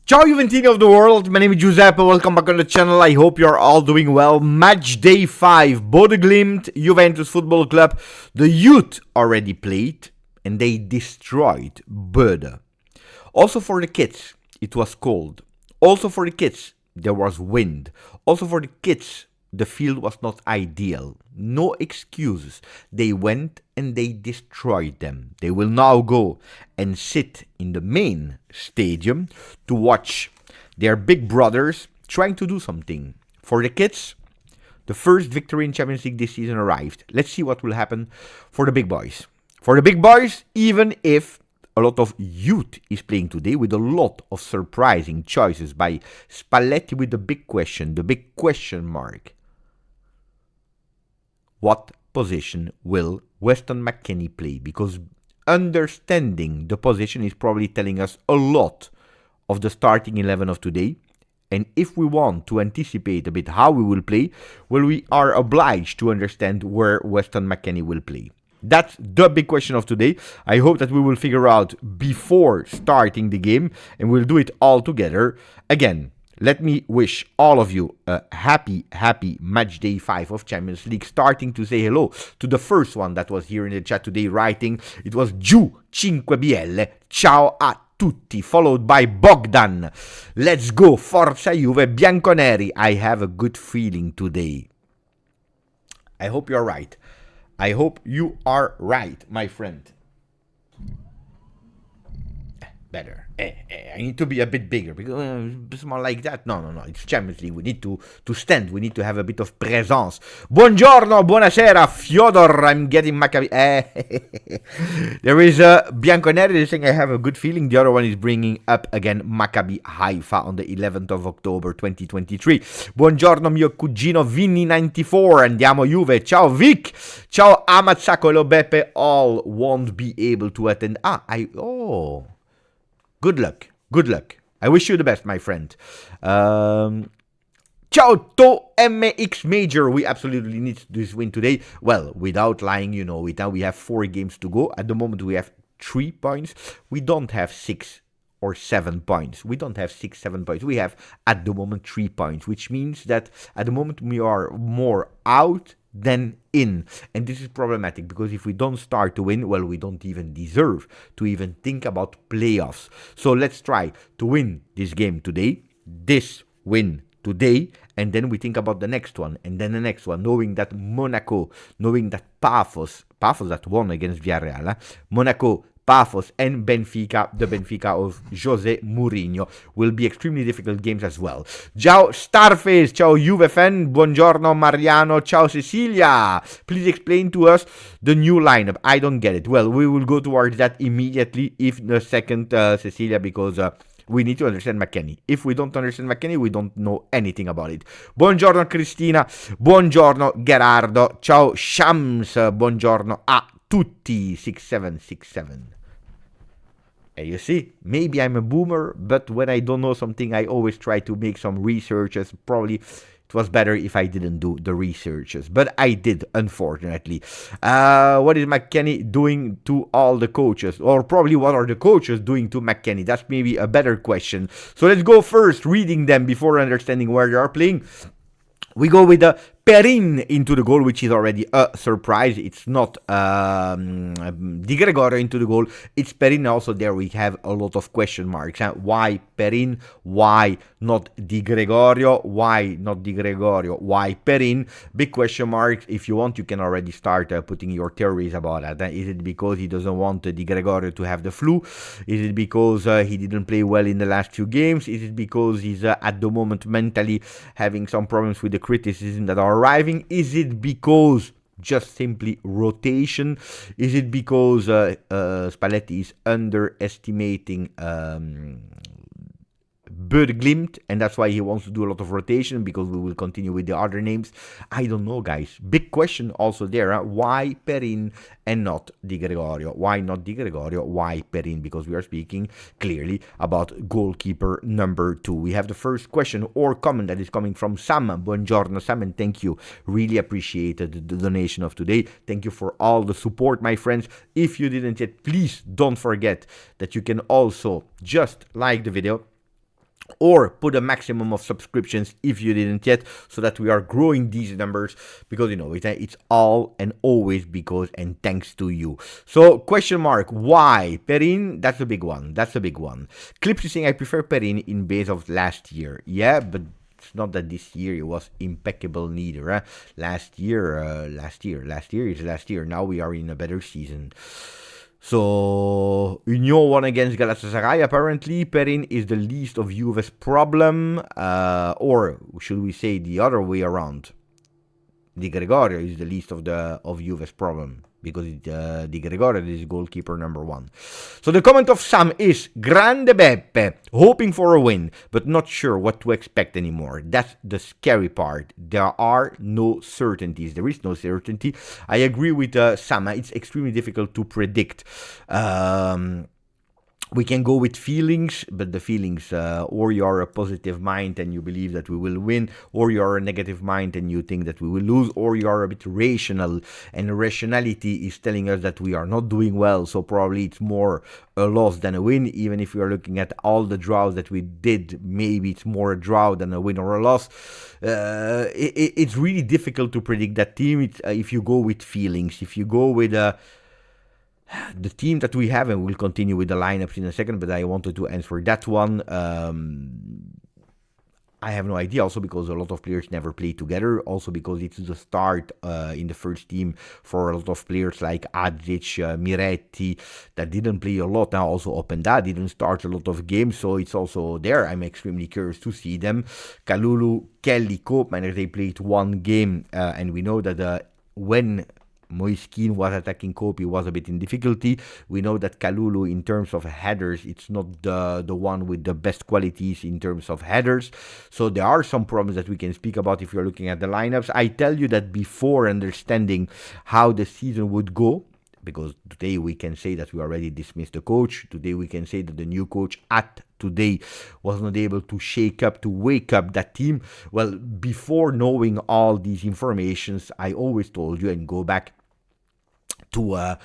Ciao Juventini of the world, my name is Giuseppe, welcome back on the channel, I hope you're all doing well. Match day 5, BODØ Glimt, Juventus Football Club. The youth already played and they destroyed BODØ. Also for the kids, it was cold. Also for the kids, there was wind. Also for the kids, the field was not ideal. No excuses. They went and they destroyed them. They will now go and sit in the main stadium to watch their big brothers trying to do something. For the kids, the first victory in Champions League this season arrived. Let's see what will happen for the big boys. For the big boys, even if a lot of youth is playing today with a lot of surprising choices by Spalletti with the big question mark. What position will Weston McKennie play? Because understanding the position is probably telling us a lot of the starting 11 of today. And if we want to anticipate a bit how we will play, well, we are obliged to understand where Weston McKennie will play. That's the big question of today. I hope that we will figure out before starting the game, and we'll do it all together. Again, let me wish all of you a happy match day 5 of Champions League. Starting to say hello to the first one that was here in the chat today writing. It was Giu5BL. Ciao a tutti. Followed by Bogdan. Let's go. Forza Juve. Bianconeri. I have a good feeling today. I hope you're right. I hope you are right, my friend. Better. I need to be a bit bigger because small like that. No. It's Champions League. We need to stand. We need to have a bit of presence. Buongiorno, buonasera, Fyodor. I'm getting Maccabi. There is a Bianconeri saying I have a good feeling. The other one is bringing up again Maccabi Haifa on the 11th of October 2023. Buongiorno mio cugino Vinny94. Andiamo Juve. Ciao Vic. Ciao Amazzacco. Hello Beppe. All won't be able to attend. Good luck. I wish you the best, my friend. Ciao to MX Major. We absolutely need this win today. Well, without lying, we have 4 games to go. At the moment, we have 3 points. We don't have 6 or 7 points. We don't have 6, 7 points. We have, at the moment, 3 points, which means that at the moment, we are more out than in. And this is problematic because if we don't start to win, well, we don't even deserve to even think about playoffs. So let's try to win this game today, this win today, and then we think about the next one, and then the next one, knowing that Monaco, knowing that Paphos that won against Villarreal, Monaco, Paphos and Benfica, the Benfica of Jose Mourinho, will be extremely difficult games as well. Ciao Starface, ciao Juve fan, buongiorno Mariano, ciao Cecilia. Please explain to us the new lineup. I don't get it. Well, we will go towards that immediately, if in a second, Cecilia, because we need to understand McKennie. If we don't understand McKennie, we don't know anything about it. Buongiorno Cristina, buongiorno Gerardo, ciao Shams, buongiorno a tutti, 6767. You see, maybe I'm a boomer, but when I don't know something, I always try to make some researches. Probably it was better if I didn't do the researches, but I did, unfortunately. What is McKennie doing to all the coaches? Or probably what are the coaches doing to McKennie? That's maybe a better question. So let's go first, reading them before understanding where they are playing. We go with the Perin into the goal, which is already a surprise. It's not Di Gregorio into the goal. It's Perin. Also there we have a lot of question marks. Why Perin? Why not Di Gregorio? Why not Di Gregorio? Why Perin? Big question marks. If you want, you can already start putting your theories about that. Is it because he doesn't want Di Gregorio to have the flu? Is it because he didn't play well in the last few games? Is it because he's at the moment mentally having some problems with the criticism that are arriving? Is it because just simply rotation? Is it because Spalletti is underestimating BODØ Glimt, and that's why he wants to do a lot of rotation, because we will continue with the other names? I don't know, guys. Big question also there. Why Perin and not Di Gregorio? Why not Di Gregorio? Why Perin? Because we are speaking clearly about goalkeeper number 2. We have the first question or comment that is coming from Sam. Buongiorno, Sam, and thank you. Really appreciated the donation of today. Thank you for all the support, my friends. If you didn't yet, please don't forget that you can also just like the video, or put a maximum of subscriptions if you didn't yet, so that we are growing these numbers, because it's all and always because and thanks to you. So question mark, why Perin? That's a big one. Clips is saying I prefer Perin in base of last year. Yeah, but it's not that this year it was impeccable neither. Last year is last year. Now we are in a better season. So, Union won against Galatasaray. Apparently, Perin is the least of Juve's problem, or should we say the other way around? Di Gregorio is the least of Juve's problem, because Di Gregorio is goalkeeper number 1. So the comment of Sam is, Grande Beppe, hoping for a win, but not sure what to expect anymore. That's the scary part. There are no certainties. There is no certainty. I agree with Sam. It's extremely difficult to predict. We can go with feelings, but the feelings, or you're a positive mind and you believe that we will win, or you're a negative mind and you think that we will lose, or you're a bit rational, and rationality is telling us that we are not doing well, so probably it's more a loss than a win. Even if we are looking at all the draws that we did, maybe it's more a draw than a win or a loss. It's really difficult to predict that team. If you go with feelings, if you go with the team that we have, and we'll continue with the lineups in a second, but I wanted to answer that one. I have no idea, also because a lot of players never play together, also because it's the start in the first team for a lot of players like Adjic, Miretti, that didn't play a lot. Now also Openda didn't start a lot of games, so it's also there. I'm extremely curious to see them. Kalulu, Kelly, Koopman, they played one game, and we know that when Moiskin was attacking Kopi was a bit in difficulty. We know that Kalulu, in terms of headers, it's not the one with the best qualities in terms of headers. So there are some problems that we can speak about if you're looking at the lineups. I tell you that before understanding how the season would go, because today we can say that we already dismissed the coach. Today we can say that the new coach today was not able to wake up that team. Well, before knowing all these informations, I always told you, and go back to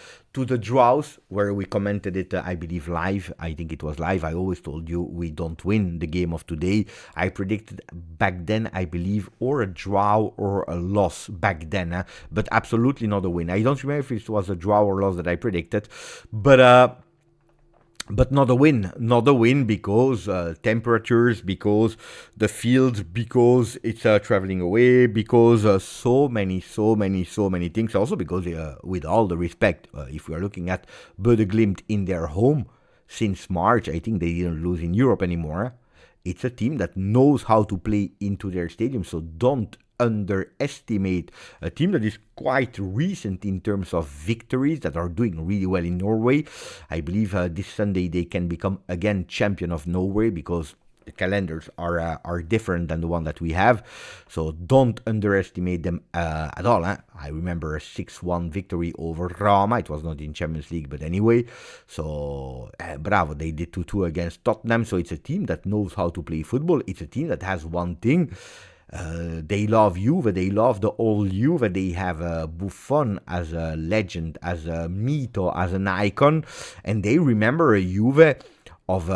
the draws where we commented it, I believe live. I think it was live. I always told you we don't win the game of today. I predicted back then, I believe, or a draw or a loss back then, but absolutely not a win. I don't remember if it was a draw or loss that I predicted, but not a win because temperatures, because the fields, because it's traveling away, because so many things. Also because, with all the respect, if we are looking at BODØ Glimt in their home, since March, I think they didn't lose in Europe anymore. It's a team that knows how to play into their stadium, so don't underestimate a team that is quite recent in terms of victories, that are doing really well in Norway. I believe this Sunday they can become again champion of Norway, because the calendars are different than the one that we have. So don't underestimate them at all. I remember a 6-1 victory over Roma. It was not in Champions League, but anyway. So bravo, they did 2-2 against Tottenham. So it's a team that knows how to play football. It's a team that has one thing. They love Juve, they love the old Juve, they have Buffon as a legend, as a mito, as an icon, and they remember a Juve of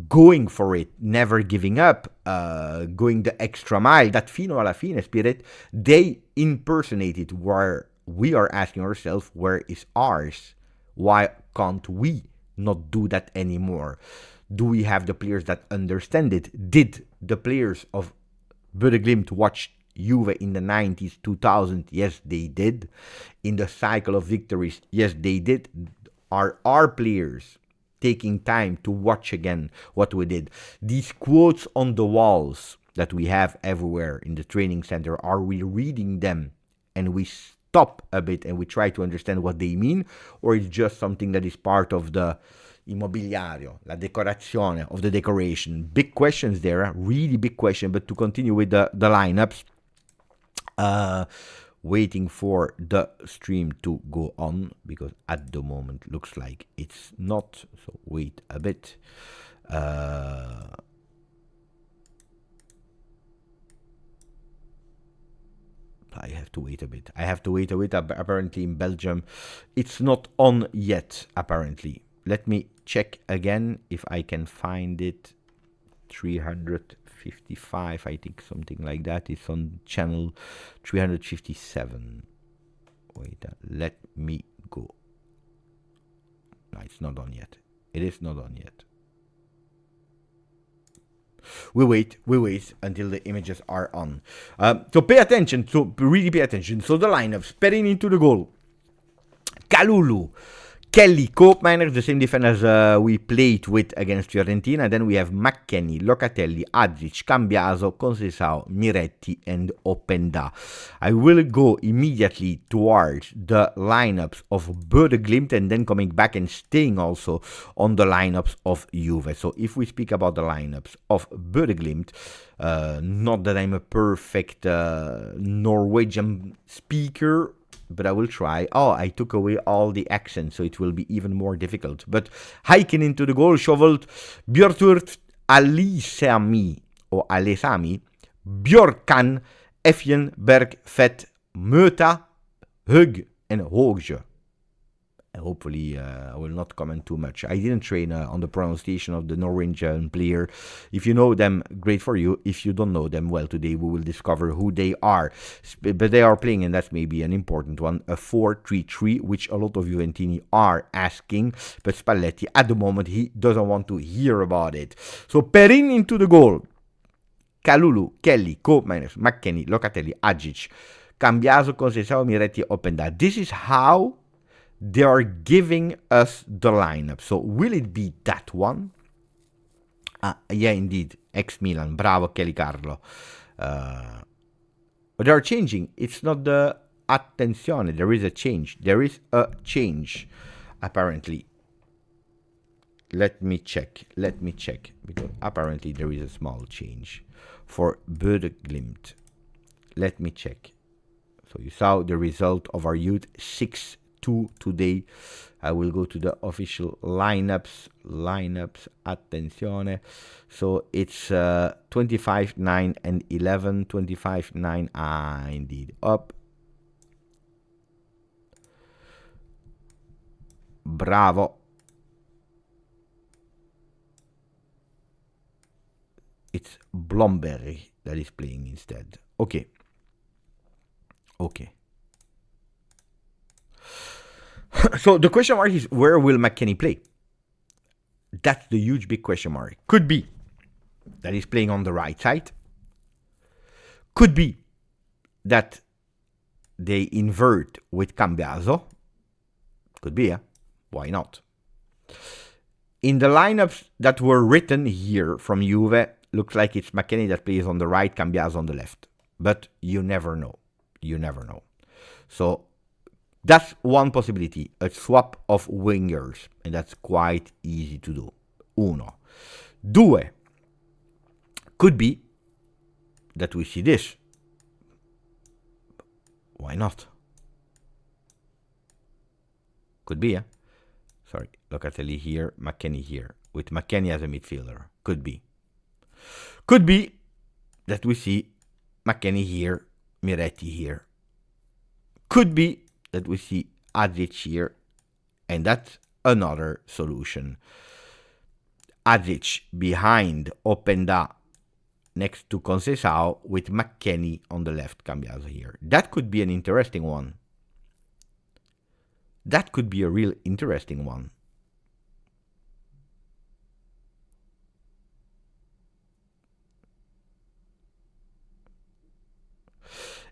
going for it, never giving up, going the extra mile, that fino alla fine spirit. They impersonated, where we are asking ourselves, where is ours? Why can't we not do that anymore? Do we have the players that understand it? Did the players of BODØ Glimt watch Juve in the 90s, 2000? Yes, they did. In the cycle of victories, yes, they did. Are our players taking time to watch again what we did? These quotes on the walls that we have everywhere in the training center, are we reading them and we stop a bit and we try to understand what they mean? Or is just something that is part of the immobiliario, la decorazione of the decoration? Big questions there, really big question. But to continue with the lineups, waiting for the stream to go on, because at the moment looks like it's not, so wait a bit. I have to wait a bit. Apparently in Belgium it's not on yet, apparently. Let me check again if I can find it. 355, I think, something like that. It's on channel 357. Wait, let me go. No, it's not on yet. It is not on yet. We wait until the images are on. So pay attention, really pay attention. So the lineups, Perin into the goal. Kalulu, Kelly, Koopmeiners, the same defenders we played with against Fiorentina. Then we have McKennie, Locatelli, Adzic, Cambiaso, Conceição, Miretti, and Openda. I will go immediately towards the lineups of BODØ Glimt and then coming back and staying also on the lineups of Juve. So if we speak about the lineups of BODØ Glimt, not that I'm a perfect Norwegian speaker, but I will try. Oh, I took away all the accents, so it will be even more difficult. But Heiken into the goal, Schovold, Björturt, Alisami, or Alesami, Björkan, Effjen, Berg, Vet, Möta, Hug, and Hoogje. Hopefully, I will not comment too much. I didn't train on the pronunciation of the Norwegian player. If you know them, great for you. If you don't know them, well, today we will discover who they are. But they are playing, and that's maybe an important one, a 4-3-3, which a lot of Juventini are asking. But Spalletti, at the moment, he doesn't want to hear about it. So Perin into the goal. Kalulu, Kelly, Koopmeiners, McKennie, Locatelli, Adzic, Cambiaso, Conceição, Miretti, Openda. This is how they are giving us the lineup. So will it be that one? Yeah, indeed. Ex-Milan. Bravo, Kelly Carlo. But they are changing. It's not the attenzione. There is a change. There is a change, apparently. Let me check. Because apparently there is a small change for BODØ Glimt. Let me check. So you saw the result of our youth 6-2 today. I will go to the official lineups, attenzione. So it's 25, 9, and 11, 25, 9, indeed, up. Bravo. It's Blomberg that is playing instead. Okay. So the question mark is, where will McKennie play? That's the huge big question mark. Could be that he's playing on the right side. Could be that they invert with Cambiaso. Could be, yeah. Why not? In the lineups that were written here from Juve, looks like it's McKennie that plays on the right, Cambiaso on the left. But you never know. So that's one possibility, a swap of wingers, and that's quite easy to do. Uno. Due. Could be that we see this. Why not? Could be, yeah? Sorry, Locatelli here, McKennie here, with McKennie as a midfielder. Could be. Could be that we see McKennie here, Miretti here. Could be that we see Adzic here, and that's another solution. Adzic behind Openda next to Conceição with McKennie on the left, Cambiaso here. That could be an interesting one. That could be a real interesting one.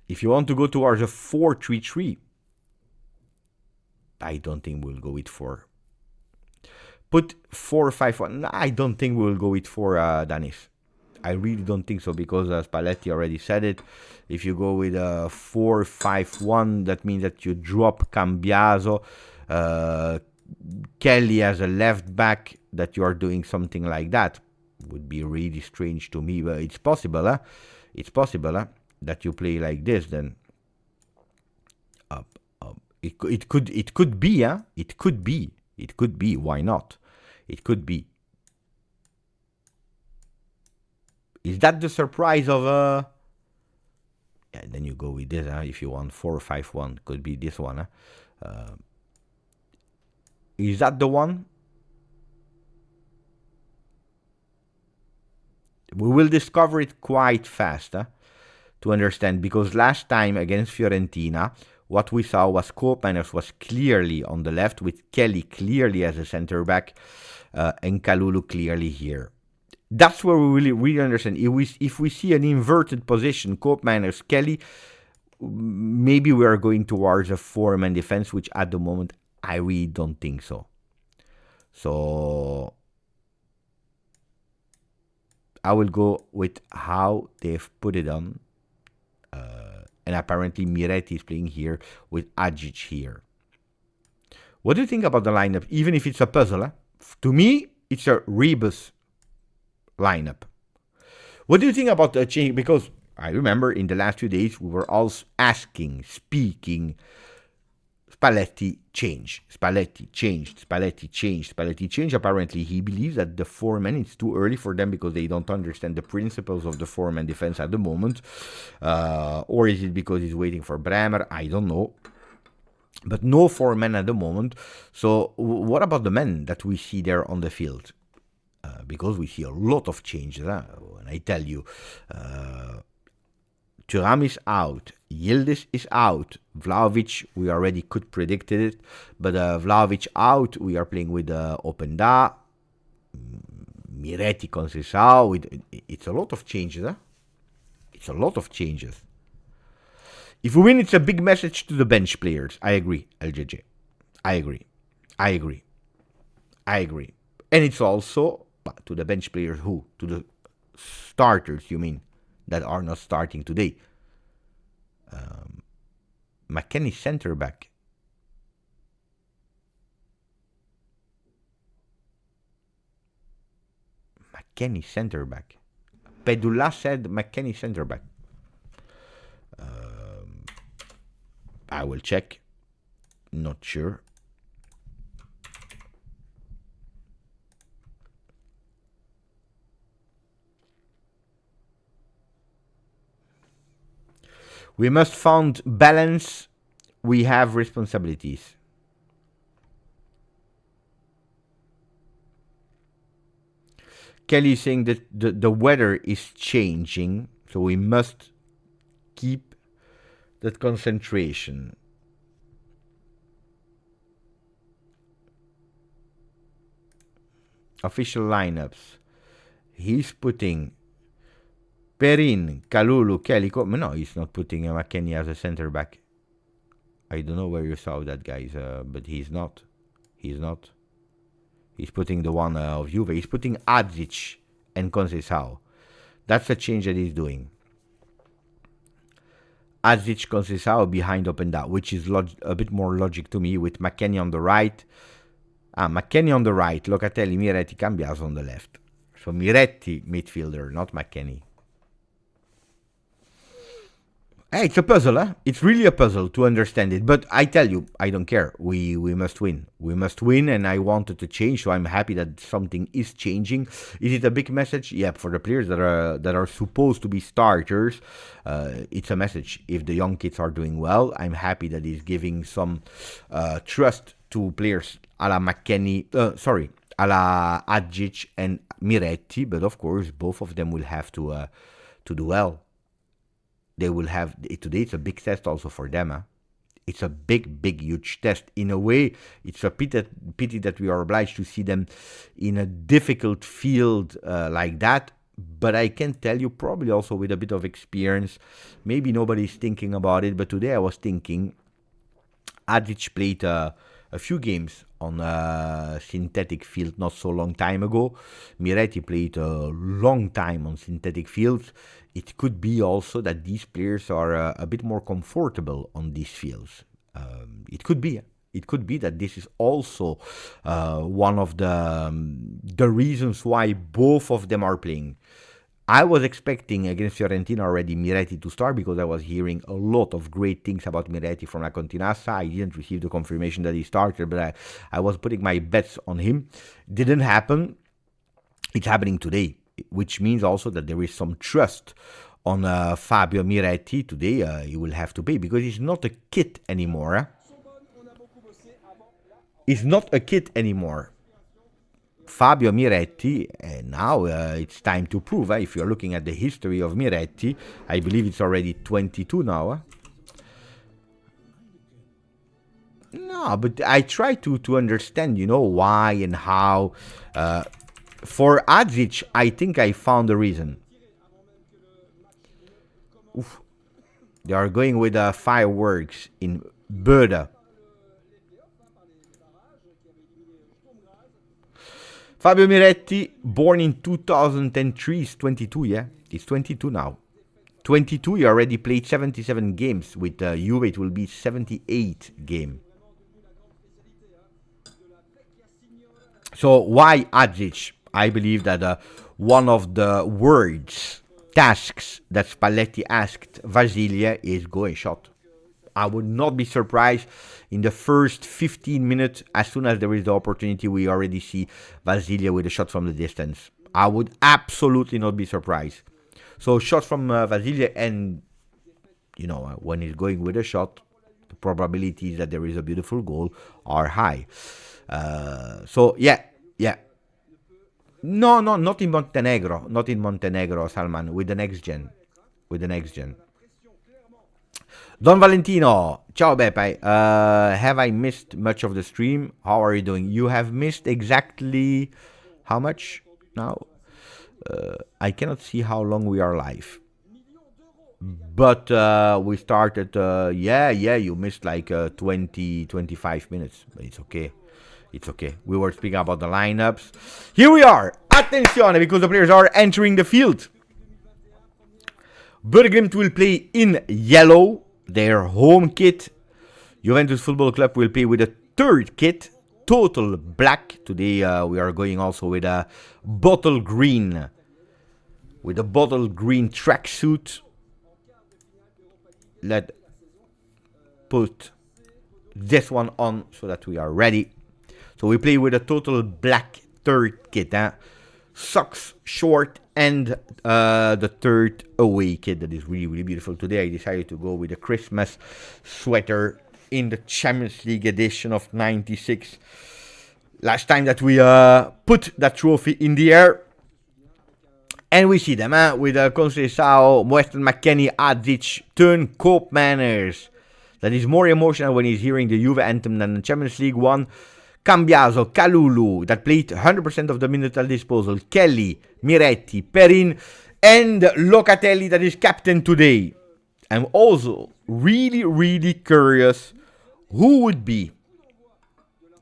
If you want to go towards a 4-3-3, I don't think we'll go with 4. Put 4-5-1. I don't think we'll go with 4, Danis. I really don't think so, because Spalletti already said it. If you go with a 4-5-1, that means that you drop Cambiaso, Kelly as a left back, that you are doing something like that. Would be really strange to me, but it's possible, huh? It's possible, huh? That you play like this, then up. It could be, huh? It could be. Why not? It could be. Is that the surprise of yeah, then you go with this, huh? If you want 4-5-1, could be this one, huh? Is that the one? We will discover it quite fast to understand, because last time against Fiorentina, what we saw was Koopmeiners was clearly on the left, with Kelly clearly as a center back, and Kalulu clearly here. That's where we really understand. If we see an inverted position, Koopmeiners, Kelly, maybe we are going towards a four-man defense, which at the moment I really don't think so. So I will go with how they've put it on. And apparently Miretti is playing here with Adzic here. What do you think about the lineup? Even if it's a puzzle, to me, it's a rebus lineup. What do you think about the change? Because I remember in the last few days, we were all asking, speaking, Spalletti change, Spalletti changed, Spalletti changed, Spalletti changed. Apparently, he believes that the four-man, it's too early for them because they don't understand the principles of the four-man defense at the moment. Or is it because he's waiting for Bremer? I don't know. But no four-man at the moment. So what about the men that we see there on the field? Because we see a lot of changes. And I tell you, Thuram is out, Yildiz is out, Vlahovic, we already could predict it, but Vlahovic out, we are playing with Openda, Miretti, Conceição, it's a lot of changes, It's a lot of changes. If we win, it's a big message to the bench players. I agree, LJJ. I agree. And it's also to the bench players who? To the starters, you mean? That are not starting today. McKennie center back. Pedula said McKennie center back. I will check. Not sure. We must find balance. We have responsibilities. Kelly is saying that the weather is changing, so we must keep that concentration. Official lineups. He's putting Perin, Kalulu, Kelly. No, he's not putting McKennie as a center back. I don't know where you saw that, guys, but he's not. He's putting the one of Juve. He's putting Adzic and Conceição. That's the change that he's doing. Adzic, Conceição behind Openda, which is a bit more logic to me, with McKennie on the right. McKennie on the right, Locatelli, Miretti, Cambiaso on the left. So Miretti midfielder, not McKennie. Hey, it's a puzzle, It's really a puzzle to understand it. But I tell you, I don't care. We must win. We must win, and I wanted to change, so I'm happy that something is changing. Is it a big message? Yeah, for the players that are supposed to be starters, it's a message. If the young kids are doing well, I'm happy that he's giving some trust to players a la McKennie, a la Adzic and Miretti. But of course, both of them will have to do well. They will have, today it's a big test also for them. It's a big, huge test. In a way, it's a pity that we are obliged to see them in a difficult field like that. But I can tell you, probably also with a bit of experience, maybe nobody's thinking about it, but today I was thinking, Adzic played a few games on a synthetic field not so long time ago. Miretti played a long time on synthetic fields. It could be also that these players are a bit more comfortable on these fields. It could be. It could be that this is also one of the reasons why both of them are playing. I was expecting against Fiorentina already Miretti to start because I was hearing a lot of great things about Miretti from La Continassa. I didn't receive the confirmation that he started, but I was putting my bets on him. Didn't happen. It's happening today, which means also that there is some trust on Fabio Miretti. Today he will have to pay because he's not a kid anymore. He's not a kid anymore. Fabio Miretti, and now it's time to prove. If you're looking at the history of Miretti, I believe it's already 22 now. No, but I try to understand, why and how. For Adzic, I think I found the reason. Oof. They are going with fireworks in BODØ. Fabio Miretti, born in 2003, is 22, yeah? He's 22 now. 22, he already played 77 games. With Juve, it will be 78 games. So why Adzic? I believe that one of the tasks that Spalletti asked Vasilia is go and shot. I would not be surprised in the first 15 minutes, as soon as there is the opportunity, we already see Vasilia with a shot from the distance. I would absolutely not be surprised. So shot from Vasilia, and, when he's going with a shot, the probabilities that there is a beautiful goal are high. So, yeah. No, not in Montenegro. Not in Montenegro, Salman, with the next gen. Don Valentino, ciao Beppe. Have I missed much of the stream? How are you doing? You have missed exactly how much now? I cannot see how long we are live. But we started, you missed like 20, 25 minutes. But it's okay. It's okay. We were speaking about the lineups. Here we are. Attenzione, because the players are entering the field. Glimt will play in yellow, their home kit. Juventus Football Club will play with a third kit, total black. Today we are going also with a bottle green. With a bottle green tracksuit. Let's put this one on so that we are ready. So we play with a total black third kit. Socks, short, and the third away kit that is really, really beautiful. Today I decided to go with a Christmas sweater in the Champions League edition of 96. Last time that we put that trophy in the air. And we see them with Conceição, Weston McKennie, Adzic, Teun Koopmeiners. That is more emotional when he's hearing the Juve anthem than the Champions League one. Cambiaso, Kalulu, that played 100% of the minutes at disposal. Kelly, Miretti, Perin, and Locatelli, that is captain today. I'm also really, really curious who would be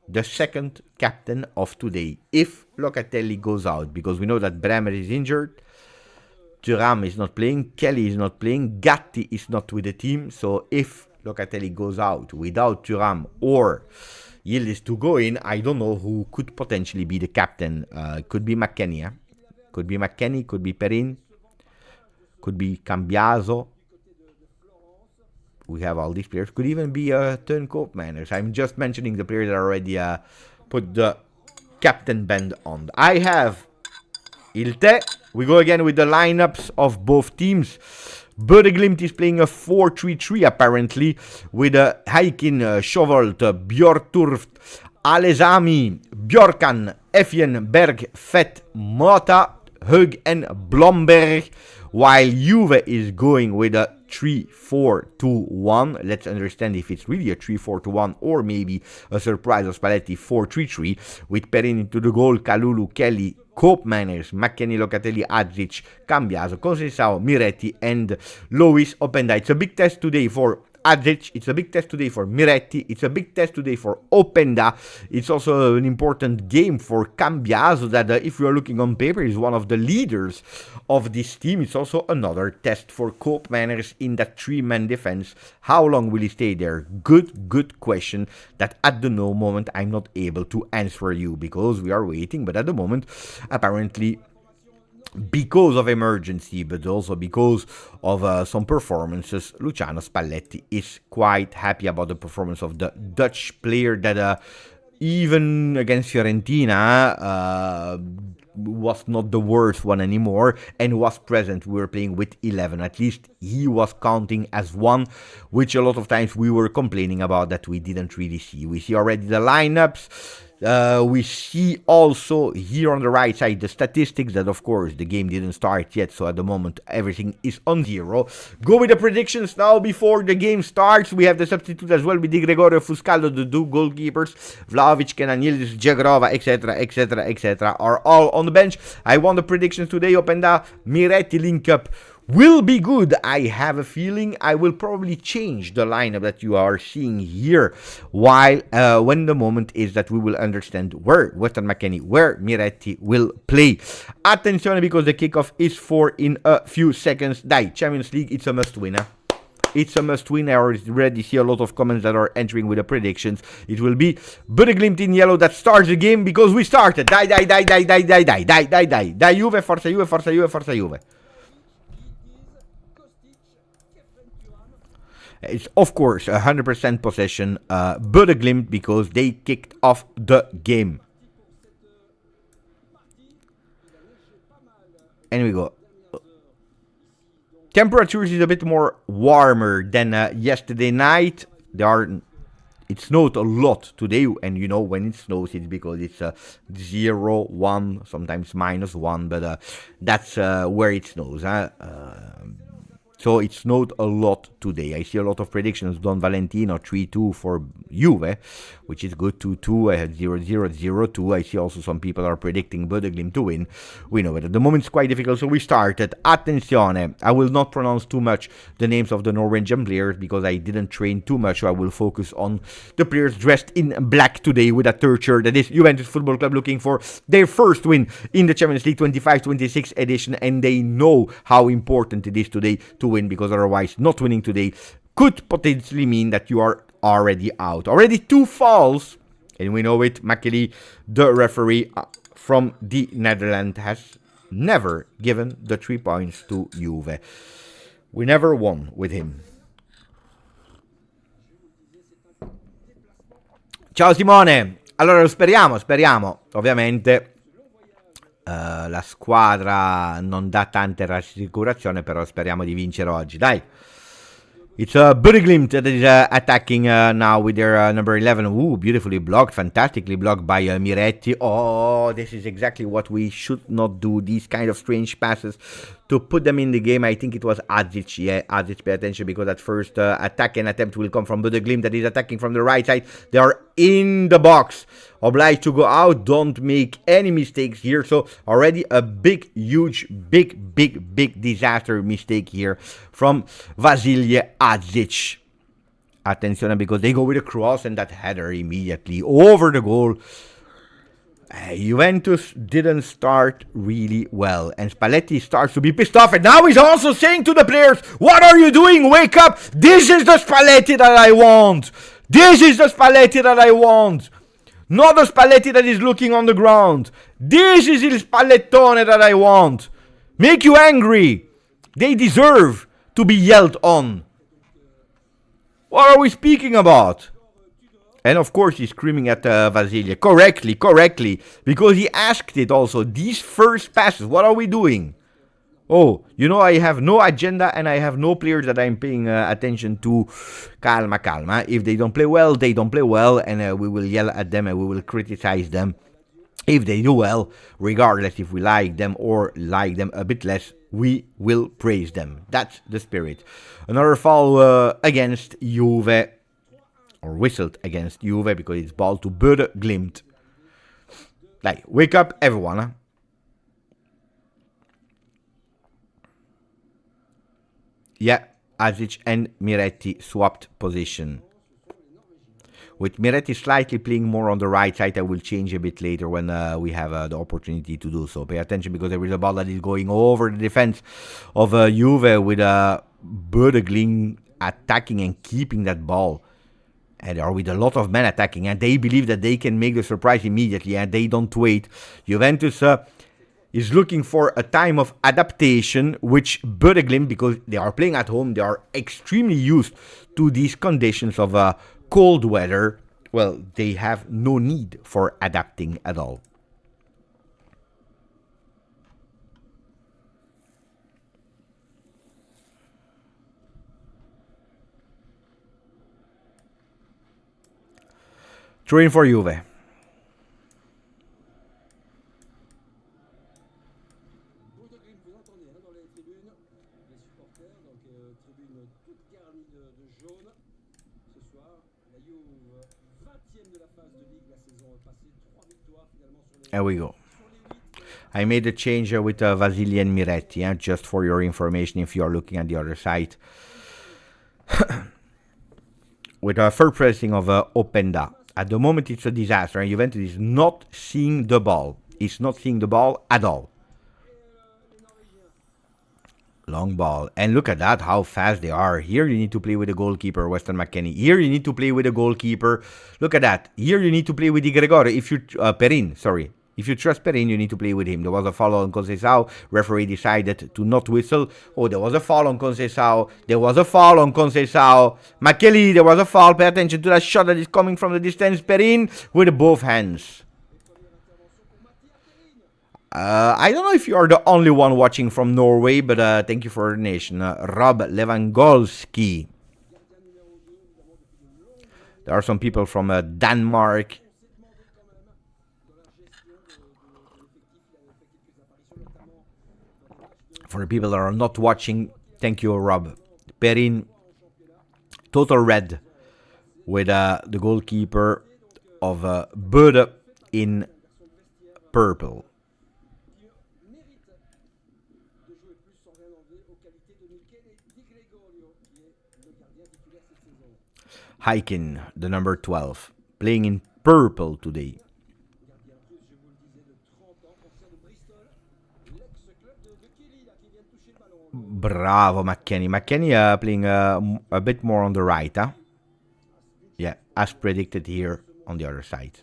the second captain of today if Locatelli goes out. Because we know that Bremer is injured. Thuram is not playing. Kelly is not playing. Gatti is not with the team. So if Locatelli goes out without Thuram or Yildiz to go in, I don't know who could potentially be the captain. Could be McKennie. Could be McKennie, could be Perin, could be Cambiaso. We have all these players. Could even be Teun Koopmeiners. I'm just mentioning the players that already put the captain band on. I have Ilte. We go again with the lineups of both teams. Glimt is playing a 4-3-3 apparently with Heikin, Schovold, Bjorturft, Alesami, Bjorkan, Effien, Berg, Fett, Mota, Hug and Blomberg, while Juve is going with a 3-4-2-1. Let's understand if it's really a 3-4-2-1 or maybe a surprise of Spalletti 4-3-3 with Perin into the goal, Kalulu, Kelly, Koopmeiners, McKennie, Locatelli, Adzic, Cambiaso, Conceição, Miretti, and Lois Openda. It's a big test today for Adzic, it's a big test today for Miretti, it's a big test today for Openda. It's also an important game for Cambiaso that if you are looking on paper is one of the leaders of this team. It's also another test for Koopmeiners in that 3-man defense. How long will he stay there? Good question that at the moment I'm not able to answer you because we are waiting, but at the moment apparently because of emergency, but also because of some performances, Luciano Spalletti is quite happy about the performance of the Dutch player that even against Fiorentina was not the worst one anymore and was present. We were playing with 11. At least he was counting as one, which a lot of times we were complaining about that we didn't really see. We see already the lineups. We see also here on the right side the statistics that, of course, the game didn't start yet, so at the moment everything is on zero. Go with the predictions now before the game starts. We have the substitute as well with Di Gregorio, Fuscaldo, the two goalkeepers, Vlahovic, Kenanidis, Jagrova, etc., etc., etc. are all on the bench. I want the predictions today. Openda, Miretti link up will be good. I have a feeling I will probably change the lineup that you are seeing here, while when the moment is that we will understand where Weston McKennie, where Miretti will play. Attention, because the kickoff is for in a few seconds. Dai, Champions League, it's a must win. It's a must win. I already see a lot of comments that are entering with the predictions. It will be BODØ Glimt in yellow that starts the game because we started. Dai, dai, dai, dai, dai, dai, dai, dai, dai, dai. Dai Juve, forza Juve, forza Juve, forza Juve. It's, of course, 100% possession, BODØ Glimt, because they kicked off the game. And we go. Temperatures is a bit more warmer than yesterday night. It snowed a lot today, and you know when it snows it's because it's 0, 1, sometimes -1, but that's where it snows. So it snowed a lot today. I see a lot of predictions. Don Valentino 3-2 for Juve, which is good. 2-2. I had 0-0, 0-2. I see also some people are predicting BODØ Glimt to win. We know it. At the moment it's quite difficult, so we started. Attenzione. I will not pronounce too much the names of the Norwegian players because I didn't train too much, so I will focus on the players dressed in black today with a third shirt. That is Juventus Football Club looking for their first win in the Champions League 25-26 edition, and they know how important it is today to win, because otherwise not winning today could potentially mean that you are already out. Already 2 fouls, and we know it. Makeli, the referee from the Netherlands, has never given the 3 points to Juve. We never won with him. Ciao Simone. Allora speriamo. Ovviamente la squadra non dà tante rassicurazioni, però speriamo di vincere oggi. Dai. It's BODØ Glimt that is attacking now with their number 11. Ooh, beautifully blocked, fantastically blocked by Miretti. Oh, this is exactly what we should not do. These kind of strange passes to put them in the game. I think it was Adzic. Yeah, Adzic, pay attention, because that first attack and attempt will come from BODØ Glimt that is attacking from the right side. They are in the box, obliged to go out. Don't make any mistakes here. So already a big disaster mistake here from Vasilije Adzic. Attention, because they go with a cross and that header immediately over the goal. Juventus didn't start really well, and Spalletti starts to be pissed off, and now he's also saying to the players, what are you doing? Wake up! This is the Spalletti that I want! This is the Spalletti that I want! Not the Spalletti that is looking on the ground. This is il Spallettone that I want. Make you angry. They deserve to be yelled on. What are we speaking about? And of course he's screaming at Vasilije. Correctly. Because he asked it also. These first passes, what are we doing? Oh, you know, I have no agenda and I have no players that I'm paying attention to. Calma. If they don't play well, they don't play well, and we will yell at them and we will criticize them. If they do well, regardless if we like them or like them a bit less, we will praise them. That's the spirit. Another foul against Juve, or whistled against Juve, because it's ball to BODØ Glimt. Like, wake up everyone, huh? Yeah, Adzic and Miretti swapped position. With Miretti slightly playing more on the right side, I will change a bit later when we have the opportunity to do so. Pay attention, because there is a ball that is going over the defense of Juve, with BODØ Glimt attacking and keeping that ball. And they are with a lot of men attacking, and they believe that they can make the surprise immediately, and they don't wait. Juventus is looking for a time of adaptation, which BODØ Glimt, because they are playing at home, they are extremely used to these conditions of cold weather. Well, they have no need for adapting at all. Throw in for Juve. There we go. I made a change with Vasili and Miretti, just for your information if you are looking at the other side. With a third pressing of Openda. At the moment it's a disaster and Juventus is not seeing the ball. It's not seeing the ball at all. Long ball. And look at that, how fast they are. Here you need to play with the goalkeeper, Weston McKennie. Here you need to play with the goalkeeper. Look at that. Here you need to play with Di Gregorio. If you... Perin, sorry. If you trust Perin, you need to play with him. There was a foul on Conceição. Referee decided to not whistle. Oh, there was a foul on Conceição. There was a foul on Conceição. McKelly, there was a foul. Pay attention to that shot that is coming from the distance. Perin with both hands. I don't know if you are the only one watching from Norway, but thank you for the nation. Rob Lewandowski. There are some people from Denmark. For the people that are not watching, thank you, Rob. Perin, total red, with the goalkeeper of BODØ in purple. Hiking, the number 12, playing in purple today. Bravo, McKennie. McKennie playing a bit more on the right, huh? Yeah, as predicted here on the other side.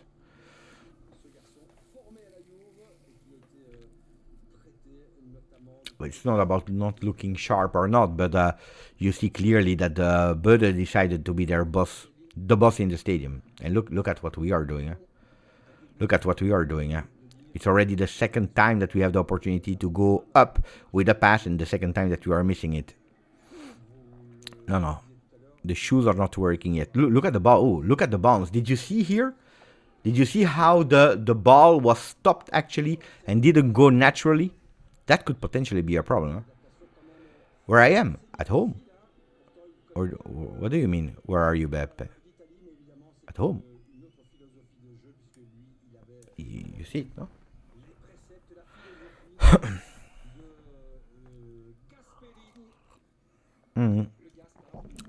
It's not about not looking sharp or not, but you see clearly that BODØ decided to be their boss, the boss in the stadium. And look at what we are doing. Look at what we are doing. It's already the second time that we have the opportunity to go up with a pass, and the second time that we are missing it. No. The shoes are not working yet. Look at the ball. Oh, look at the bounce. Did you see here? Did you see how the ball was stopped actually and didn't go naturally? That could potentially be a problem. Huh? Where I am? At home? Or what do you mean? Where are you, Beppe? At home? You see it, no?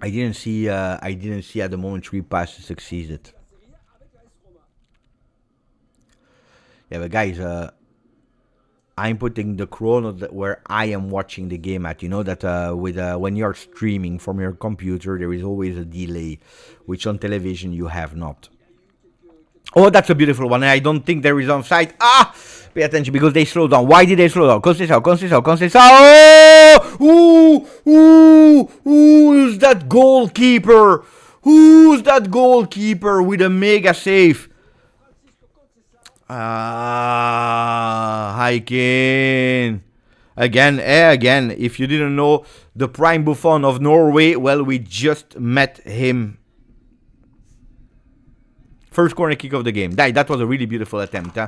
I didn't see at the moment 3 passes succeeded. Yeah, but guys, I'm putting the chrono where I am watching the game at. You know that when you're streaming from your computer, there is always a delay, which on television you have not. Oh, that's a beautiful one. I don't think there is offside. Pay attention because they slow down. Why did they slow down? Conceição. Who's that goalkeeper? Who's that goalkeeper with a mega save? Hiking. Again. If you didn't know, the prime Buffon of Norway, well, we just met him. First corner kick of the game. That was a really beautiful attempt.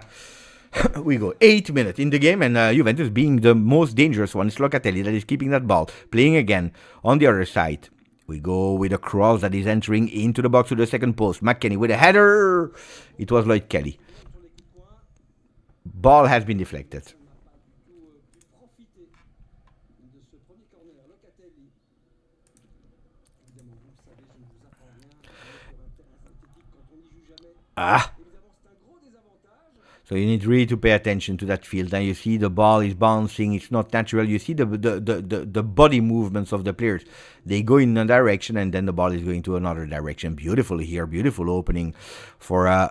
We go 8 minutes in the game, and Juventus being the most dangerous one. It's Locatelli that is keeping that ball. Playing again on the other side. We go with a cross that is entering into the box to the second post. McKennie with a header. It was Lloyd Kelly. Ball has been deflected. So you need really to pay attention to that field. And you see the ball is bouncing. It's not natural. You see the body movements of the players. They go in a direction and then the ball is going to another direction. Beautiful here. Beautiful opening for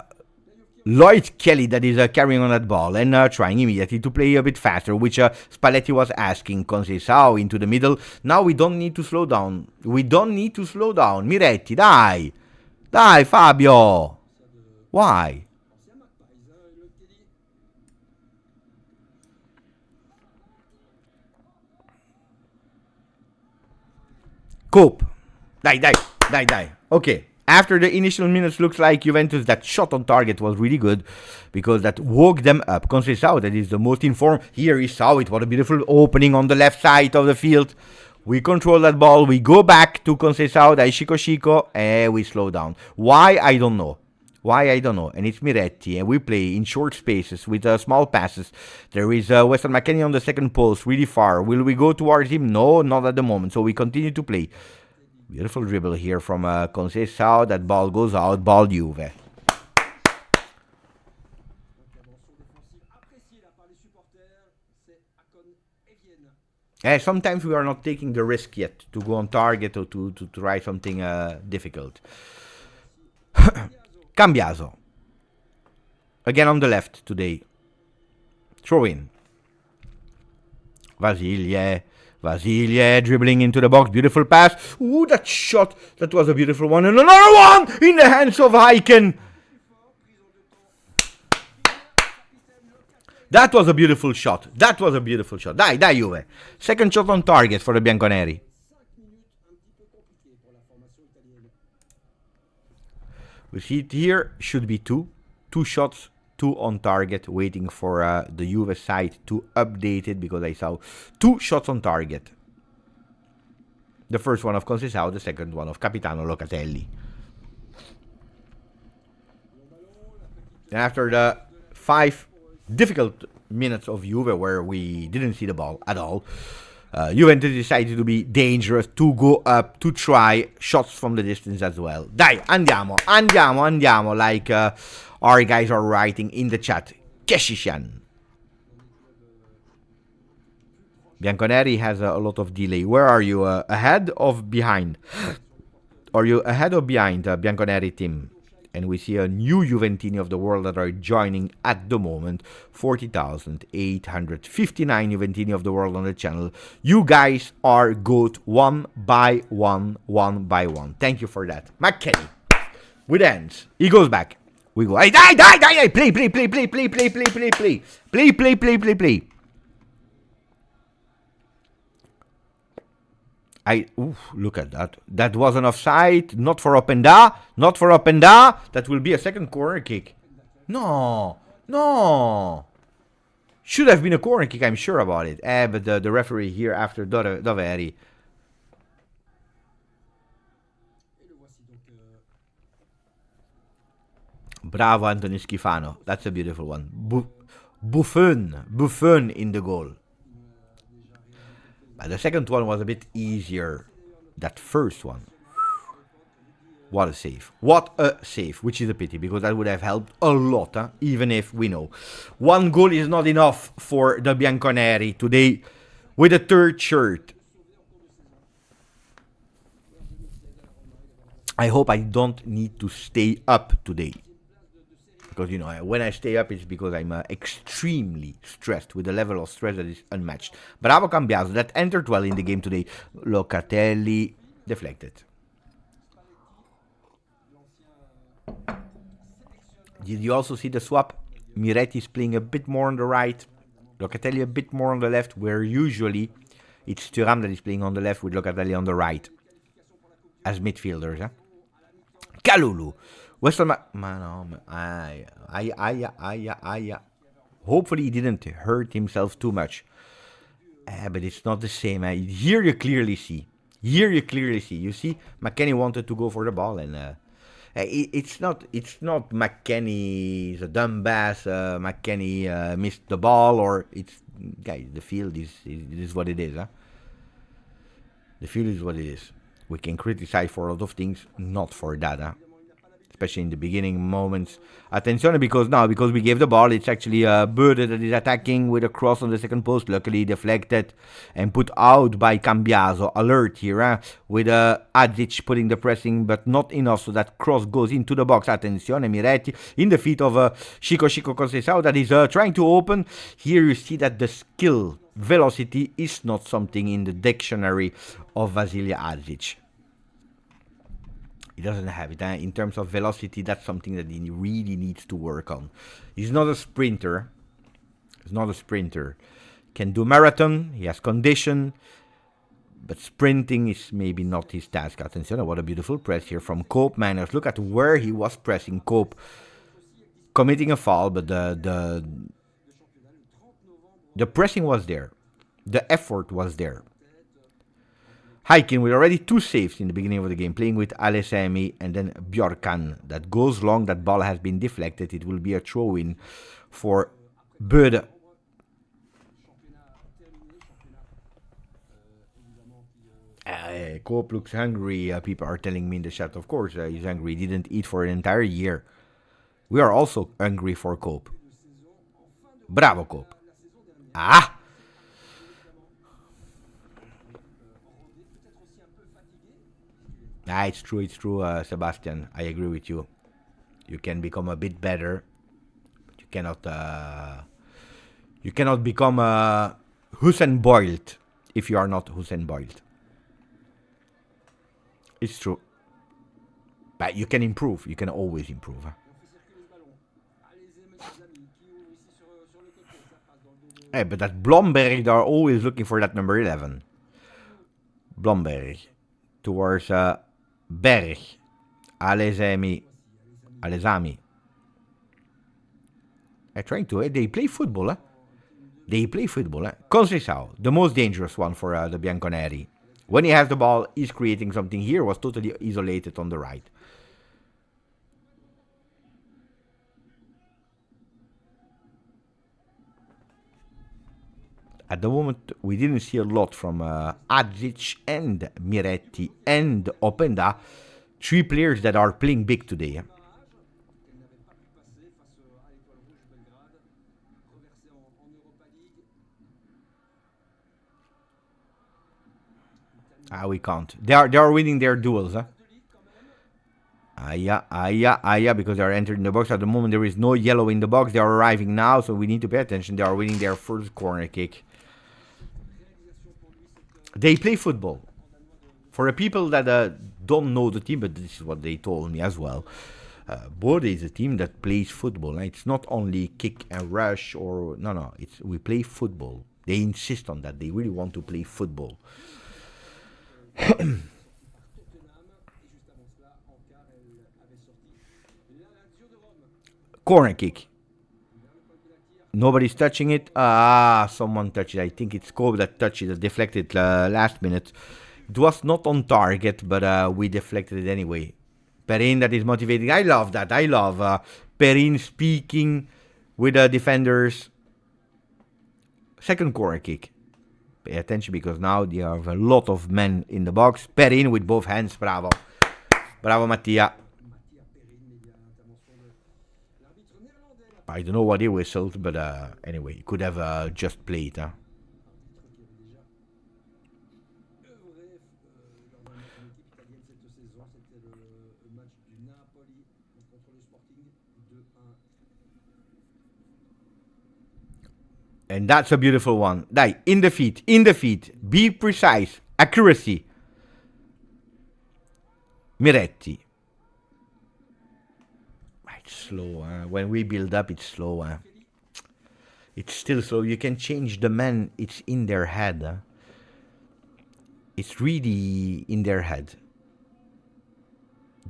Lloyd Kelly that is carrying on that ball and trying immediately to play a bit faster, which Spalletti was asking. Conceição into the middle. Now we don't need to slow down. Miretti, dai, Fabio. Why? Cope. Dai. Okay. After the initial minutes, looks like Juventus, that shot on target was really good because that woke them up. Conceição, that is the most informed. Here he saw it. What a beautiful opening on the left side of the field. We control that ball. We go back to Conceição, that is Chico, and we slow down. Why? I don't know. Why? I don't know. And it's Miretti, and we play in short spaces with small passes. There is Weston McKennie on the second post, really far. Will we go towards him? No, not at the moment. So we continue to play. Beautiful dribble here from Conceição. That ball goes out. Ball Juve. Sometimes we are not taking the risk yet to go on target or to try something difficult. Cambiaso. Again on the left today. Throw in. Vasile dribbling into the box. Beautiful pass. Ooh, that shot. That was a beautiful one. And another one in the hands of Aiken. That was a beautiful shot. That was a beautiful shot. Dai, Juve. Second shot on target for the Bianconeri. We see it here. Should be two. Two shots. Two on target, waiting for the Juve side to update it because I saw two shots on target. The first one of Conceição, the second one of Capitano Locatelli. And after the 5 difficult minutes of Juve where we didn't see the ball at all, Juventus decided to be dangerous, to go up, to try shots from the distance as well. Dai, andiamo, like our guys are writing in the chat. Keshishan. Bianconeri has a lot of delay. Where are you? Ahead or behind? Are you ahead or behind, Bianconeri team? And we see a new Juventini of the world that are joining at the moment. 40,859 Juventini of the world on the channel. You guys are GOAT one by one. Thank you for that. McKennie. With hands. He goes back. We go. Die. Play. Look at that. That was an offside. Not for Openda. That will be a second corner kick. No. Should have been a corner kick, I'm sure about it. But the referee here after Doveri. Bravo, Anthony Schifano. That's a beautiful one. Buffon in the goal. But the second one was a bit easier. That first one. What a save. Which is a pity, because that would have helped a lot, even if we know. One goal is not enough for the Bianconeri today with a third shirt. I hope I don't need to stay up today. Because, when I stay up, it's because I'm extremely stressed with a level of stress that is unmatched. Bravo Cambiaso, that entered well in the game today. Locatelli deflected. Did you also see the swap? Miretti is playing a bit more on the right. Locatelli a bit more on the left, where usually it's Thuram that is playing on the left with Locatelli on the right. As midfielders, Kalulu. Western hopefully he didn't hurt himself too much. But it's not the same. Here you clearly see. You see, McKennie wanted to go for the ball, and it's not McKennie's a dumbass. McKennie missed the ball, or it's guys. The field is what it is. The field is what it is. We can criticize for a lot of things, not for that. Especially in the beginning moments. Attenzione, because we gave the ball, it's actually BODØ that is attacking with a cross on the second post. Luckily deflected and put out by Cambiaso. Alert here, with Adzic putting the pressing, but not enough, so that cross goes into the box. Attenzione, Miretti in the feet of Chico Conceição that is trying to open. Here you see that the skill, velocity is not something in the dictionary of Vasile Adzic. He doesn't have it. In terms of velocity, that's something that he really needs to work on. He's not a sprinter. Can do marathon. He has condition. But sprinting is maybe not his task. Attention, what a beautiful press here from Cope Manners. Look at where he was pressing. Cope committing a foul, but the pressing was there. The effort was there. Heikin with already 2 saves in the beginning of the game, playing with Alesemi and then Bjorkan. That goes long, that ball has been deflected. It will be a throw-in for BODØ. Cope looks hungry. People are telling me in the chat, of course, he's hungry. He didn't eat for an entire year. We are also hungry for Cope. Bravo, Cope. Ah! It's true, Sebastian. I agree with you. You can become a bit better. But you cannot become Usain Bolt if you are not Usain Bolt. It's true. But you can improve. You can always improve. Hey, but that Blomberg, they are always looking for that number 11. Blomberg. Towards Berg. Alesami. I'm trying to... They play football, They play football, Conceição, the most dangerous one for the Bianconeri. When he has the ball, he's creating something. Here was totally isolated on the right. At the moment, we didn't see a lot from Adzic and Miretti and Openda. 3 players that are playing big today. We can't. They are winning their duels, because they are entering the box. At the moment, there is no yellow in the box. They are arriving now, so we need to pay attention. They are winning their first corner kick. They play football. For the people that don't know the team, but this is what they told me as well. BODØ is a team that plays football. It's not only kick and rush or... No. We play football. They insist on that. They really want to play football. Corner kick. Nobody's touching it. Someone touched it. I think it's Cope that touched it. Deflected last minute. It was not on target, but we deflected it anyway. Perrin that is motivating. I love that. I love Perrin speaking with the defenders. Second corner kick. Pay attention because now they have a lot of men in the box. Perrin with both hands. Bravo. Bravo, Mattia. I don't know what he whistled, but anyway, he could have just played. And that's a beautiful one. In the feet. Be precise. Accuracy. Miretti. It's slow. When we build up, it's slow. It's still slow. You can change the man. It's in their head. It's really in their head.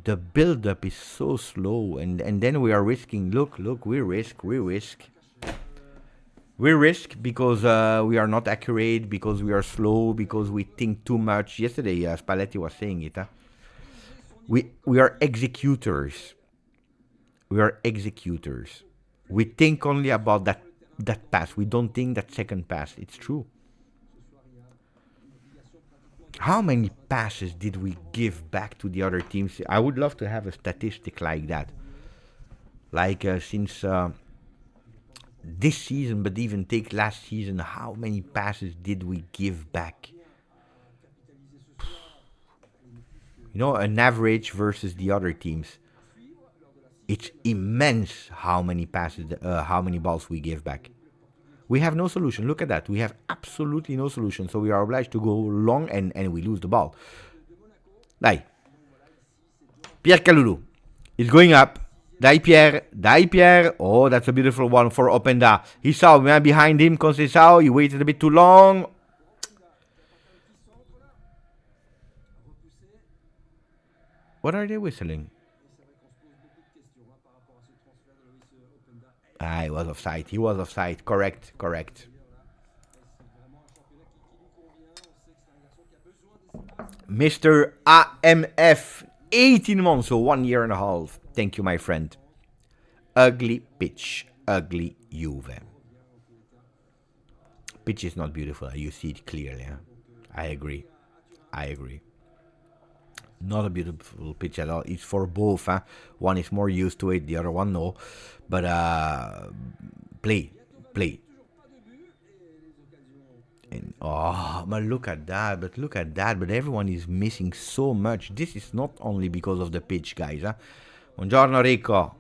The build-up is so slow. And then we are risking. Look, we risk. We risk because we are not accurate, because we are slow, because we think too much. Yesterday, Spalletti was saying it. We are executors. We think only about that pass. We don't think that second pass. It's true. How many passes did we give back to the other teams? I would love to have a statistic like that. Since... this season, but even take last season, how many passes did we give back? An average versus the other teams. It's immense how many passes, how many balls we give back. We have no solution. Look at that. We have absolutely no solution. So we are obliged to go long and we lose the ball. Pierre Kalulu is going up. Dai Pierre. Oh, that's a beautiful one for Openda. He saw man behind him, Conceição. He waited a bit too long. What are they whistling? Ah, he was offside. He was offside. Correct, correct. Mr. AMF, 18 months, so 1 year and a half. Thank you, my friend. Ugly pitch, ugly Juve. Pitch is not beautiful. You see it clearly. Huh? I agree. I agree. Not a beautiful pitch at all. It's for both. Huh? One is more used to it, the other one no. But play. And, oh, but look at that. But everyone is missing so much. This is not only because of the pitch, guys. Huh? Buongiorno, Rico.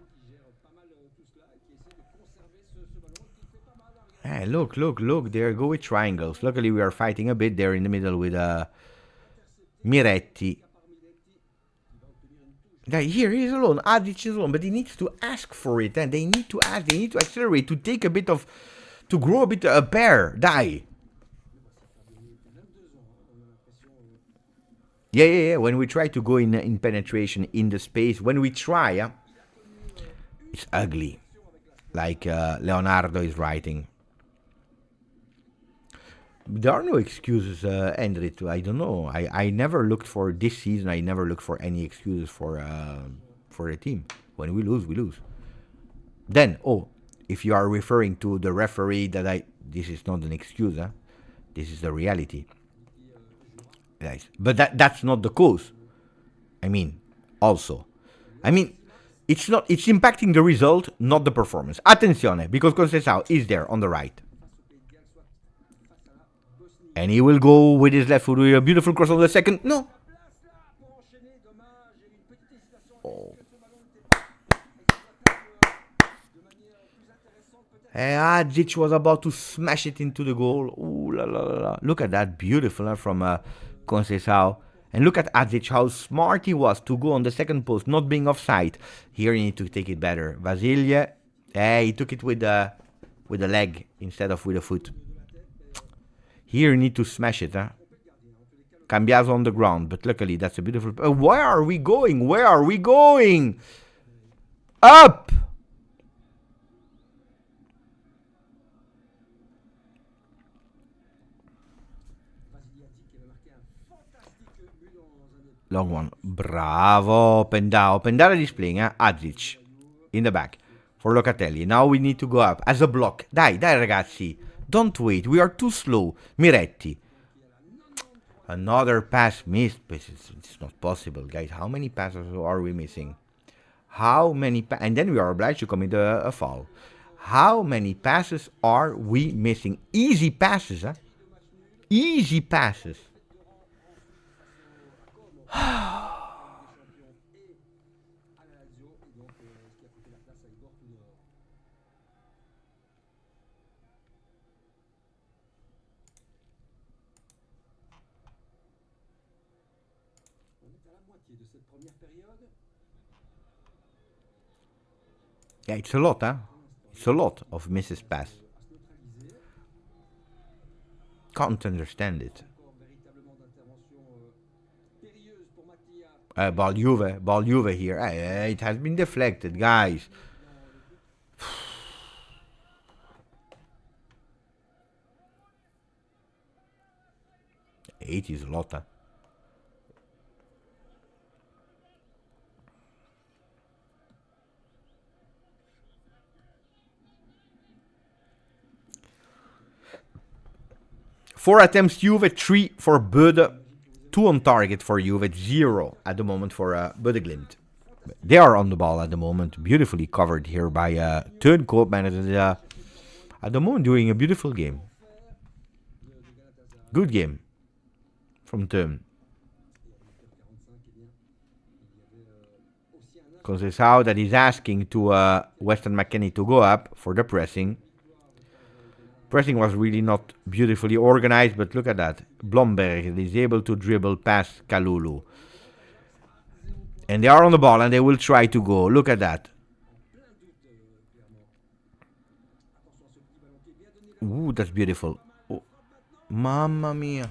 Hey, look. There go with triangles. Luckily, we are fighting a bit there in the middle with Miretti. Here he is alone. Adic is alone, but he needs to ask for it. And they need to ask. They need to accelerate to take a bit of, to grow a bit a pair. Die. Yeah. When we try to go in penetration in the space, when we try, it's ugly. Like Leonardo is writing. There are no excuses, Endrit. I don't know. I never looked for this season. I never looked for any excuses for the team. When we lose, we lose. Then, if you are referring to the referee, this is not an excuse. Huh? This is the reality. Guys, but that's not the cause. It's impacting the result, not the performance. Attenzione, because Conceição is there on the right. And he will go with his left foot with a beautiful cross on the second. No. Oh. Adzic was about to smash it into the goal. Ooh, la, la, la. Look at that, beautiful from Conceição. And look at Adzic, how smart he was to go on the second post, not being offside. Here you need to take it better. Vasile, he took it with the leg instead of with the foot. Here you need to smash it, huh? Cambiaso on the ground, but luckily that's a beautiful... where are we going? Where are we going? Up! Long one. Bravo. Pendara displaying, huh? Adzic. In the back. For Locatelli. Now we need to go up. As a block. Dai ragazzi. Don't wait. We are too slow. Miretti. Another pass missed. But it's not possible, guys. How many passes are we missing? And then we are obliged to commit a foul. How many passes are we missing? Easy passes, huh? Easy passes. Yeah, it's a lot, huh? It's a lot of misses pass. Can't understand it. Ball Juve here. It has been deflected, guys. 8 is a lot, huh? Four attempts Juve, 3 for BODØ, 2 on target for Juve, 0 at the moment for BODØ Glimt. They are on the ball at the moment, beautifully covered here by Teun Koopman. At the moment doing a beautiful game. Good game from Teun. Conceição that is asking to Weston McKennie to go up for the pressing. Pressing was really not beautifully organized, but look at that. Blomberg is able to dribble past Kalulu. And they are on the ball and they will try to go. Look at that. Ooh, that's beautiful. Oh, mamma mia.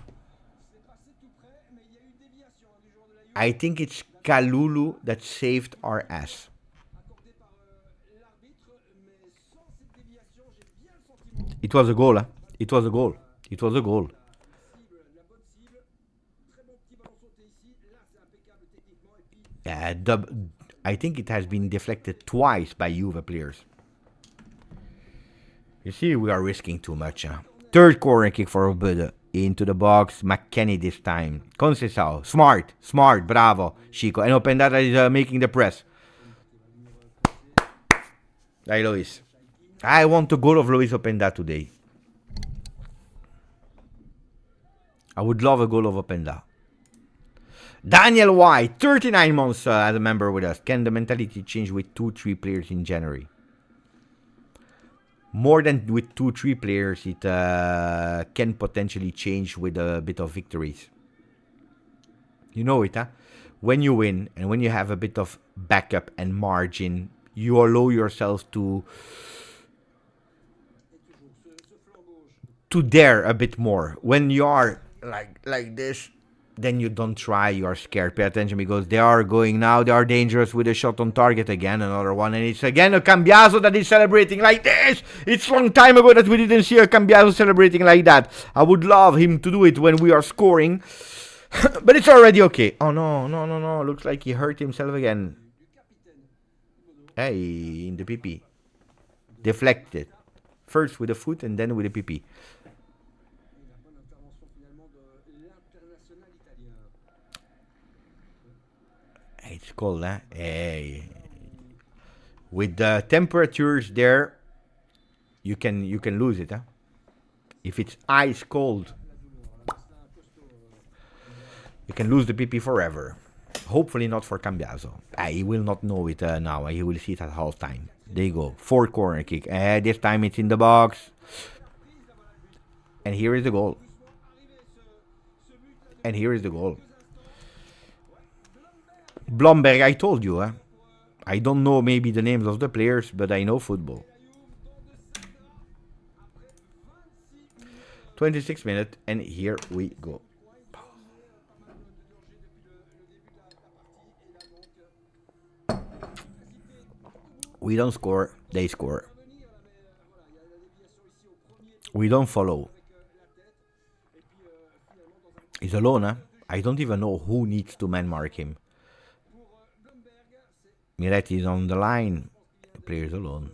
I think it's Kalulu that saved our ass. It was a goal, huh? It was a goal. It was a goal. Yeah, I think it has been deflected twice by Juve players. You see, we are risking too much. Huh? Third corner kick for BODØ. Into the box, McKennie this time. Conceição, smart, bravo, Chico. And Opendata is making the press. Hey, Luis. I want a goal of Luis Openda today. I would love a goal of Openda. Daniel White, 39 months as a member with us. Can the mentality change with 2-3 players in January? More than with 2-3 players, it can potentially change with a bit of victories. You know it, huh? When you win and when you have a bit of backup and margin, you allow yourself to dare a bit more. When you are like this, then you don't try, you are scared. Pay attention because they are going now, they are dangerous with a shot on target again, another one, and it's again a Cambiaso that is celebrating like this. It's a long time ago that we didn't see a Cambiaso celebrating like that. I would love him to do it when we are scoring, but it's already okay. Oh no, looks like he hurt himself again. Hey, in the PP. Deflected. First with the foot and then with the PP. It's cold, huh? Hey. With the temperatures there, you can lose it, huh? If it's ice cold, you can lose the PP forever. Hopefully not for Cambiaso. He will not know it now. He will see it at half time. There you go. Fourth corner kick. This time it's in the box. And here is the goal. And here is the goal. Blomberg, I told you, huh? I don't know maybe the names of the players, but I know football. 26 minutes, and here we go. We don't score, they score. We don't follow. He's alone, huh? I don't even know who needs to man mark him. Miretti is on the line. The player is alone.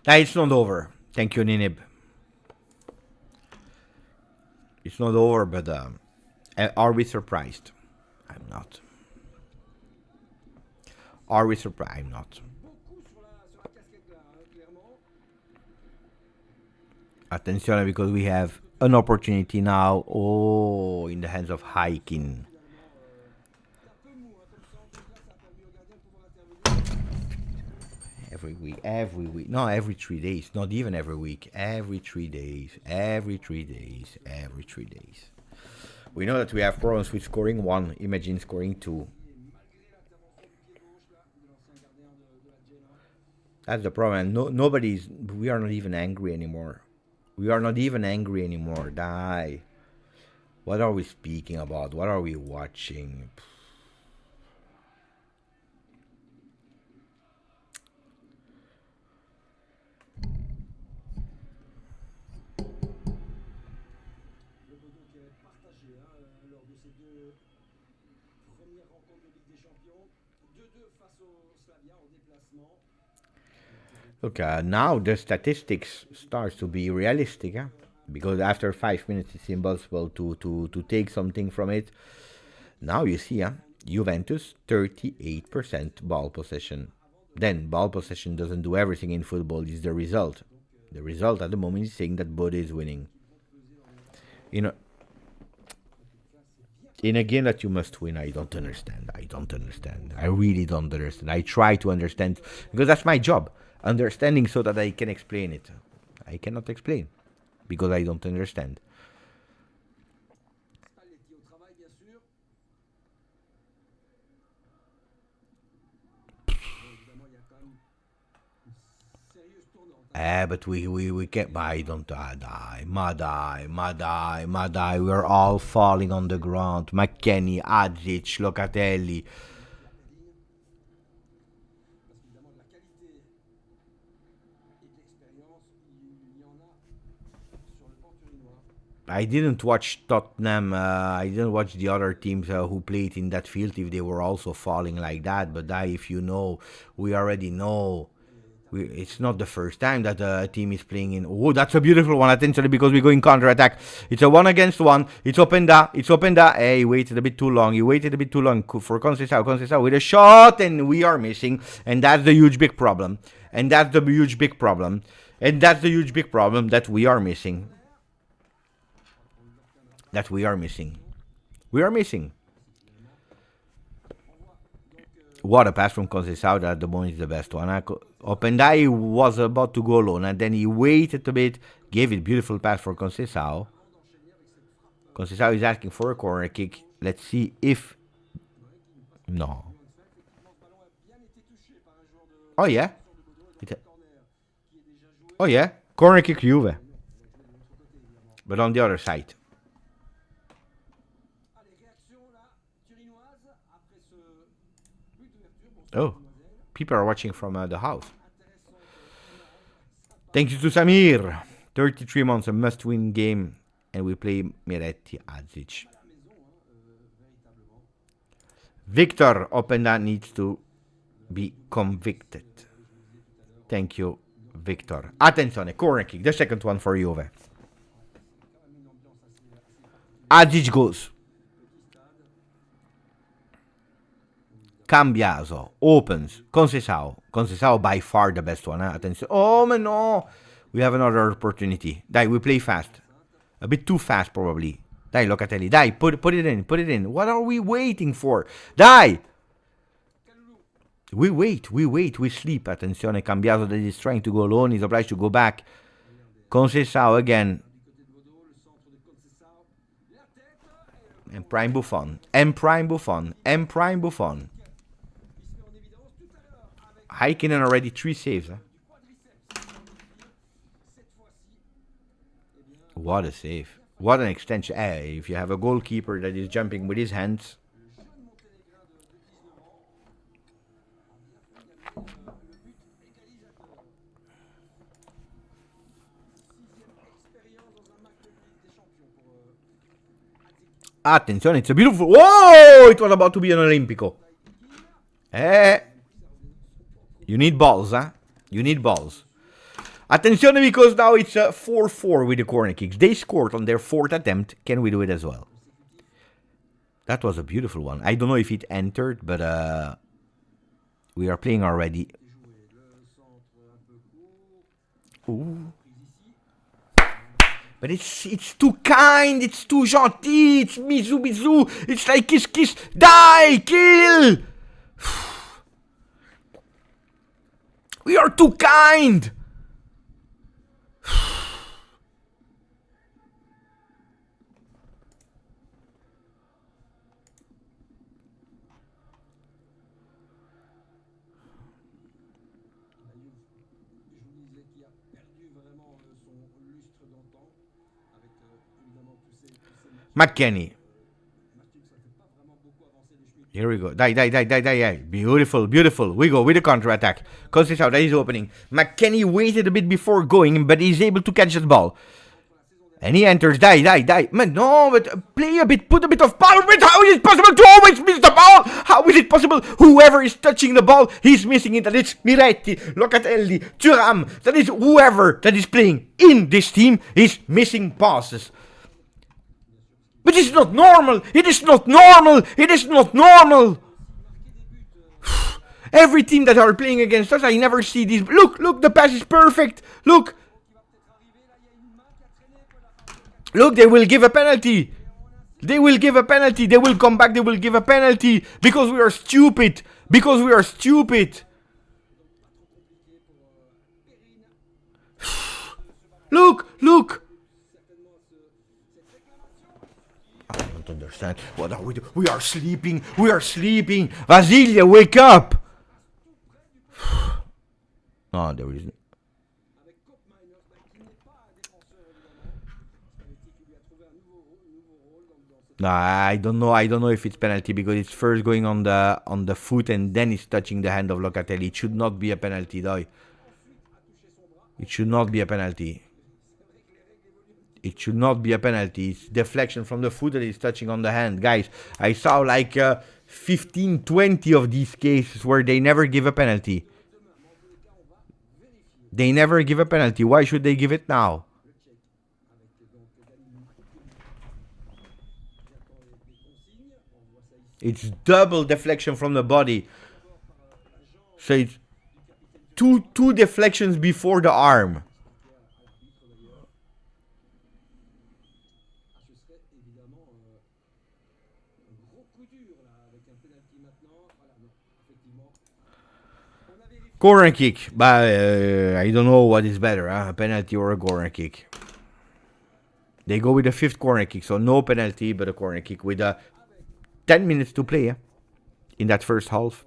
Nah, it's not over. Thank you, Ninib. It's not over, but are we surprised? I'm not. Are we surprised? I'm not. Attention, because we have an opportunity now. Oh, in the hands of Hiking. Every week, no, every 3 days, not even every week, every 3 days, every 3 days, every 3 days. We know that we have problems with scoring one, imagine scoring two. That's the problem. We are not even angry anymore. We are not even angry anymore. Die. What are we speaking about? What are we watching? Look, now the statistics starts to be realistic, huh? Because after 5 minutes it's impossible to take something from it. Now you see, huh? Juventus 38% ball possession. Then ball possession doesn't do everything in football. It's the result. The result at the moment is saying that BODØ is winning. In a game that you must win, I don't understand. I don't understand. I really don't understand. I try to understand because that's my job. Understanding so that I can explain it. I cannot explain because I don't understand. But we can't. I don't die. Madai. We're all falling on the ground. McKennie, Adzic, Locatelli. I didn't watch Tottenham. I didn't watch the other teams who played in that field if they were also falling like that. But if you know, we already know. It's not the first time that a team is playing in. Oh, that's a beautiful one. Attention, because we go in counter-attack. It's a 1-against-1. It's Openda. Hey, he waited a bit too long. For Conceição with a shot, and we are missing. And that's the huge big problem. That we are missing. We are missing. What a pass from Conceição that at the moment is the best one. Openda was about to go alone, and then he waited a bit, gave it beautiful pass for Conceição. Conceição is asking for a corner kick. Let's see if... No. Oh yeah? Oh yeah? Corner kick Juve. But on the other side. Oh, people are watching from the house. Thank you to Samir. 33 months, a must-win game. And we play Miretti, Adzic. Victor Openda needs to be convicted. Thank you, Victor. Attenzione, corner kick. The second one for Juve. Adzic goes. Cambiaso opens. Conceição by far the best one. Attention. Oh, man, no. We have another opportunity. We play fast. A bit too fast, probably. Locatelli. Put it in. What are we waiting for? We wait. We sleep. Attenzione. Cambiaso that is trying to go alone. He's obliged to go back. Conceição again. And Prime Buffon. Heikkinen already 3 saves. What a save. What an extension. If you have a goalkeeper that is jumping with his hands. Attention, it's a beautiful... Whoa! It was about to be an Olimpico. You need balls, huh? You need balls. Attention, because now it's 4-4 with the corner kicks. They scored on their 4th attempt. Can we do it as well? That was a beautiful one. I don't know if it entered, but we are playing already. Ooh. But it's too kind, it's too gentil, it's bisou. It's like kiss. Die! Kill! We are too kind! McKennie. Here we go. Die. Beautiful. We go with the counter-attack. Conceição, that is opening. McKennie waited a bit before going, but he's able to catch that ball. And he enters. Die. Man, no, but play a bit. Put a bit of power. But how is it possible to always miss the ball? How is it possible? Whoever is touching the ball, he's missing it. That is Miretti, Locatelli, Thuram. That is whoever that is playing in this team is missing passes. But it's not normal. It is not normal. Every team that are playing against us, I never see this. Look, the pass is perfect. Look. Look, they will give a penalty. They will give a penalty. They will come back. They will give a penalty because we are stupid. Because we are stupid. Look, look. I don't understand. What are we doing? We are sleeping. We are sleeping. Vasilia, wake up. No, there isn't. No, I don't know. I don't know if it's penalty because it's first going on the foot and then it's touching the hand of Locatelli. It should not be a penalty, though. It should not be a penalty. It should not be a penalty. It's deflection from the foot that is touching on the hand. Guys, I saw like 15, 20 of these cases where they never give a penalty. They never give a penalty. Why should they give it now? It's double deflection from the body. So it's two deflections before the arm. Corner kick, but I don't know what is better, a penalty or a corner kick. They go with the fifth corner kick, so no penalty, but a corner kick with 10 minutes to play in that first half.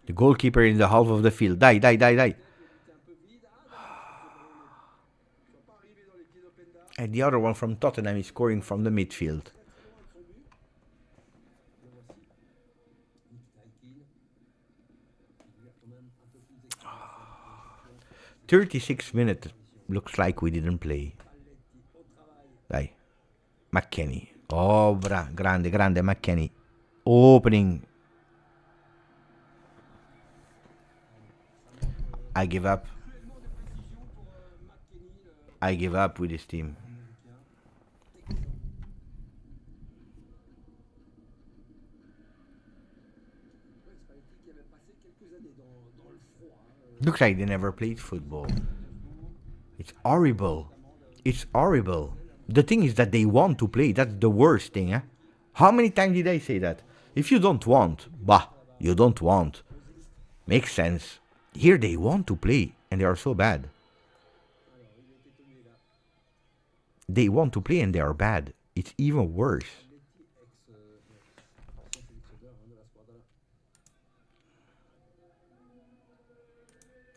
The goalkeeper in the half of the field. Die. And the other one from Tottenham is scoring from the midfield. "36 minutes. Looks like we didn't play." Dai. McKennie. Oh, grande McKennie. Opening. I give up. I give up with this team. Looks like they never played football. It's horrible. It's horrible. The thing is that they want to play. That's the worst thing, eh? How many times did I say that? If you don't want, you don't want. Makes sense. Here they want to play, and they are so bad. They want to play, and they are bad. It's even worse.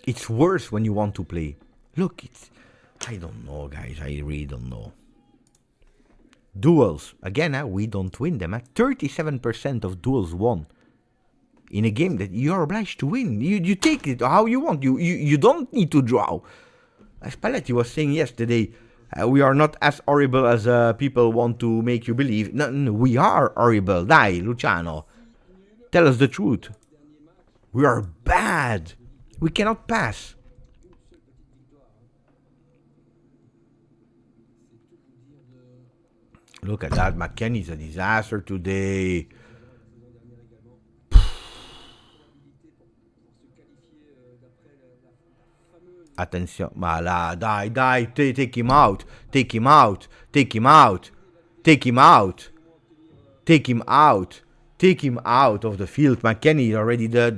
It's worse when you want to play. Look, I don't know, guys. I really don't know. Duels. Again, we don't win them. 37% of duels won. In a game that you're obliged to win. You take it how you want. You don't need to draw. As Spalletti was saying yesterday, we are not as horrible as people want to make you believe. No, we are horrible. Dai, Luciano. Tell us the truth. We are bad. We cannot pass. Look at that. McKennie's a disaster today. Attention. Mala, die. Take him out. Take him out. Take him out. Take him out. Take him out. Take him out of the field. McKennie already the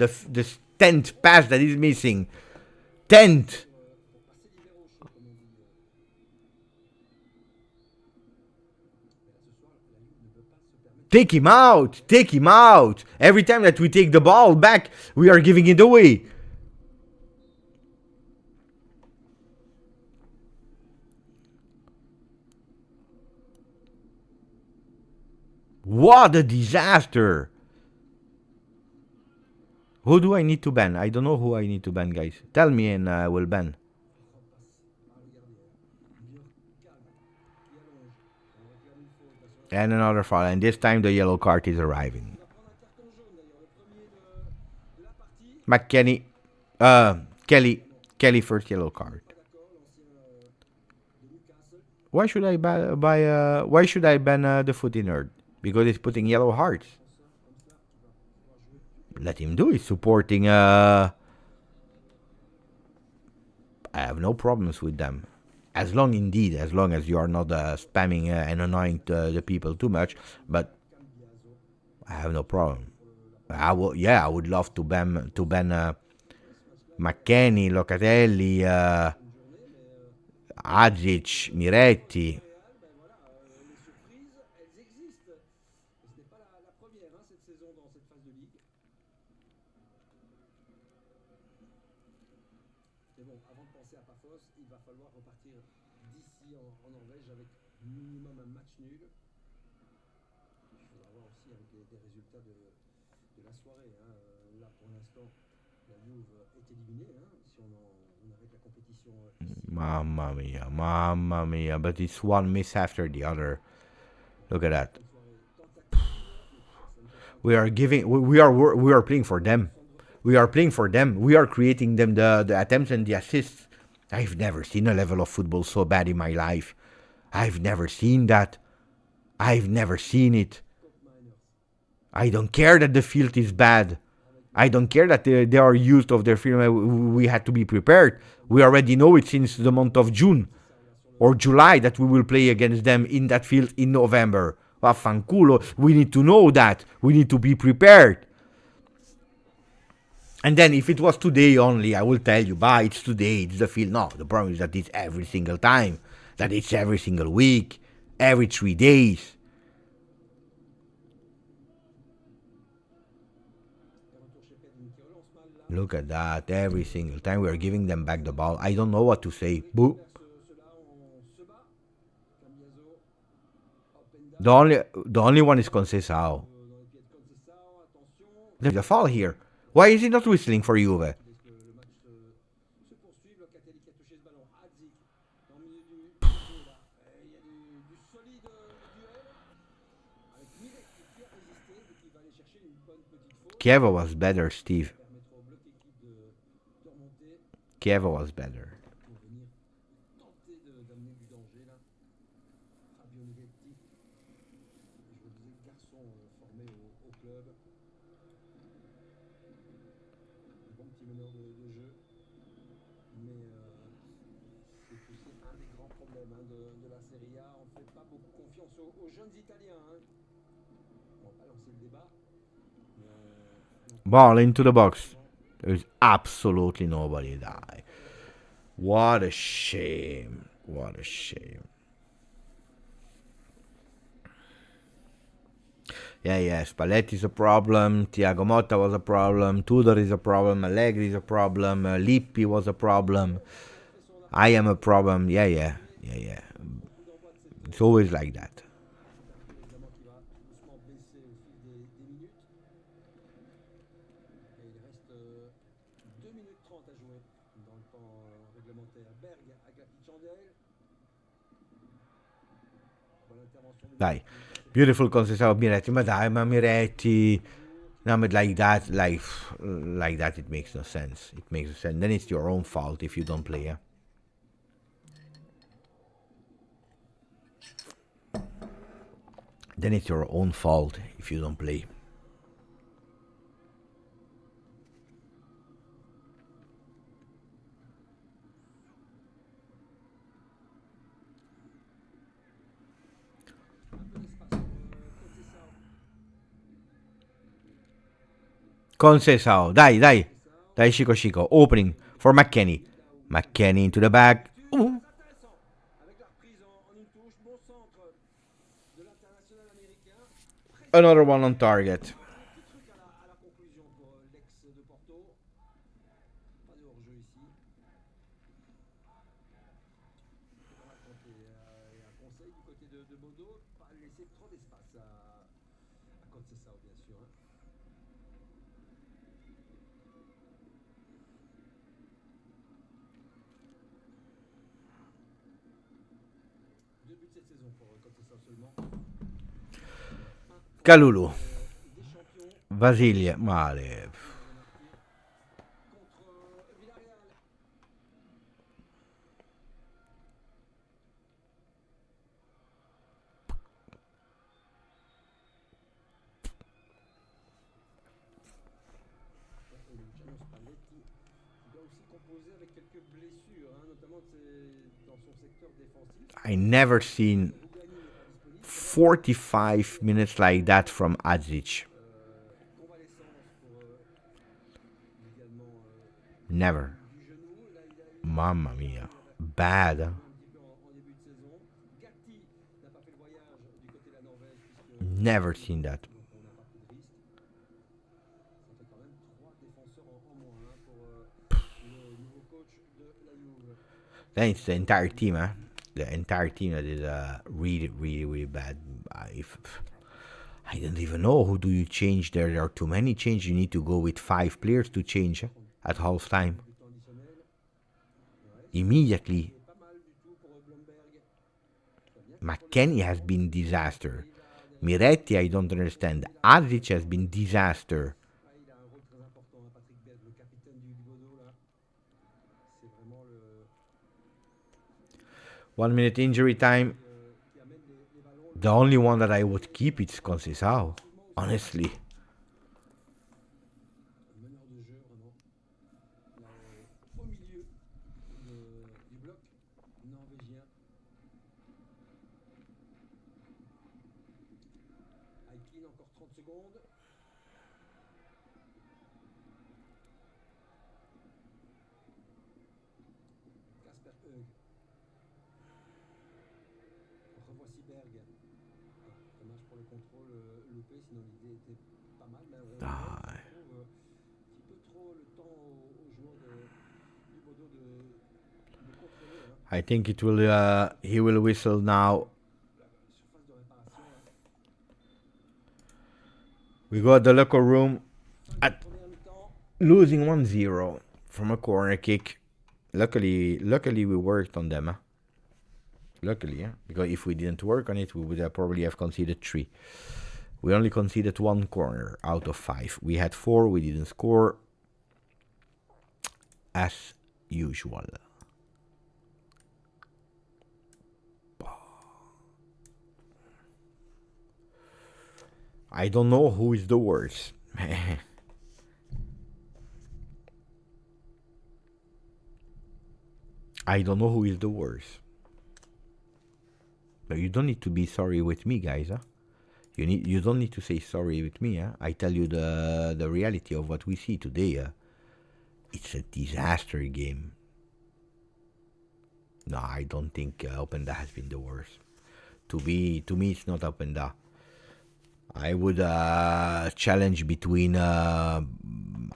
10th pass that is missing. 10th. Take him out. Take him out. Every time that we take the ball back, we are giving it away. What a disaster. Who do I need to ban? I don't know who I need to ban, guys. Tell me and I will ban. And another foul. And this time the yellow card is arriving. McKennie. Kelly first yellow card. Why should I ban the foot inert? Because it's putting yellow hearts. let him do it. Supporting. I have no problems with them. As long as you are not spamming and annoying the people too much. But I have no problem. I would love to ban McKennie, Locatelli, Adzic, Miretti. Mamma mia, but it's one miss after the other. Look at that. We are playing for them. We are playing for them. We are creating them the attempts and the assists. I've never seen a level of football so bad in my life. I've never seen that. I've never seen it. I don't care that the field is bad. I don't care that they are used of their film. We had to be prepared. We already know it since the month of June or July that we will play against them in that field in November. Vaffanculo. We need to know that. We need to be prepared. And then if it was today only, I will tell you, it's today, it's the field. No, the problem is that it's every single time. That it's every single week, every 3 days. Look at that. Every single time we are giving them back the ball. I don't know what to say. Boo. The only one is Conceição. There's a foul here. Why is he not whistling for Juve? Chievo was better, Steve. Chievo was better. Ball into the box. There's absolutely nobody there. What a shame. What a shame. Yeah, Spalletti's a problem. Thiago Motta was a problem. Tudor is a problem. Allegri is a problem. Lippi was a problem. I am a problem. Yeah. It's always like that. Dai, beautiful Conceição Miretti, ma dai, ma Miretti, no, but like that, it makes no sense. It makes no sense. Then it's your own fault if you don't play. Yeah? Then it's your own fault if you don't play. Conceição, dai, Chico, opening for McKennie. McKennie into the back. Ooh. Another one on target. Kalulu. Vasile, male. I never seen 45 minutes like that from Adzic. Never. Mamma mia. Bad. Never seen that. Then it's the entire team, huh? The entire team that is really, really, really bad. I don't even know who do you change there. There are too many changes. You need to go with 5 players to change at half time. Immediately. McKennie has been disaster. Miretti, I don't understand. Adzic has been disaster. 1 minute injury time. The only one that I would keep is Conceição, honestly. I think it will. He will whistle now. We got the locker room at losing 1-0 from a corner kick. Luckily we worked on them. Luckily, yeah, because if we didn't work on it, we would probably have conceded 3. We only conceded 1 corner out of 5. We had 4. We didn't score. As usual. I don't know who is the worst. I don't know who is the worst. But you don't need to be sorry with me, guys. Huh? You don't need to say sorry with me. Huh? I tell you the reality of what we see today. It's a disaster game. No, I don't think Openda has been the worst. To me, it's not Openda. I would challenge between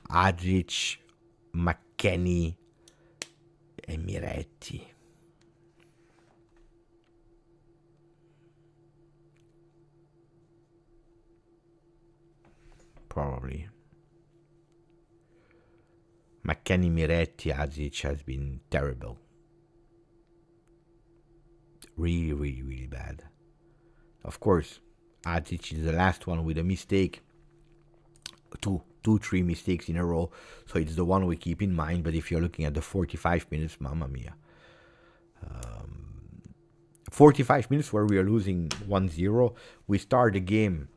Adzic, McKennie, and Miretti. Probably. McKennie, Miretti, Adzic has been terrible. Really, really, really bad. Of course, Adzic is the last one with a mistake. 3 mistakes in a row. So it's the one we keep in mind. But if you're looking at the 45 minutes, mamma mia. 45 minutes where we are losing 1-0. We start the game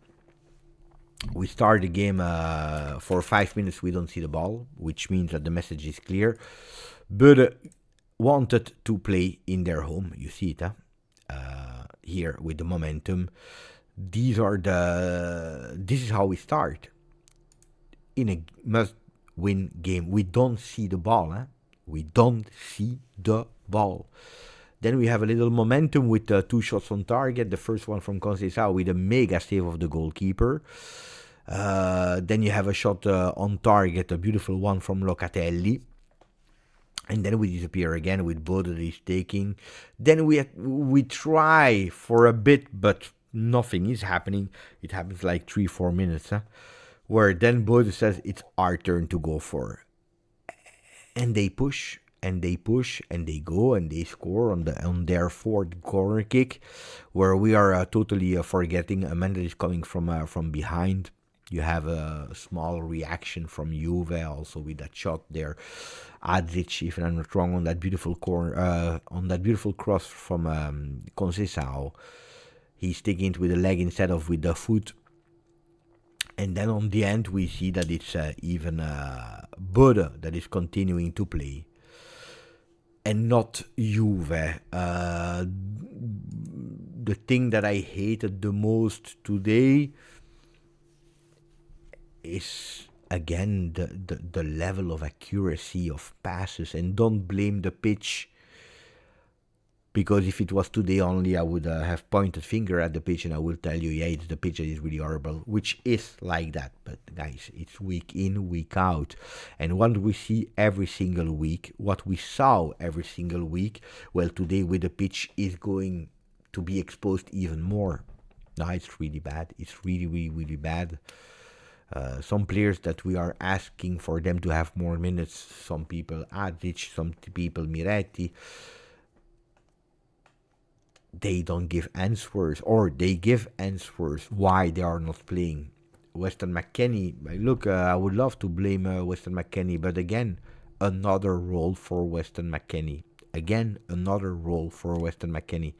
for 5 minutes. We don't see the ball, which means that the message is clear. BODØ wanted to play in their home. You see it, here with the momentum. This is how we start in a must-win game. We don't see the ball. We don't see the ball. Then we have a little momentum with 2 shots on target. The first one from Conceição with a mega save of the goalkeeper. Then you have a shot on target, a beautiful one from Locatelli. And then we disappear again with Bodo is taking. Then we try for a bit, but nothing is happening. It happens like 3-4 minutes, where then Bodo says it's our turn to go for. And they push, and they push, and they go, and they score on their 4th corner kick, where we are totally forgetting Amanda is coming from behind. You have a small reaction from Juve also with that shot there. Adzic, if I'm not wrong, on that beautiful corner, on that beautiful cross from Conceição. He's taking it with the leg instead of with the foot. And then on the end, we see that it's even BODØ that is continuing to play, and not Juve. The thing that I hated the most today is again the level of accuracy of passes. And don't blame the pitch, because if it was today only, I would have pointed finger at the pitch and I will tell you, yeah, it's the pitch that is really horrible, which is like that. But guys, it's week in, week out. And what we see every single week, what we saw every single week, well, today with the pitch is going to be exposed even more. No, it's really bad. It's really, really, really bad. Some players that we are asking for them to have more minutes, some people Adic, some people Miretti, they don't give answers, or they give answers why they are not playing. Weston McKennie, look, I would love to blame Weston McKennie, but again, another role for Weston McKennie. Again, another role for Weston McKennie.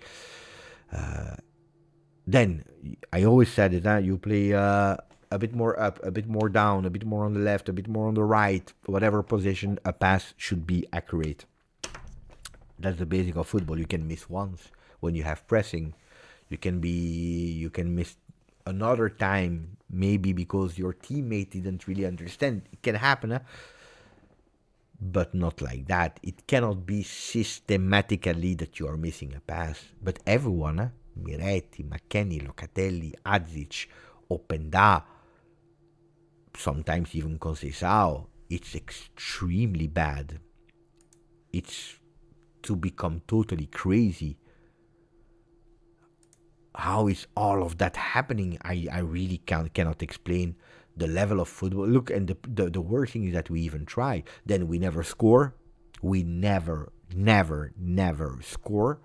Then, I always said it, you play a bit more up, a bit more down, a bit more on the left, a bit more on the right, whatever position, a pass should be accurate. That's the basic of football. You can miss once. When you have pressing, you can miss another time, maybe because your teammate didn't really understand. It can happen, but not like that. It cannot be systematically that you are missing a pass. But everyone, Miretti, McKennie, Locatelli, Adzic, Openda, sometimes even Conceição, it's extremely bad. It's to become totally crazy. How is all of that happening? I really cannot explain the level of football. Look, and the worst thing is that we even try. Then we never score. We never score.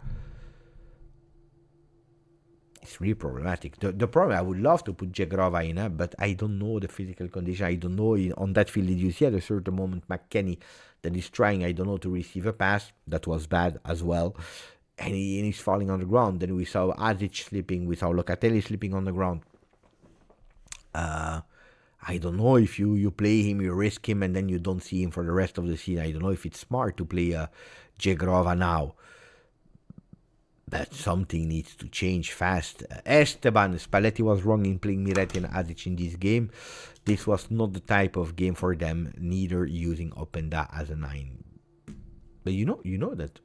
It's really problematic. The problem, I would love to put Jagrova in, but I don't know the physical condition. I don't know on that field. Did you see at a certain moment McKennie that is trying, I don't know, to receive a pass? That was bad as well. And he's falling on the ground. Then we saw Azic sleeping. We saw Locatelli sleeping on the ground. I don't know if you play him, you risk him, and then you don't see him for the rest of the season. I don't know if it's smart to play Jagrova now. But something needs to change fast. Esteban, Spalletti was wrong in playing Miretti and Azic in this game. This was not the type of game for them, neither using Openda as a 9. But you know that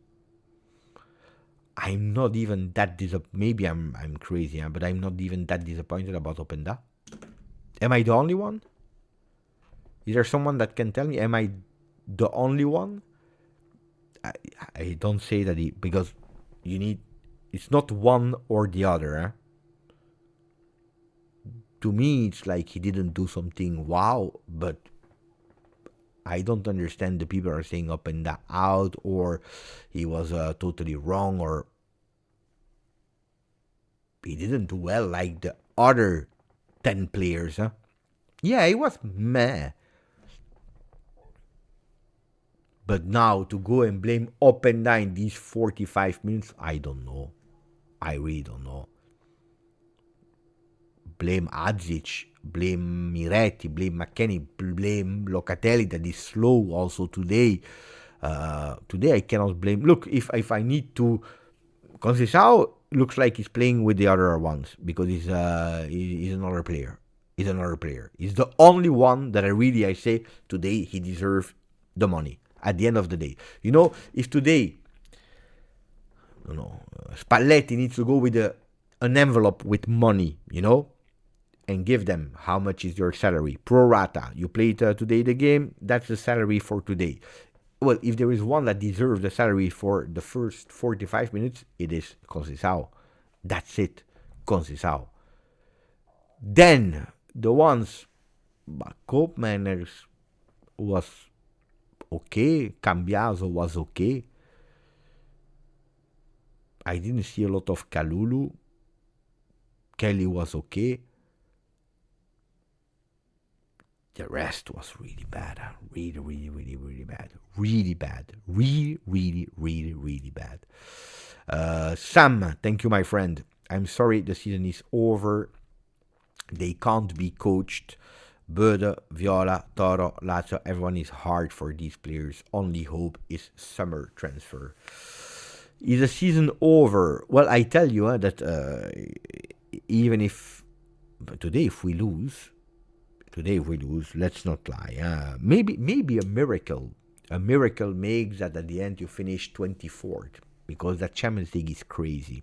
I'm not even that maybe I'm crazy, but I'm not even that disappointed about Openda. Am I the only one? Is there someone that can tell me? Am I the only one? I don't say that because it's not one or the other. To me, it's like he didn't do something wow, but I don't understand the people are saying Openda out, or he was totally wrong, or he didn't do well like the other 10 players. Yeah, he was meh. But now to go and blame Openda in these 45 minutes, I don't know. I really don't know. Blame Adzic, blame Miretti, blame McKennie, blame Locatelli that is slow also today. Today I cannot blame. Look, if I need to, Conceição looks like he's playing with the other ones because he's another player. He's another player. He's the only one that I say today he deserves the money. At the end of the day, if today, Spalletti needs to go with an envelope with money, and give them how much is your salary, pro rata. You played today the game, that's the salary for today. Well, if there is one that deserves the salary for the first 45 minutes, it is Conceição. That's it, Conceição. Then, the ones, Koopmeiners was okay, Cambiaso was okay. I didn't see a lot of Kalulu. Kelly was okay. The rest was really bad. Really, really, really, really bad. Really bad. Really, really, really, really bad. Sam, thank you, my friend. I'm sorry the season is over. They can't be coached. BODØ, Viola, Toro, Lazio, everyone is hard for these players. Only hope is summer transfer. Is the season over? Well, I tell you that even if today if we lose, let's not lie. Maybe a miracle. A miracle makes that at the end you finish 24th, because that Champions League is crazy.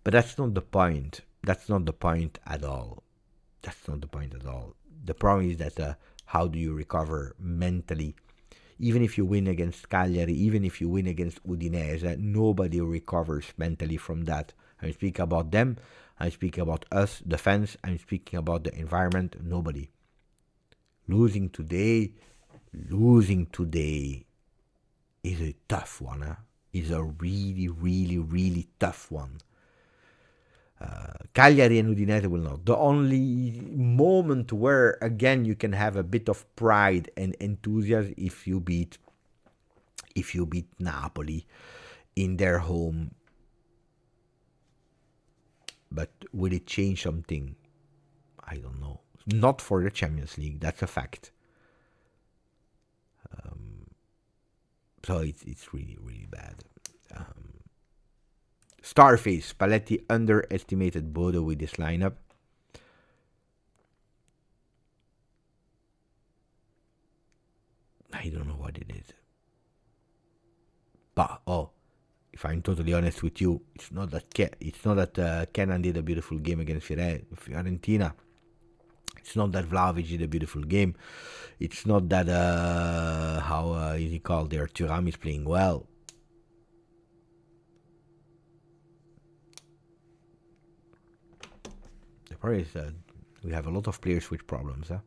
But that's not the point. That's not the point at all. That's not the point at all. The problem is that how do you recover mentally? Even if you win against Cagliari, even if you win against Udinese, nobody recovers mentally from that. I'm speaking about them. I'm speaking about us, the fans. I'm speaking about the environment. Nobody. Losing today is a tough one. Huh? Is a really, really, really tough one. Cagliari and Udinese will not. The only moment where again you can have a bit of pride and enthusiasm if you beat Napoli in their home. But will it change something? I don't know. Not for the Champions League, that's a fact. So it's really, really bad. Starface, Spalletti underestimated Bodo with this lineup. I don't know what it is. But if I'm totally honest with you, it's not that Kenan did a beautiful game against Fiorentina. It's not that Vlahovic did a beautiful game. It's not that how is he called there? Thuram is playing well. The problem is we have a lot of players with problems. Huh?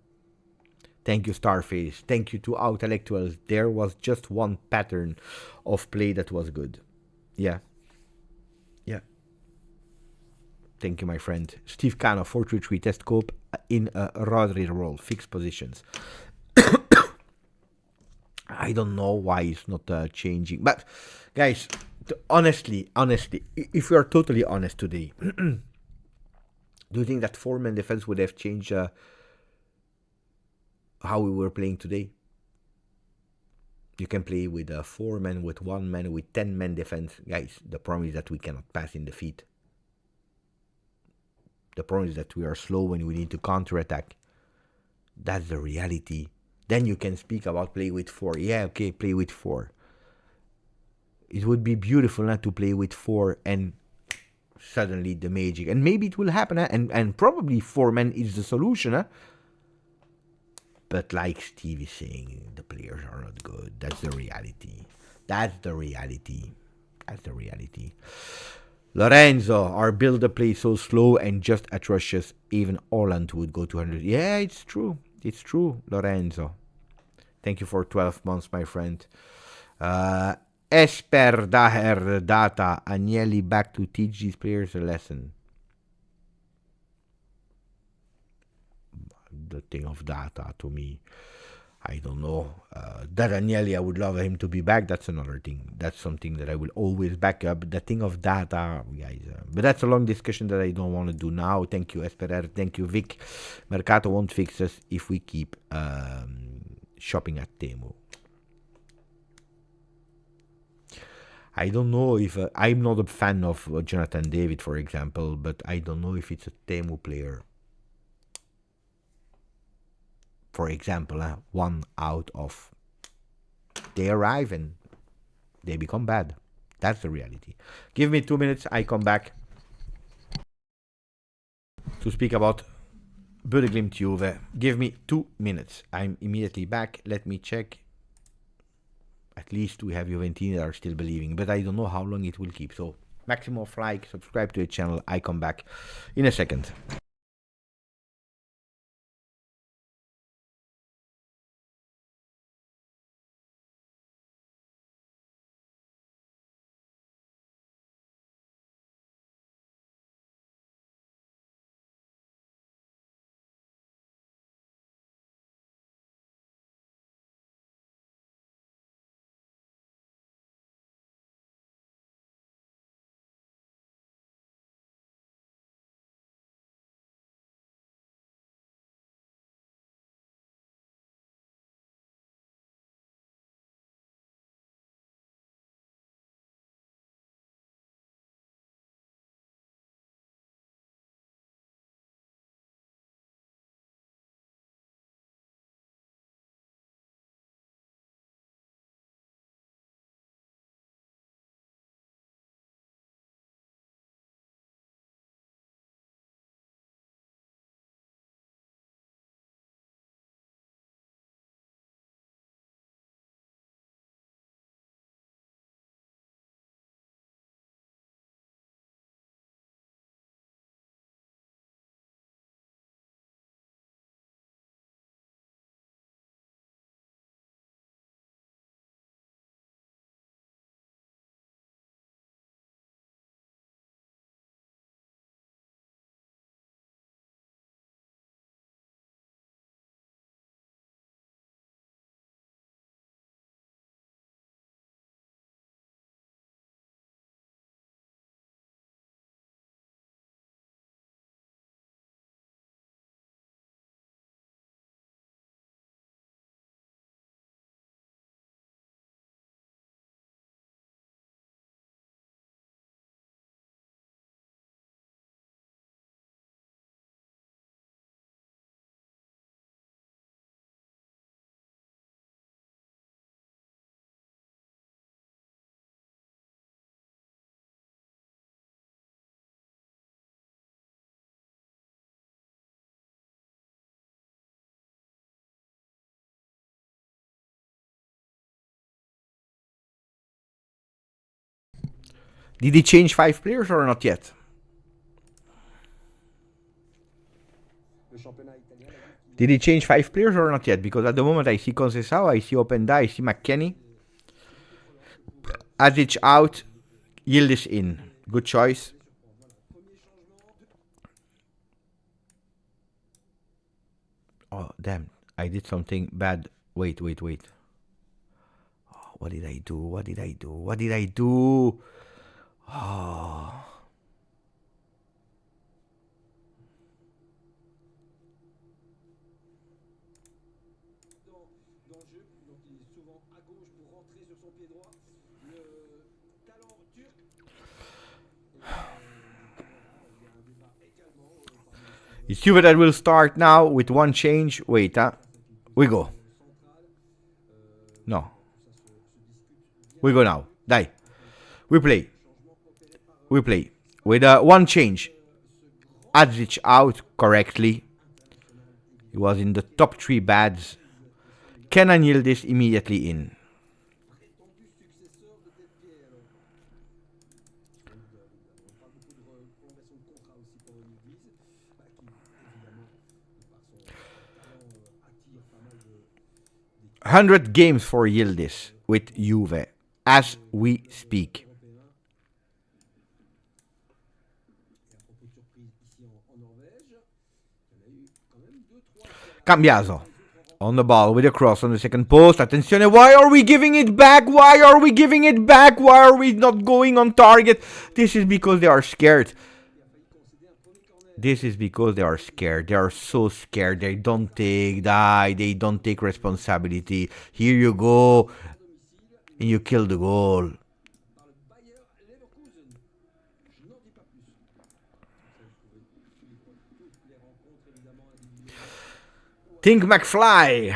Thank you, Starface. Thank you to Outellectuals. There was just one pattern of play that was good. Yeah. Thank you, my friend. Steve Cano, 433 test cope in a Rodri role, fixed positions. I don't know why it's not changing. But, guys, honestly, if we are totally honest today, do you think that 4-man defense would have changed how we were playing today? You can play with 4 men, with 1 man, with 10-man defense. Guys, the problem is that we cannot pass in the feet. The problem is that we are slow when we need to counterattack. That's the reality. Then you can speak about play with 4. Yeah, okay, play with 4. It would be beautiful not to play with 4 and suddenly the magic. And maybe it will happen, and probably 4 men is the solution. Huh? But like Steve is saying, the players are not good. That's the reality. Lorenzo, our builder plays so slow and just atrocious. Even Holland would go 200. Yeah, it's true. It's true, Lorenzo. Thank you for 12 months, my friend. Esper Daher Data Agnelli back to teach these players a lesson. The thing of Data to me, I don't know. That Agnelli, I would love him to be back. That's another thing. That's something that I will always back up. The thing of Data, guys. But that's a long discussion that I don't want to do now. Thank you, Esperer. Thank you, Vic. Mercato won't fix us if we keep shopping at Temu. I don't know if I'm not a fan of Jonathan David, for example, but I don't know if it's a Temu player. For example, 1 out of they arrive and they become bad. That's the reality. Give me 2 minutes. I come back to speak about BODØ Glimt Juve. Give me 2 minutes. I'm immediately back. Let me check. At least we have Juventini that are still believing, but I don't know how long it will keep. So maximum of like, subscribe to the channel. I come back in a second. Did he change 5 players or not yet? Did he change 5 players or not yet? Because at the moment I see Conceição, I see Openda, I see McKennie. Azic out, Yildiz in. Good choice. Oh, damn. I did something bad. Wait. Oh, what did I do? Oh. It's Juve that will start now with one change. Wait, we go. No. We go now. Die. We play. With one change. Adzic out correctly. He was in the top 3 bads. Kenan Yildiz immediately in. $100 games for Yildiz with Juve as we speak. Cambiaso on the ball with a cross on the second post. Attenzione, why are we giving it back? Why are we not going on target? This is because they are scared. They are so scared. They don't take responsibility. Here you go. And you kill the goal. Think McFly.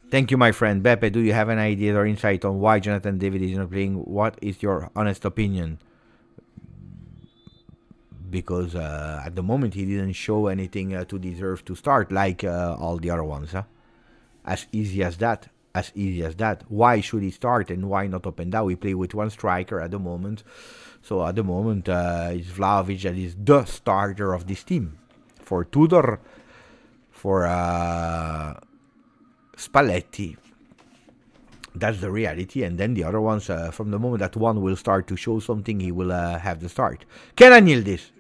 Thank you, my friend. Beppe, do you have an idea or insight on why Jonathan David is not playing? What is your honest opinion? Because at the moment he didn't show anything to deserve to start like all the other ones. As easy as that. Why should he start and why not up and down? We play with one striker at the moment. So at the moment it's Vlahovic that is the starter of this team. For Tudor, for Spalletti. That's the reality. And then the other ones, from the moment that one will start to show something, he will have the start. Kenan Yildiz.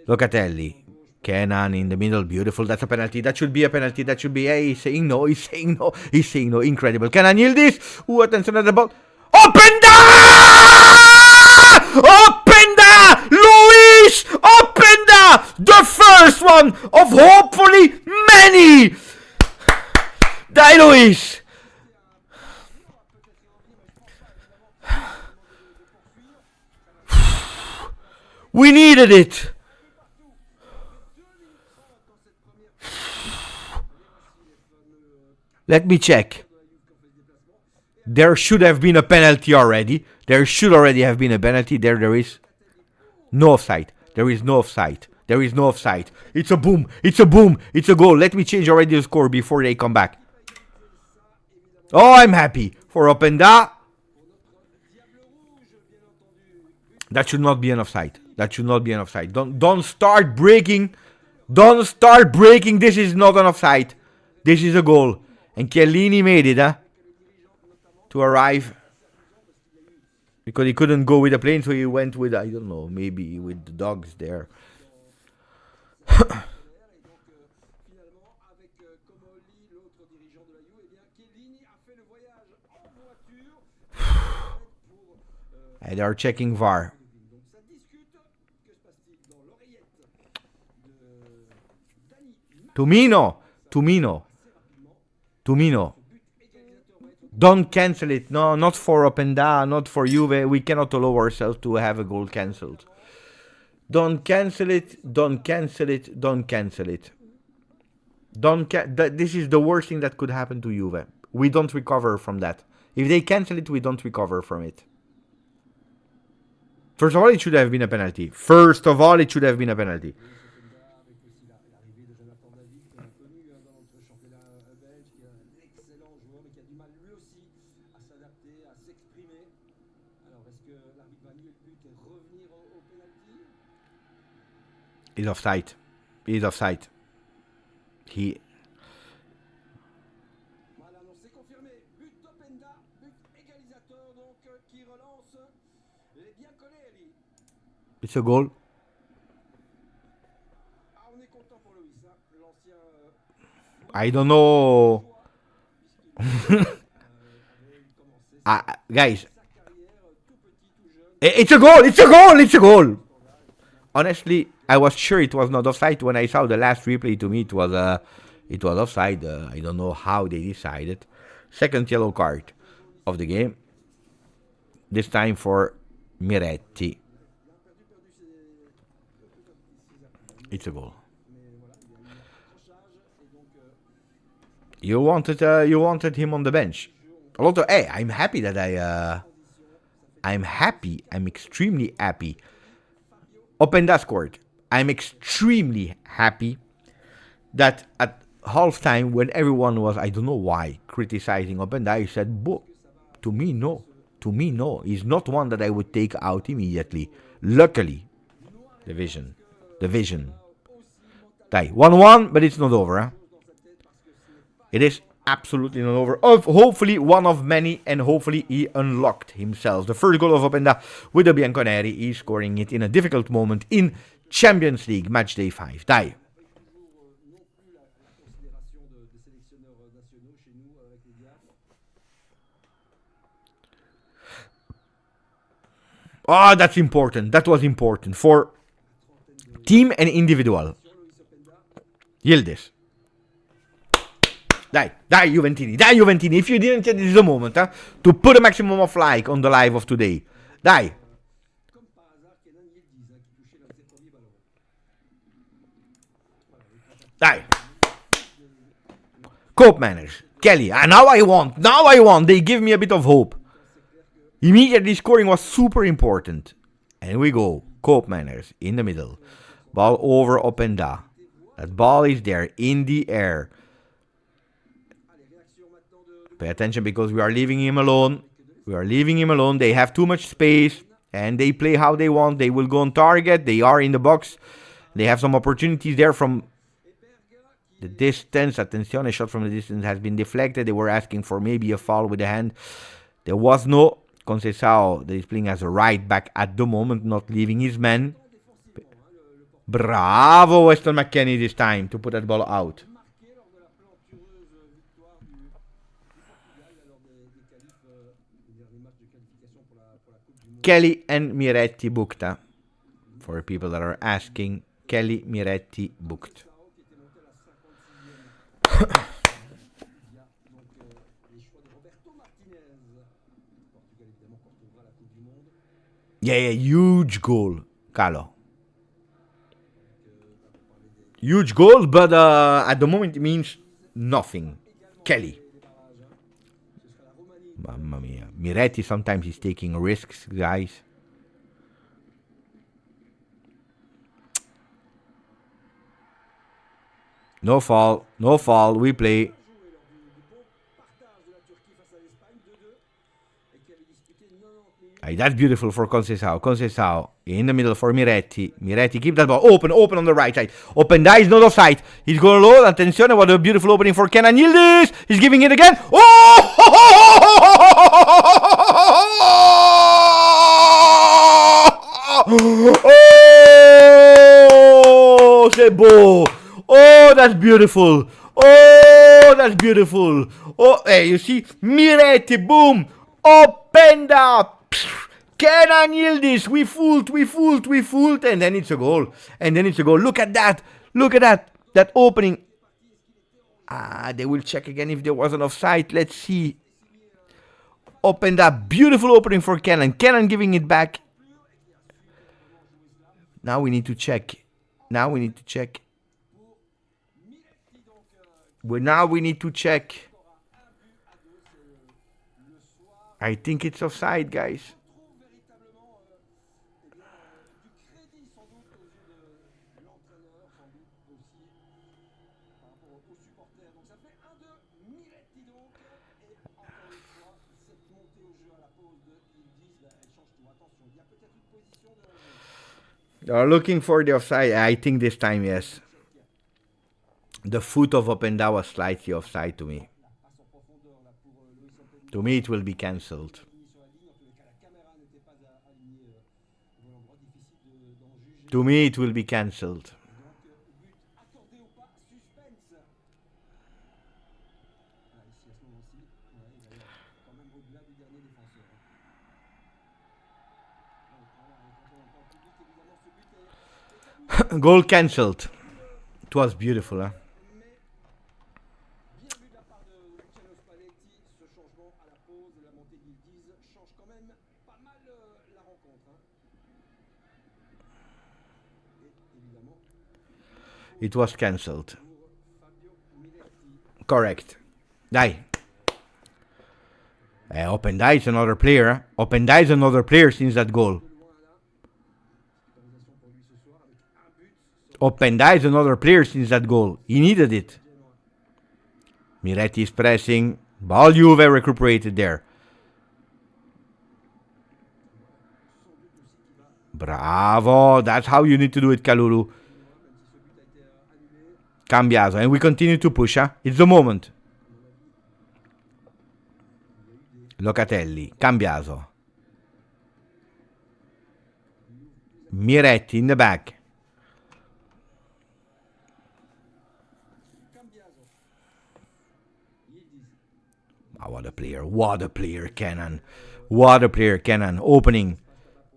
Locatelli. Kenan in the middle. Beautiful. That's a penalty. That should be a penalty. Hey, he's saying no. Incredible. Kenan Yildiz. Ooh, attention at the ball. Openda! Luis Openda! The first one of hopefully many! Die, Luis! We needed it! Let me check. There should have been a penalty already. There should already have been a penalty. There is no offside. It's a boom. It's a goal. Let me change already the score before they come back. Oh, I'm happy for Openda. That should not be an offside. Don't start breaking. This is not an offside. This is a goal. And Chiellini made it, to arrive. Because he couldn't go with the plane, so he went with, I don't know, maybe with the dogs there. And they are checking VAR. Tumino. Don't cancel it. No, not for Openda, not for Juve. We cannot allow ourselves to have a goal cancelled. Don't cancel it. This is the worst thing that could happen to Juve. We don't recover from that. If they cancel it, we don't recover from it. First of all, it should have been a penalty. He's offside. He's offside. He... It's a goal. I don't know. Guys. It's a goal! It's a goal! It's a goal! Honestly, I was sure it was not offside. When I saw the last replay, to me it was offside. I don't know how they decided. Second yellow card of the game. This time for Miretti. It's a goal. You wanted him on the bench. A lot of, hey, I'm happy that I'm happy. I'm extremely happy. Openda scored. I'm extremely happy that at halftime, when everyone was, I don't know why, criticizing Openda, I said, to me, no. To me, no. He's not one that I would take out immediately. Luckily, the vision. Die. 1-1, but it's not over. Huh? It is absolutely not over. Hopefully one of many, and hopefully he unlocked himself. The first goal of Openda with the Bianconeri. He's scoring it in a difficult moment in Champions League, Matchday 5. Die. Oh, that's important. That was important for team and individual. Yildiz. Die Juventini. If you didn't, this is the moment to put a maximum of like on the live of today. Die. Cope manners. Kelly. Now I want. They give me a bit of hope. Immediately scoring was super important. And we go. Cope manners in the middle. Ball over Openda. That ball is there in the air. Pay attention because we are leaving him alone. They have too much space. And they play how they want. They will go on target. They are in the box. They have some opportunities there from the distance. Attention, a shot from the distance has been deflected. They were asking for maybe a foul with the hand. There was no. Conceição, that is playing as a right back at the moment, not leaving his man. Bravo, Weston McKennie this time to put that ball out. Kelly and Miretti booked. For people that are asking, Kelly Miretti booked. Yeah, huge goal, Calo. Huge goal, but at the moment it means nothing. Kelly. Mamma mia. Miretti sometimes is taking risks, guys. No foul, we play. That's beautiful for Conceição. In the middle for Miretti. Miretti, keep that ball open on the right side. Openda is not offside. He's going low. Attention, what a beautiful opening for Kenan Yildiz. He's giving it again. Oh! Oh, c'est beau. Oh, that's beautiful. Oh, hey, you see? Miretti, boom. Openda. Kenan Yildiz, we fooled, and then it's a goal. Look at that. That opening. They will check again if there was an offside. Let's see. Openda, beautiful opening for Kenan. Kenan giving it back. Now we need to check. I think it's offside, guys. Are looking for the offside. I think this time, yes. The foot of Openda was slightly offside to me. To me, it will be cancelled. To me, it will be cancelled. Goal cancelled. It was beautiful, huh? It was cancelled. Correct. Dai. Openda is another player. Openda is another player since that goal. Openda is another player since that goal. He needed it. Miretti is pressing. Ball Juve recuperated there. Bravo. That's how you need to do it, Kalulu. Cambiaso. And we continue to push, huh? It's the moment. Locatelli. Cambiaso. Miretti in the back. Oh, what a player. What a player, Kenan. What a player, Kenan. Opening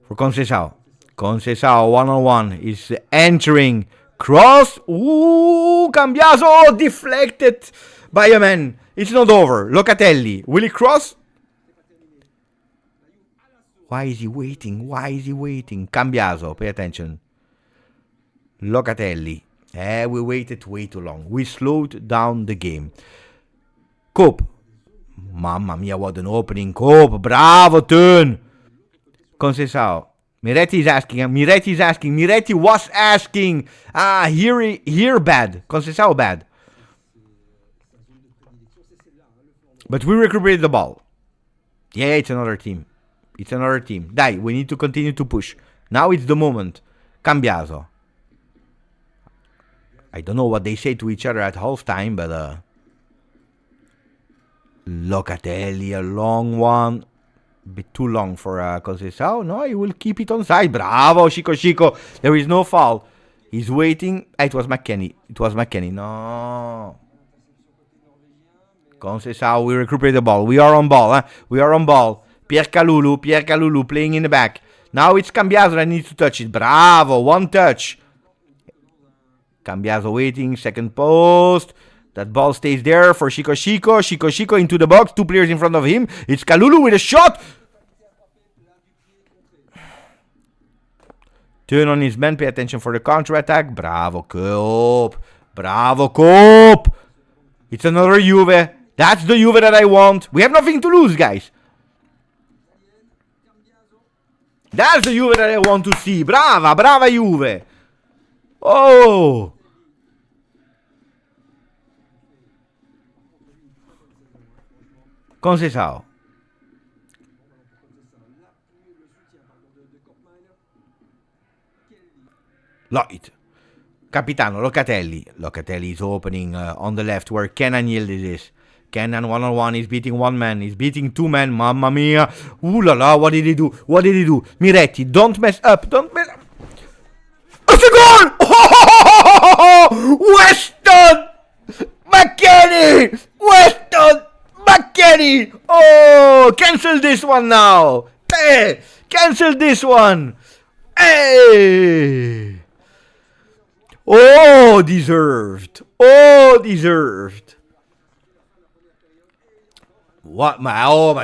for Conceição. Conceição, one-on-one, is entering. Cross. Ooh, Cambiaso deflected by a man. It's not over. Locatelli. Will he cross? Why is he waiting? Why is he waiting? Cambiaso, pay attention. Locatelli. We waited way too long. We slowed down the game. Cope. Mamma mia, what an opening. Cope. Bravo, turn. Conceição. Miretti is asking. Miretti was asking. Here bad. Conceição bad. But we recuperated the ball. Yeah, it's another team. It's another team. Dai, we need to continue to push. Now it's the moment. Cambiaso. I don't know what they say to each other at halftime, but Locatelli, a long one. Bit too long for Conceição. No, he will keep it on side. Bravo, Chico. There is no foul. He's waiting. It was McKennie. No. Conceição, we recuperate the ball. We are on ball. Pierre Kalulu playing in the back. Now it's Cambiaso that needs to touch it. Bravo, one touch. Cambiaso waiting, second post. That ball stays there for Chico. Chico into the box. Two players in front of him. It's Kalulu with a shot. Turn on his man. Pay attention for the counter-attack. Bravo, Cope. It's another Juve. That's the Juve that I want. We have nothing to lose, guys. That's the Juve that I want to see. Brava Juve. Oh. Conceição. Lloyd. Capitano, Locatelli. Locatelli is opening on the left where Kenan Yildiz is. Kenan one-on-one, he's beating one man, he's beating two men, mamma mia. Ooh la la, what did he do? Miretti, don't mess up. It's a goal! Oh, Weston! McKennie! Oh, cancel this one now. Hey, cancel this one. Hey. Oh, deserved. What,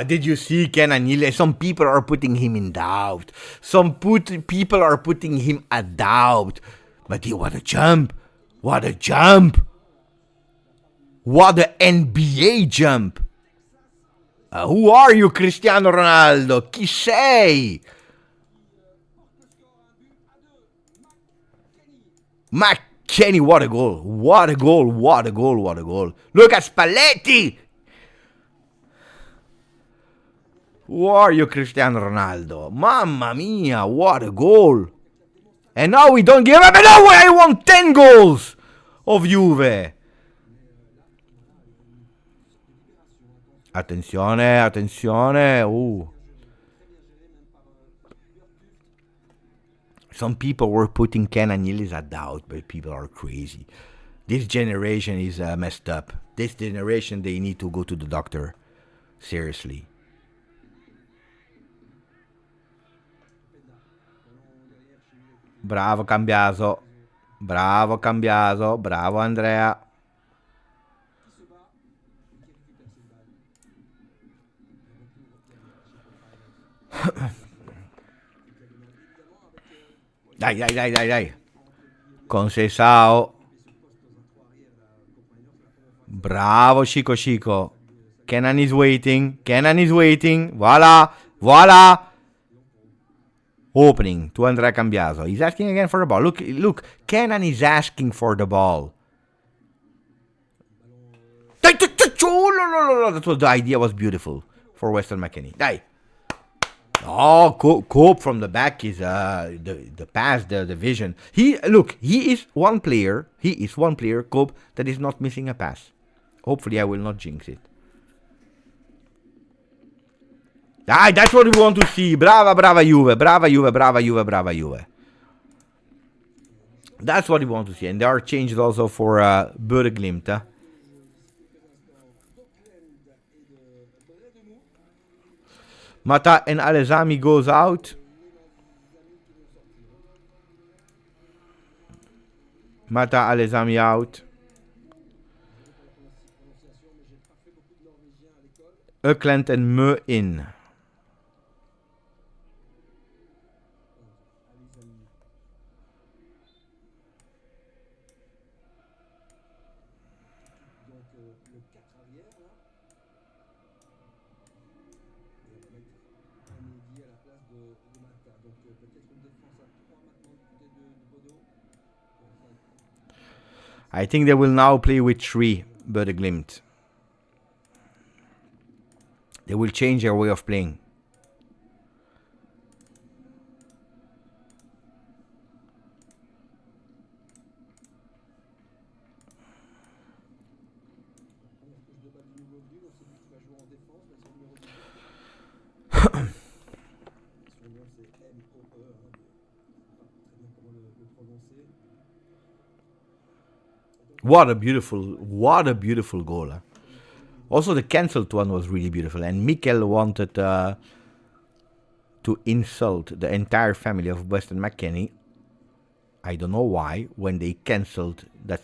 did you see Kenan Yildiz? Some people are putting him in doubt. People are putting him at doubt. But what a jump. What an NBA jump. Who are you, Cristiano Ronaldo? Chi sei? McKennie, what a goal. Look at Spalletti. Who are you, Cristiano Ronaldo? Mamma mia, what a goal. And now we don't give up. And now I want 10 goals of Juve. Attenzione, attenzione. Some people were putting Ken Agnelli's at doubt, but people are crazy. This generation is messed up. This generation, they need to go to the doctor. Seriously. Bravo Cambiaso. Bravo Cambiaso. Bravo Andrea. Dai. Conceição. Bravo Chico. Kenan is waiting. Voila. Opening to Andrea Cambiaso. He's asking again for the ball. Look. Kenan is asking for the ball. That was the idea. Was beautiful for Weston McKennie. Die. Oh, Cope from the back is the pass, the vision. He is one player, Cope, that is not missing a pass. Hopefully I will not jinx it. That's what we want to see. Brava Juve. That's what we want to see. And there are changes also for BODØ Glimt. Mata and Alesami goes out. Out. Ökland and Me in. I think they will now play with 3, BODØ Glimt. They will change their way of playing. What a beautiful goal. Huh? Also, the cancelled one was really beautiful. And Mikel wanted to insult the entire family of Weston McKennie. I don't know why. When they cancelled the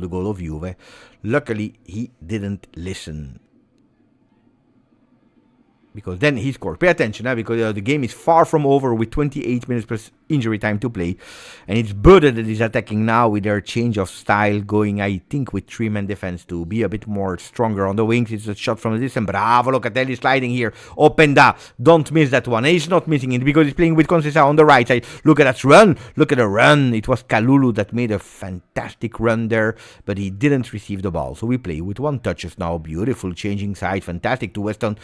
goal of Juve, luckily he didn't listen. Because then he scored. Pay attention, because the game is far from over with 28 minutes plus injury time to play. And it's BODØ that is attacking now with their change of style, going, I think, with 3-man defense to be a bit more stronger on the wings. It's a shot from the distance. Bravo, Locatelli sliding here. Open that. Don't miss that one. And he's not missing it because he's playing with Conceição on the right side. Look at that run. Look at the run. It was Kalulu that made a fantastic run there, but he didn't receive the ball. So we play with 1 touches now. Beautiful changing side. Fantastic to Weston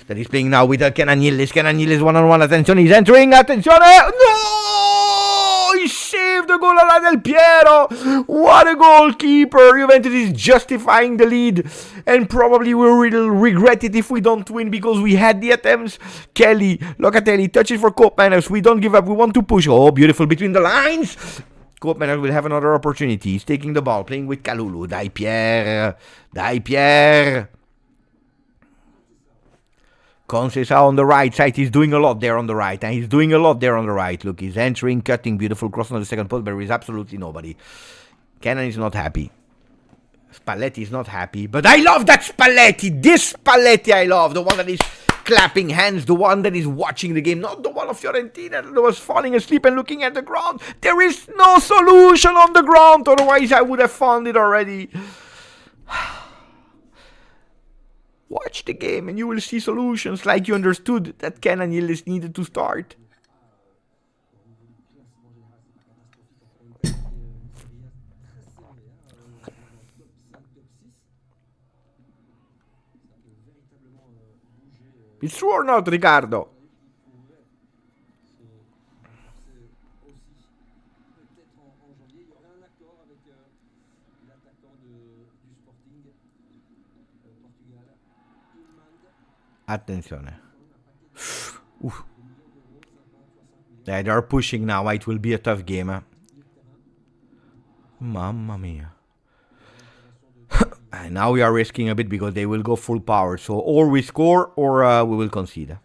that is playing now with Kenan Yildiz one-on-one. Attention, he's entering. Attention. No! He saved the goal of Del Piero. What a goalkeeper. Juventus is justifying the lead. And probably we will regret it if we don't win because we had the attempts. Kelly, Locatelli, touches for Koopmeiners. We don't give up. We want to push. Oh, beautiful between the lines. Koopmeiners will have another opportunity. He's taking the ball, playing with Kalulu. Dai Pierre. Conceição on the right side. He's doing a lot there on the right. Look, he's entering, cutting, beautiful cross on the second post, but there is absolutely nobody. Kenan is not happy. Spalletti is not happy. But I love that Spalletti. This Spalletti I love. The one that is clapping hands. The one that is watching the game. Not the one of Fiorentina that was falling asleep and looking at the ground. There is no solution on the ground. Otherwise I would have found it already. Watch the game and you will see solutions like you understood that Kenan Yildiz needed to start. It's true or not, Ricardo? Attenzione. Oof. Yeah, they are pushing now. It will be a tough game. Mamma mia. And now we are risking a bit because they will go full power. So or we score or we will concede.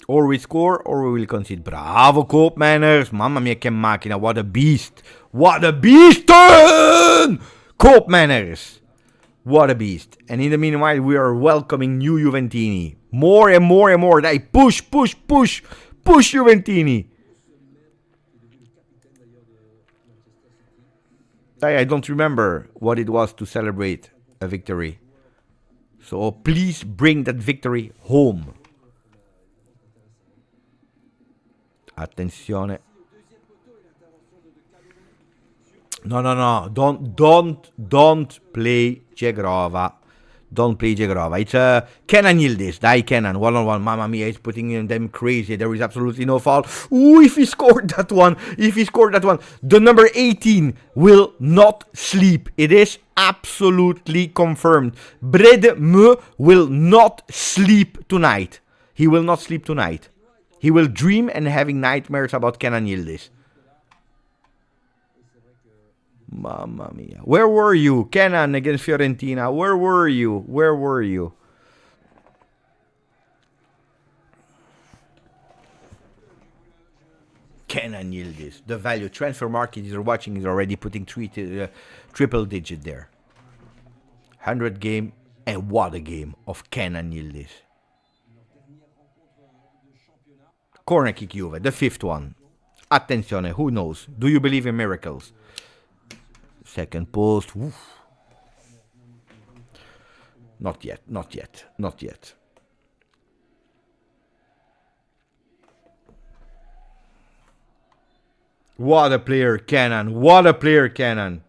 Or we score or we will concede. Bravo Koopmeiners. Mamma mia che macchina. What a beast. What a beast. Koopmeiners. What a beast. And in the meanwhile we are welcoming new Juventini. More and more and more. They push, push, push. Push Juventini. I don't remember what it was to celebrate a victory. So please bring that victory home. Attenzione. No. Don't play Jegrova. Don't play Jegrova. It's Kenan Yildiz. Dai Kenan. 1-on-1. Mamma mia, he's putting them crazy. There is absolutely no foul. Ooh, if he scored that one. The number 18 will not sleep. It is absolutely confirmed. Bredme will not sleep tonight. He will not sleep tonight. He will dream and having nightmares about Kenan Yildiz. Mamma mia. Where were you? Kenan against Fiorentina. Where were you? Kenan Yildiz. The value transfer market you're watching is already putting triple digit there. 100 game. And what a game of Kenan Yildiz. Corner kick Juve. The 5th one. Attenzione. Who knows? Do you believe in miracles? Second post. Oof. Not yet. What a player, Kenan.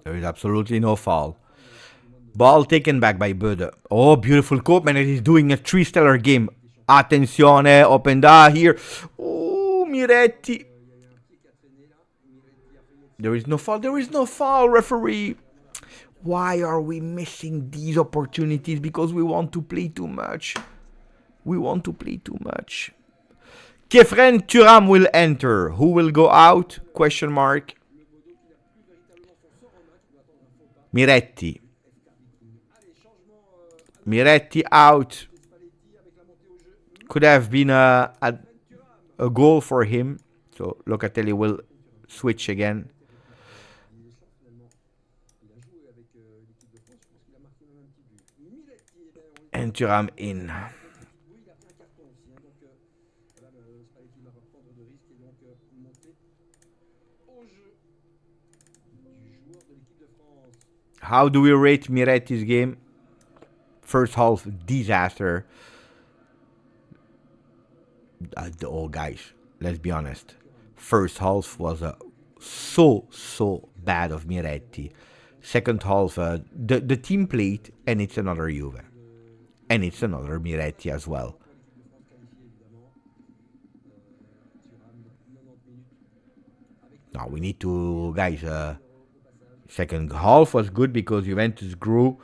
There is absolutely no foul. Ball taken back by BODØ. Oh, beautiful Koopman. He's doing a 3-stellar game. Attenzione, open here. Oh, Miretti. There is no foul, referee. Why are we missing these opportunities? Because we want to play too much. Kefren Thuram will enter. Who will go out? Question mark. Miretti out. Could have been a goal for him. So Locatelli will switch again. And Thuram in. How do we rate Miretti's game? First half, disaster. Oh, guys, let's be honest. First half was so bad of Miretti. Second half, the team played, and it's another Juve. And it's another Miretti as well. Now we need to, guys, second half was good because Juventus grew,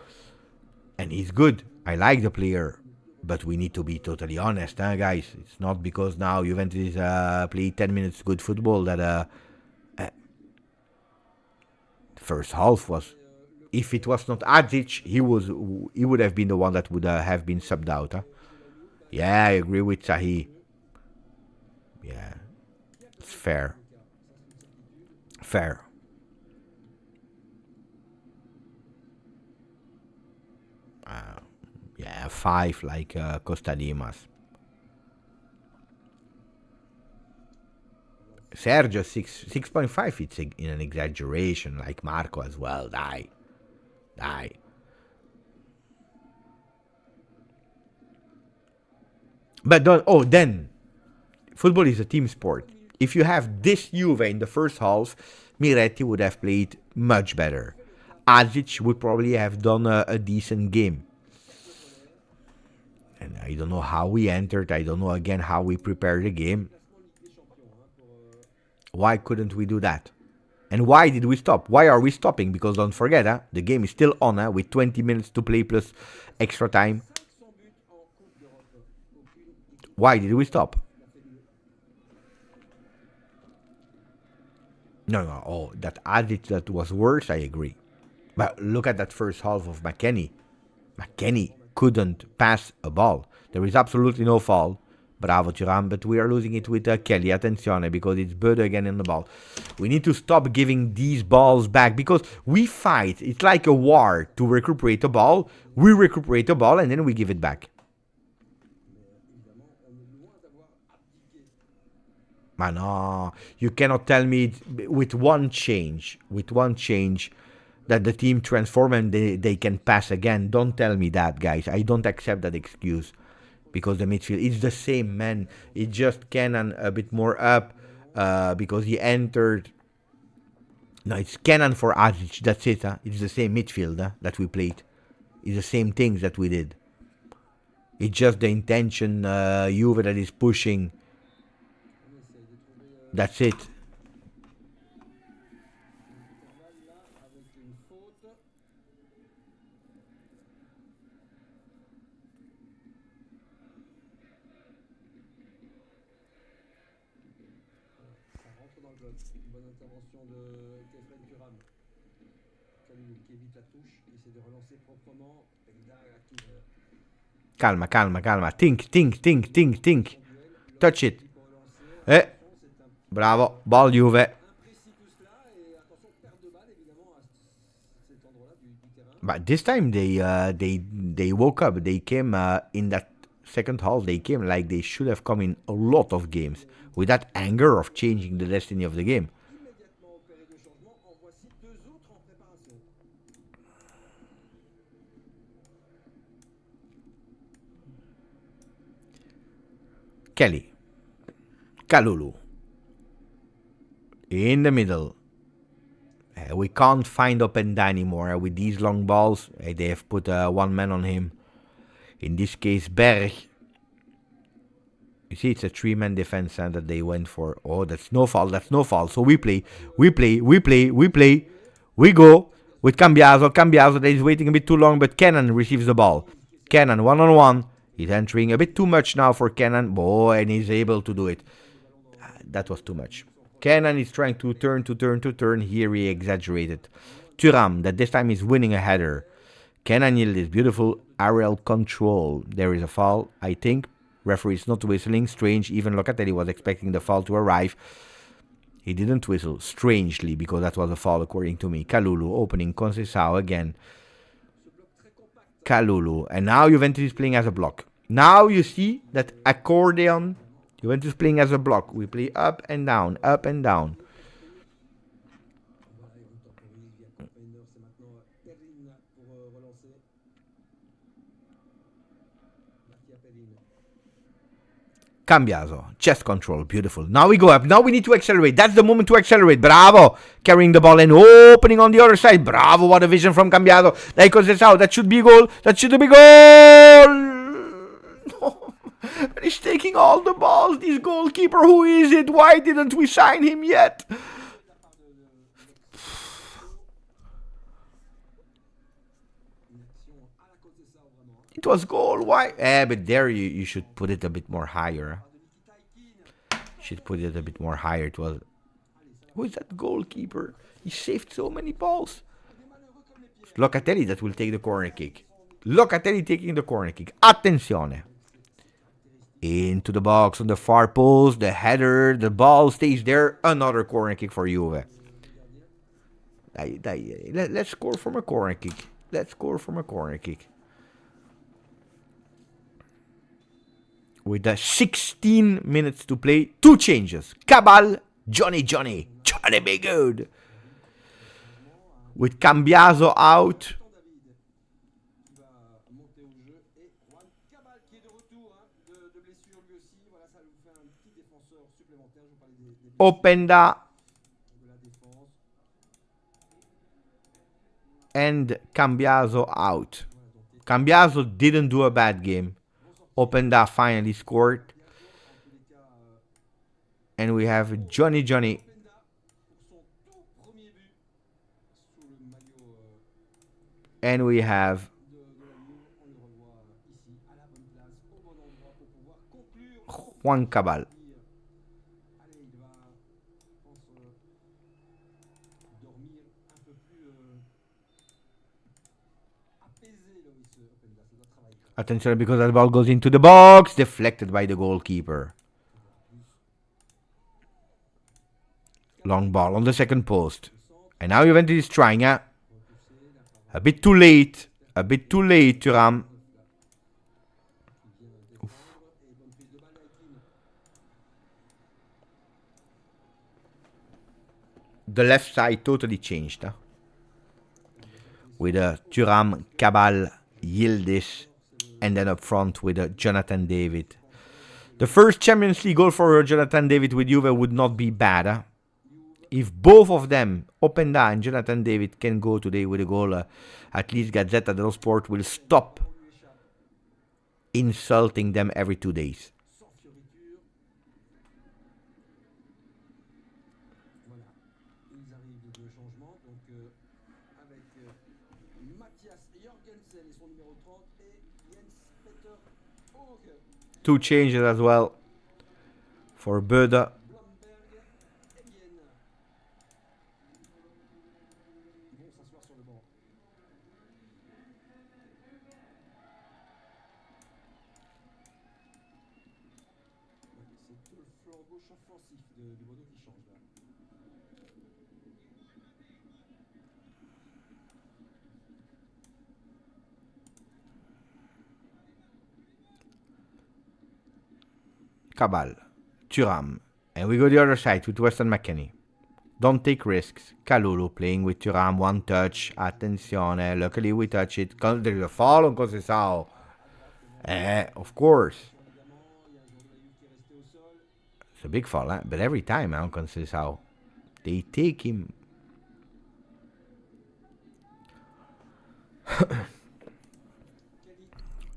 and he's good. I like the player, but we need to be totally honest, guys. It's not because now Juventus play 10 minutes good football that first half was. If it was not Adzic, he would have been the one that would have been subbed out. Yeah, I agree with Sahi. Yeah, it's fair. Yeah, 5 like Costa Dimas. Sergio 6.5. It's in an exaggeration, like Marco as well. Die. Aye. But don't, then football is a team sport. If you have this Juve in the first half, Miretti would have played much better. Azic would probably have done a decent game. And I don't know how we entered. I don't know again how we prepared the game. Why couldn't we do that? And why did we stop? Why are we stopping? Because don't forget, the game is still on with 20 minutes to play plus extra time. Why did we stop? No. Oh, that Azic that was worse, I agree. But look at that first half of McKennie. McKennie couldn't pass a ball. There is absolutely no foul. Bravo, Thuram, but we are losing it with Kelly. Attenzione, because it's BODØ again in the ball. We need to stop giving these balls back because we fight. It's like a war to recuperate the ball. We recuperate the ball and then we give it back. Man, no, you cannot tell me with one change, that the team transform and they can pass again. Don't tell me that, guys. I don't accept that excuse. Because the midfield, it's the same, man. It's just Kenan a bit more up because he entered. No, it's Kenan for Azic. That's it. It's the same midfield that we played. It's the same things that we did. It's just the intention, Juve that is pushing. That's it. Calma. Think. Touch it. Bravo. Ball Juve. But this time they woke up. They came in that second half. They came like they should have come in a lot of games with that anger of changing the destiny of the game. Kelly. Kalulu. In the middle. We can't find Openda anymore with these long balls. They have put one man on him. In this case, Berg. You see, it's a three-man defense that they went for. Oh, that's no foul. So we play. We go with Cambiaso. Cambiaso that is waiting a bit too long, but Kenan receives the ball. Kenan, one-on-one. He's entering a bit too much now for Kenan. Boy, and he's able to do it. That was too much. Kenan is trying to turn. Here he exaggerated. Thuram, that this time is winning a header. Kenan yielded beautiful aerial control. There is a foul, I think. Referee is not whistling. Strange. Even Locatelli was expecting the foul to arrive. He didn't whistle. Strangely, because that was a foul according to me. Kalulu opening. Conceição again. Kalulu. And now Juventus is playing as a block. Now you see that accordion. Juventus playing as a block. We play up and down. Cambiaso, chest control, beautiful. Now we go up. Now we need to accelerate. That's the moment to accelerate. Bravo, carrying the ball and opening on the other side. Bravo, what a vision from Cambiaso. There goes this out. That should be a goal. No. He's taking all the balls. This goalkeeper, who is it? Why didn't we sign him yet? It was goal. Why? But there you should put it a bit more higher. It was. Who is that goalkeeper? He saved so many balls. Locatelli that will take the corner kick. Locatelli taking the corner kick. Attenzione. Into the box on the far post. The header. The ball stays there. Another corner kick for Juve. Let's score from a corner kick. With the 16 minutes to play, 2 changes. Cabal, Johnny be good. With Cambiaso out, Openda and Cambiaso out. Cambiaso didn't do a bad game. Openda finally scored. And we have Johnny. And we have Juan Cabal. Attention, because the ball goes into the box, deflected by the goalkeeper. Long ball on the second post. And now Juventus is trying, a bit too late. Thuram. The left side totally changed. With Thuram, Cabal, Yildiz, and then up front with Jonathan David. The first Champions League goal for Jonathan David with Juve would not be bad. If both of them, Openda and Jonathan David, can go today with a goal, at least Gazzetta dello Sport will stop insulting them every 2 days. Two changes as well for BODØ. Cabal, Thuram, and we go the other side with Weston McKennie. Don't take risks. Kalulu playing with Thuram, one touch. Attenzione, luckily we touch it. There is a foul on Conceição. Of course. It's a big foul, but every time on Conceição, they take him.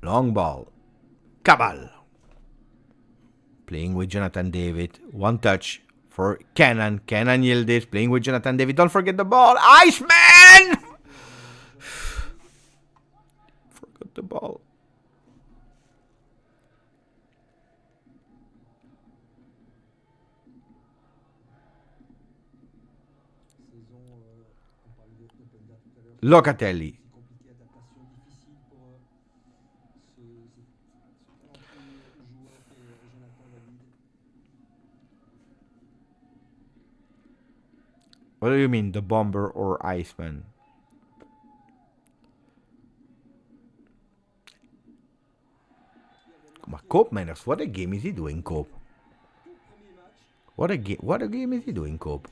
Long ball. Cabal. Playing with Jonathan David. One touch for Kenan. Kenan Yildiz playing with Jonathan David. Don't forget the ball. Iceman! Forgot the ball. Locatelli. What do you mean, the bomber or Iceman? Come on, Cope Manners, what a game is he doing, Cope? What a game is he doing, Cope?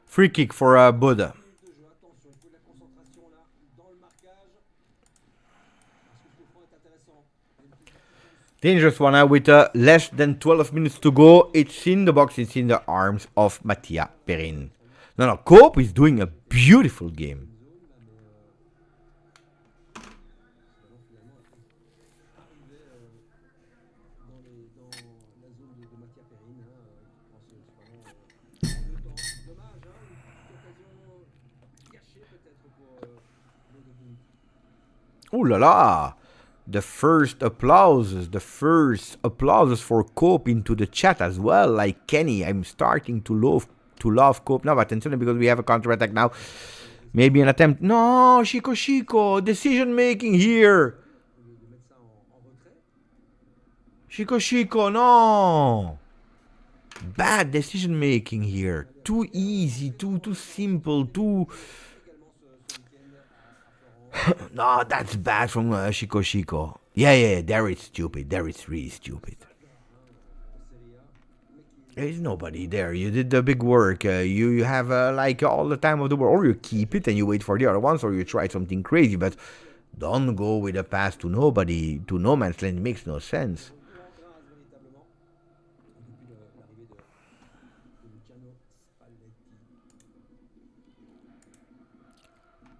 Free kick for BODØ. Dangerous one with less than 12 minutes to go. It's in the box, it's in the arms of Mattia Perin. No, Cope is doing a beautiful game. Ooh la la! The first applauses for Cope into the chat as well. Like Kenny, I'm starting to love Cope now. But attention, because we have a counter attack now. Maybe an attempt. No, Chico. Decision making here. Chico, no. Bad decision making here. Too easy, too simple, too... No, that's bad from Chico. Yeah, there it's stupid. There it's really stupid. There's nobody there. You did the big work. You have like all the time of the world. Or you keep it and you wait for the other ones, or you try something crazy. But don't go with a pass to nobody, to no man's land. It makes no sense.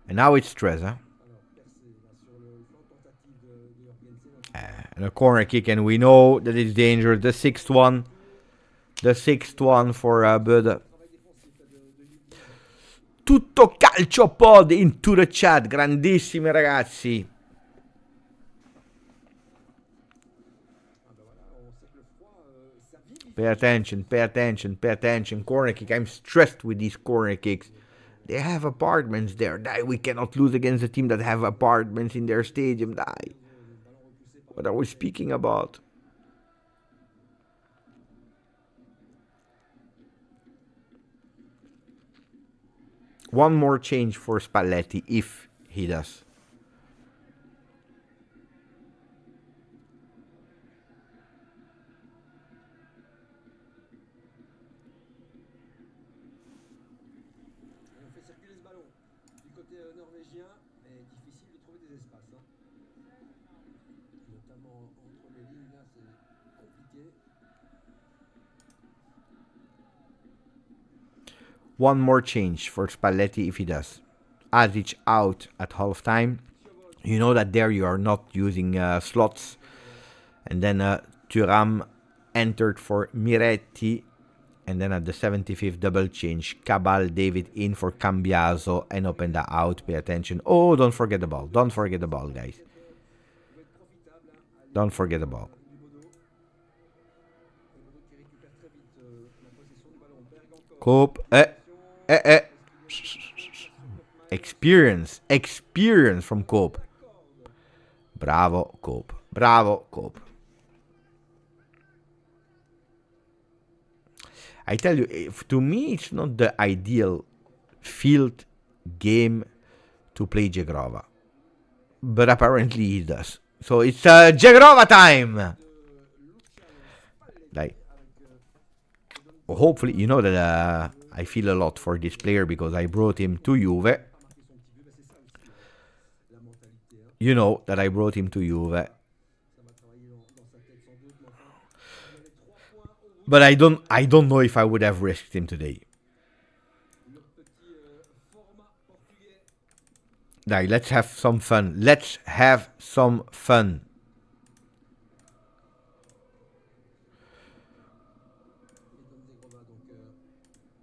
And now it's stress, huh? And a corner kick, and we know that it's dangerous. The sixth one for BODØ. Tutto calcio pod into the chat. Grandissimi ragazzi. Pay attention. Corner kick. I'm stressed with these corner kicks. They have apartments there. We cannot lose against a team that have apartments in their stadium. What are we speaking about? One more change for Spalletti if he does. One more change for Spalletti if he does. Asic out at halftime. You know that there you are not using slots. And then Thuram entered for Miretti. And then at the 75th double change, Cabal David in for Cambiaso and Openda out. Pay attention. Oh, don't forget the ball. Don't forget the ball, guys. Don't forget the ball. Cope. Experience from Cope. Bravo, Cope. I tell you, to me, it's not the ideal field game to play Jagrova. But apparently he does. So it's Jagrova time! Like, hopefully, you know that I feel a lot for this player because I brought him to Juve. You know that I brought him to Juve. But I don't know if I would have risked him today. Like, let's have some fun.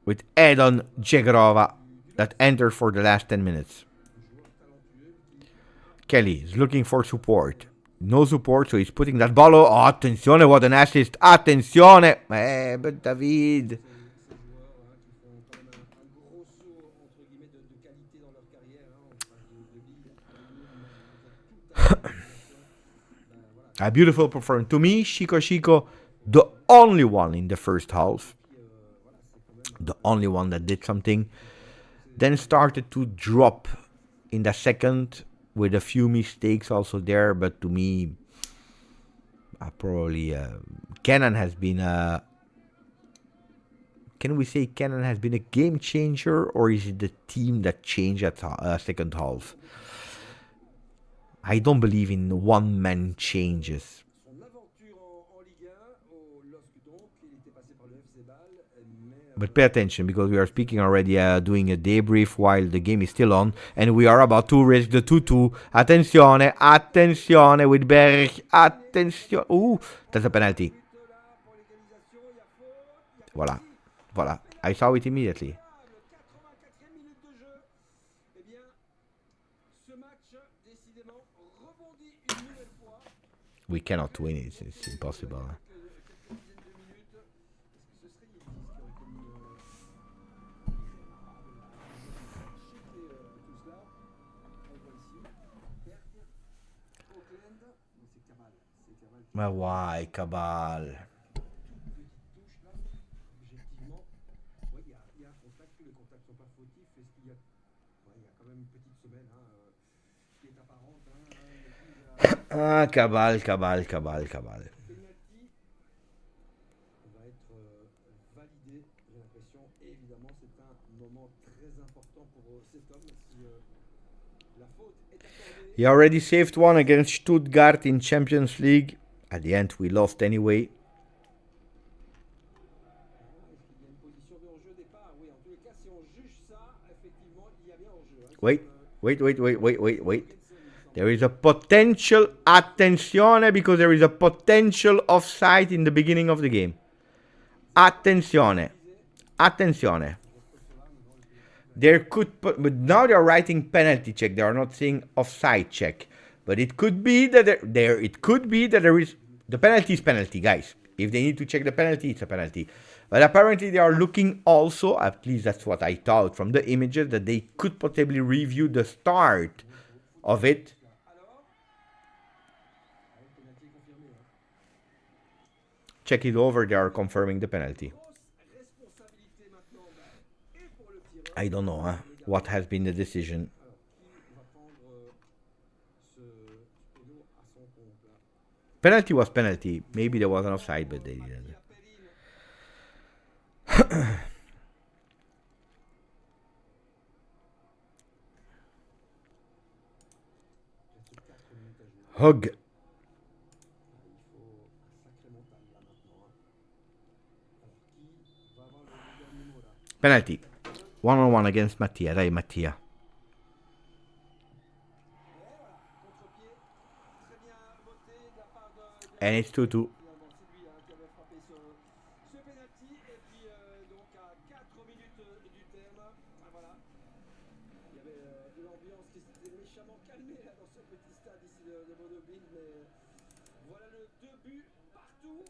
With Edon Jagrova that entered for the last 10 minutes. Kelly is looking for support. No support, so he's putting that ball. Oh, attenzione, what an assist. Attenzione. But David. A beautiful performance. To me, Chico, the only one in the first half. The only one that did something. Then started to drop in the second with a few mistakes also there. But to me, probably Kenan has been can we say Kenan has been a game changer, or is it the team that changed at second half? I don't believe in one-man changes. But pay attention, because we are speaking already, doing a debrief while the game is still on, and we are about to risk the 2-2. Attenzione with Berg. Attenzione. Ooh, that's a penalty. Voila. I saw it immediately. We cannot win it. It's impossible. Ma why, Cabal? Ah, Cabal, Cabal, Cabal, Cabal. He already saved one against Stuttgart in Champions League. At the end, we lost anyway. Wait. There is a potential, attenzione, because there is a potential offside in the beginning of the game. Attenzione. There could, but now they are writing penalty check. They are not saying offside check. But it could be that there is, the penalty is penalty, guys. If they need to check the penalty, it's a penalty. But apparently they are looking also, at least that's what I thought from the images, that they could possibly review the start of it. Check it over, they are confirming the penalty. I don't know what has been the decision. Penalty was penalty. Maybe there was an offside, but they didn't. Hug. Penalty. 1-on-1 against Mattia. Dai, Mattia. And it's 2-2.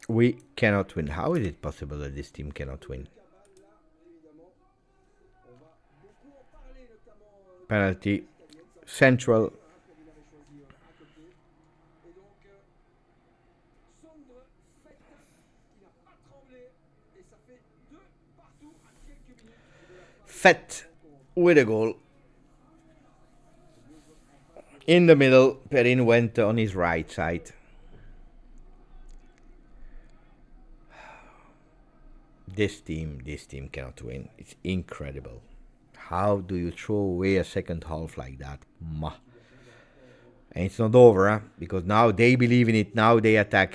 We cannot win. How is it possible that this team cannot win? Penalty. Central. Fett with a goal. In the middle, Perin went on his right side. This team cannot win. It's incredible. How do you throw away a second half like that? And it's not over, because now they believe in it. Now they attack.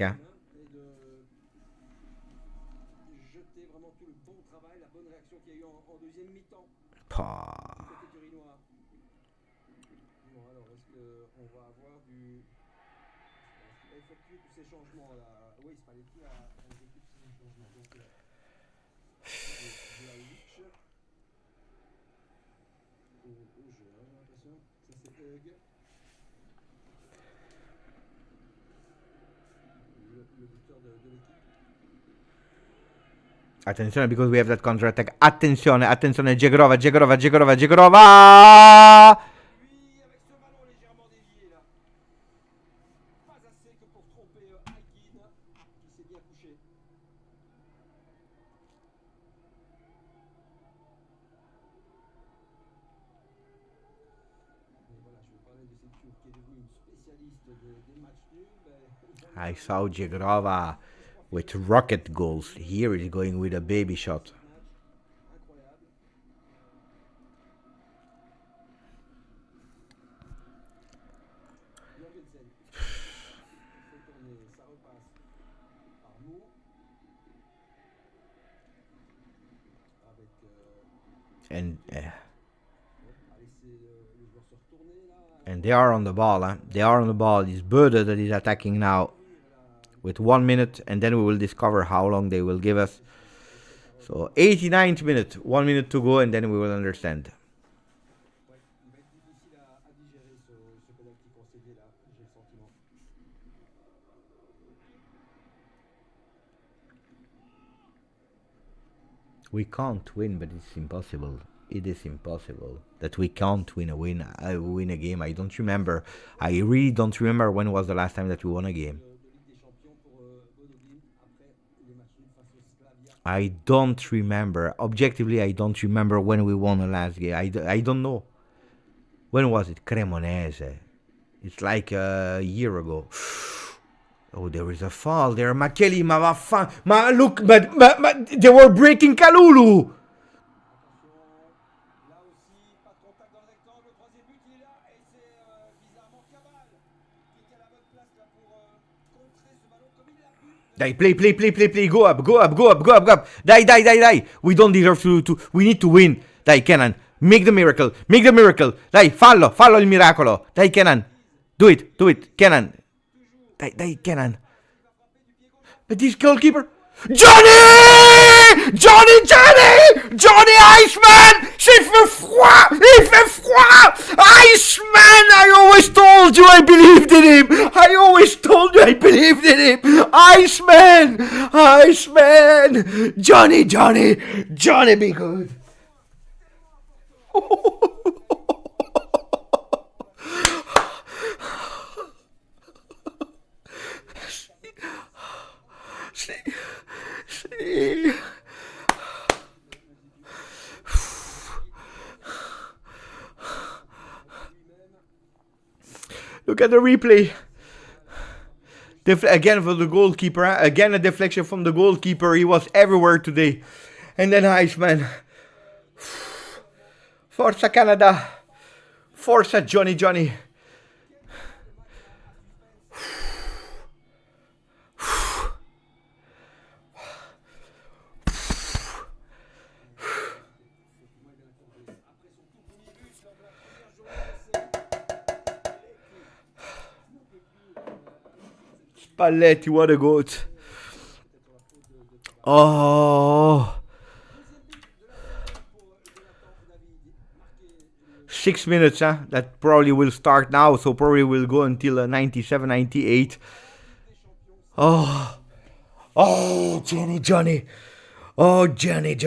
Attenzione, because we have that counter attack. Attenzione, Jegrova. I saw Jegrova with rocket goals. Here he's going with a baby shot. And they are on the ball. They are on the ball. It's BODØ that is attacking now. With 1 minute, and then we will discover how long they will give us. So 89th minute, 1 minute to go, and then we will understand. We can't win, but it's impossible. it is impossible that we can't win a game. I don't remember. I really don't remember when was the last time that we won a game. I don't remember. Objectively, I don't remember when we won the last game. I don't know. When was it? Cremonese. It's like a year ago. Oh, there is a foul there. Makeli, look, but they were breaking Kalulu. Die, play. Go up. Die. We don't deserve to. We need to win. Dai, Kenan. Make the miracle. Dai, fallo il miracolo. Dai, Kenan. Do it. Kenan. Dai, Kenan. But this goalkeeper. Johnny Iceman! Il fait froid! Iceman! I always told you I believed in him! Iceman! Johnny be good! See. Look at the replay. Again for the goalkeeper. Again a deflection from the goalkeeper. He was everywhere today. And then Iceman. Forza Canada. Forza Johnny. Spalletti, what a goat. Oh. 6 minutes, huh? That probably will start now, so probably will go until 97, 98. Oh, Johnny. Oh, Johnny.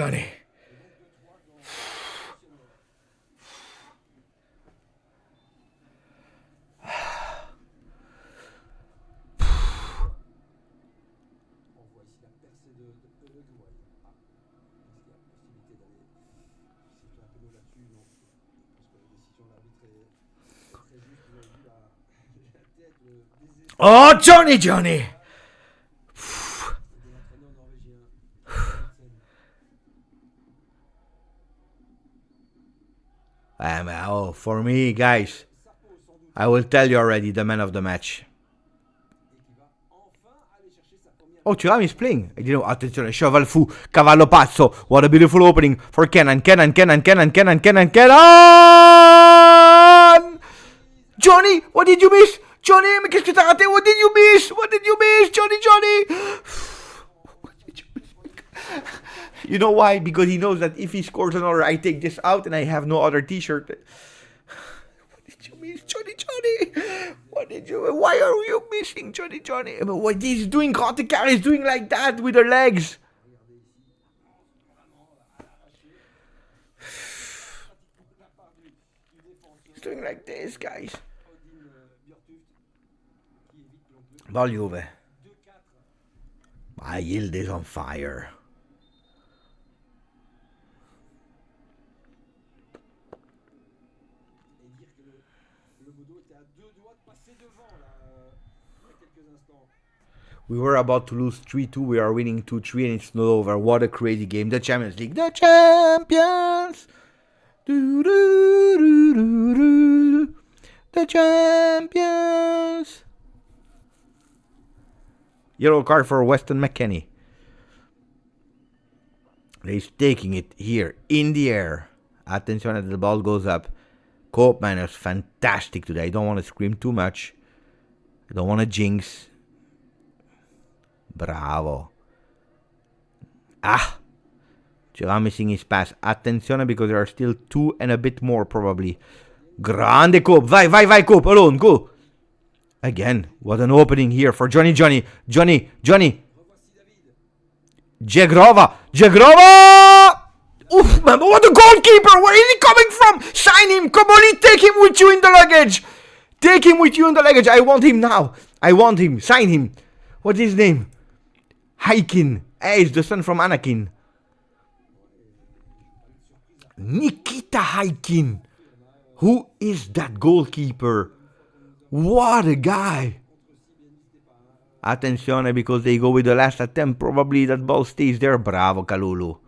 Oh, Johnny! For me, guys, I will tell you already, the man of the match. Oh, Thuram is playing. I didn't know. Attenzione, Cheval Fou, Cavallo Pazzo. What a beautiful opening for Kenan. Johnny, what did you miss? Johnny, mais qu'est-ce que t'as raté? What did you miss, Johnny? What did you miss? You know why? Because he knows that if he scores another, I take this out and I have no other t-shirt. What did you miss, Johnny? Why are you missing, Johnny? What he's doing, Grottekar is doing like that with her legs. He's doing like this, guys. Ball Juve. My Yield is on fire. We were about to lose 3-2. We are winning 2-3 and it's not over. What a crazy game. The Champions League. The champions. The champions. Yellow card for Weston McKennie. He's taking it here in the air. Attention as the ball goes up. Koopman is fantastic today. I don't want to scream too much. I don't want to jinx. Bravo. Thuram missing his pass. Attenzione because there are still 2 and a bit more probably. Grande Coop. Vai Coop. Alone. Go. Again. What an opening here for Johnny. Jagrova. Oof, man, what a goalkeeper! Where is he coming from? Sign him! Come on, take him with you in the luggage! Take him with you in the luggage. I want him now. I want him. Sign him. What's his name? Haikin. Hey, it's the son from Anakin. Nikita Haikin. Who is that goalkeeper? What a guy. Attenzione, because they go with the last attempt. Probably that ball stays there. Bravo, Kalulu.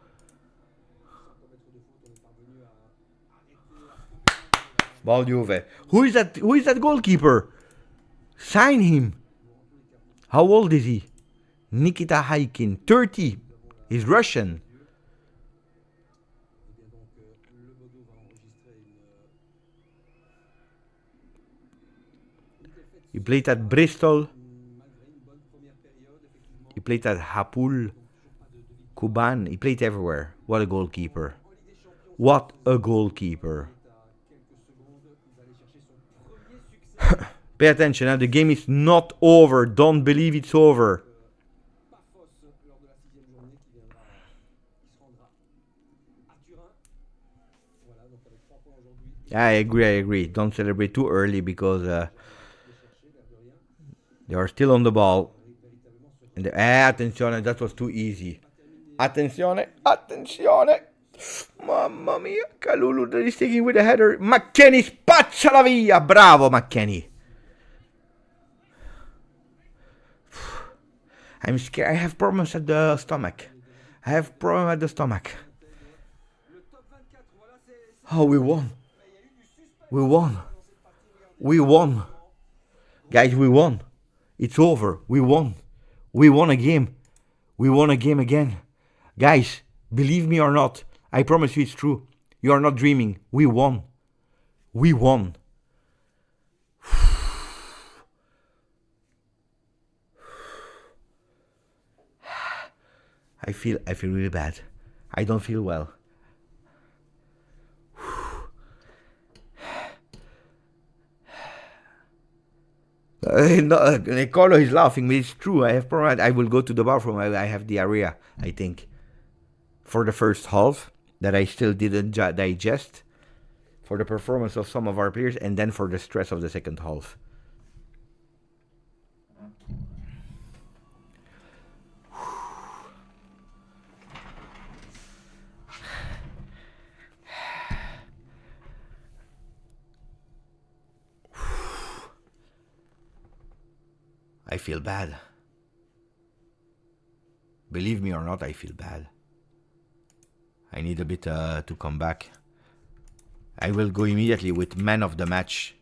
Ball Juve. Who is that? Who is that goalkeeper? Sign him. How old is he? Nikita Haikin. 30. He's Russian. He played at Bristol. He played at Hapul. Kuban. He played everywhere. What a goalkeeper. What a goalkeeper. Pay attention, huh? The game is not over. Don't believe it's over. Yeah, I agree. Don't celebrate too early because they are still on the ball. And attenzione, that was too easy. Attenzione. Mamma mia, Kalulu that is taking with a header. McKennie spazza via. Bravo, McKennie. I'm scared. I have problems at the stomach. Oh, we won. Guys, we won. It's over. We won. We won a game. We won a game again. Guys, believe me or not, I promise you it's true. You are not dreaming. We won. I feel really bad. I don't feel well. Nicolo is laughing, but it's true. I have problem. I will go to the bathroom. I have diarrhea, I think. For the first half, that I still didn't digest. For the performance of some of our players, and then for the stress of the second half. I feel bad. Believe me or not, I feel bad. I need a bit to come back. I will go immediately with man of the match.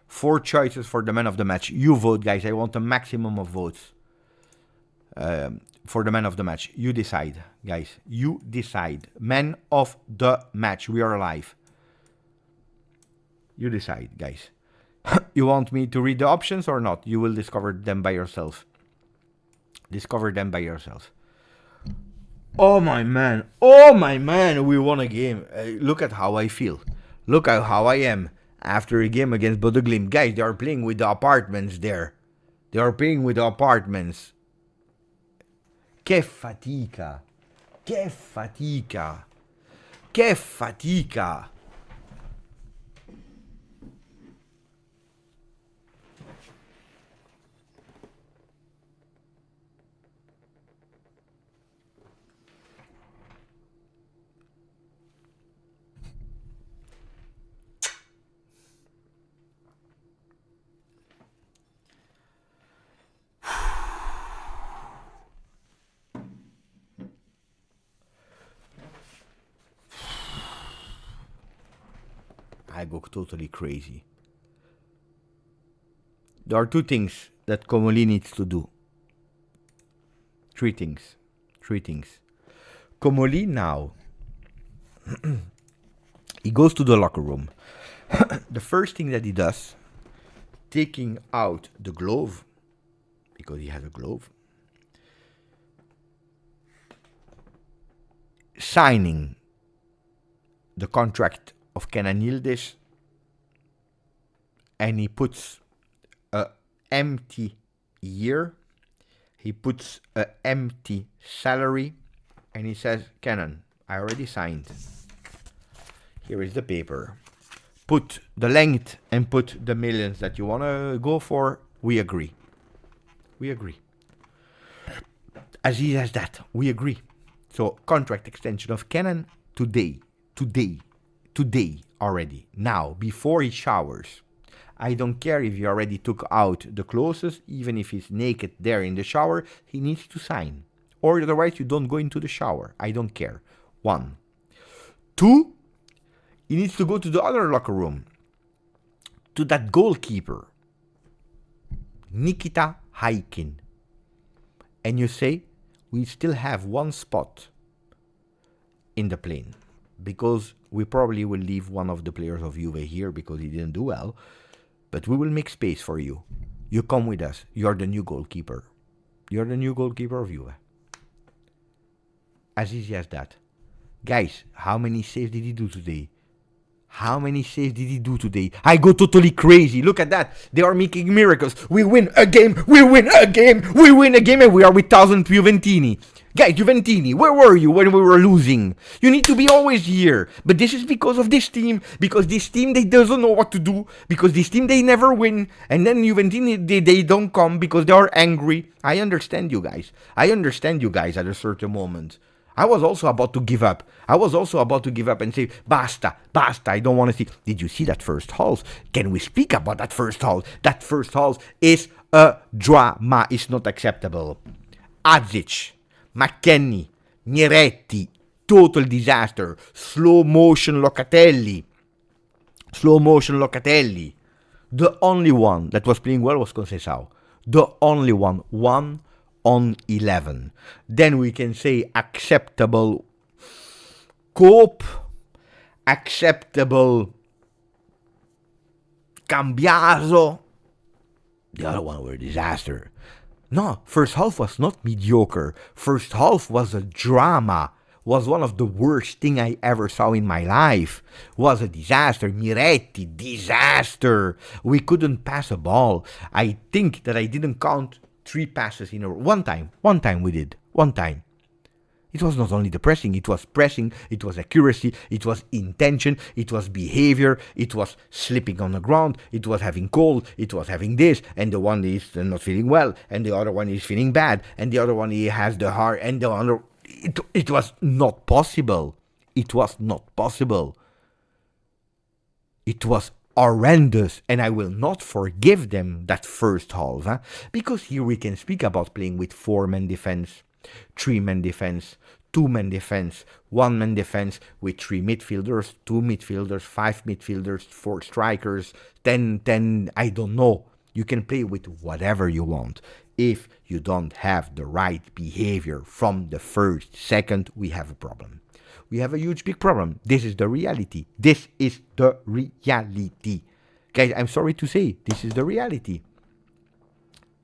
Four choices for the man of the match. You vote, guys. I want a maximum of votes. For the man of the match. You decide, guys. You decide. Man of the match. We are alive. You decide, guys. You want me to read the options or not? You will discover them by yourself. Oh my man. We won a game. Look at how I feel. Look at how I am after a game against Bodo Glimt. Guys, they are playing with the apartments there. Che fatica. I go totally crazy. There are two things that Comoli needs to do. Three things. Comoli now, he goes to the locker room. The first thing that he does, taking out the glove, because he has a glove, signing the contract of Kenan Yildiz, and he puts an empty year, he puts an empty salary, and he says, Kenan, I already signed. Here is the paper. Put the length and put the millions that you want to go for. We agree. We agree. As easy as that. We agree. So, contract extension of Kenan today already. Now, before he showers. I don't care if he already took out the clothes, even if he's naked there in the shower, he needs to sign. Or otherwise, you don't go into the shower. I don't care. 1. 2, he needs to go to the other locker room, to that goalkeeper, Nikita Haikin. And you say, we still have one spot in the plane, because we probably will leave one of the players of Juve here because he didn't do well, but we will make space for you. You come with us. You're the new goalkeeper. You're the new goalkeeper of Juve. As easy as that. Guys, how many saves did he do today? How many saves did he do today? I go totally crazy. Look at that. They are making miracles. We win a game. We win a game. We win a game, and we are with 1,000 Juventini. Guys, Juventini, where were you when we were losing? You need to be always here. But this is because of this team. Because this team, they doesn't know what to do. Because this team, they never win. And then Juventini, they don't come because they are angry. I understand you guys. I understand you guys at a certain moment. I was also about to give up. I was also about to give up and say, basta, I don't want to see. Did you see that first half? Can we speak about that first half? That first half is a drama. It's not acceptable. Adzic, McKennie, Miretti, total disaster. Slow motion Locatelli. The only one that was playing well was Conceição. The only one. 1 on 11. Then we can say acceptable Cope, acceptable Cambiaso. The other one were a disaster. No, first half was not mediocre. First half was a drama. Was one of the worst thing I ever saw in my life. Was a disaster. Miretti, disaster. We couldn't pass a ball. I think that I didn't count 3 passes in a row. One time we did. One time. It was not only the pressing, it was accuracy, it was intention, it was behavior, it was slipping on the ground, it was having cold, it was having this, and the one is not feeling well, and the other one is feeling bad, and the other one he has the heart, and the other... It was not possible. It was not possible. It was horrendous, and I will not forgive them that first half, because here we can speak about playing with 4-man defense, 3-man defense, 2-man defense, 1-man defense with 3 midfielders, 2 midfielders, 5 midfielders, 4 strikers, 10, I don't know. You can play with whatever you want. If you don't have the right behavior from the first second, we have a problem. We have a huge, big problem. This is the reality. This is the reality. Guys, I'm sorry to say, this is the reality.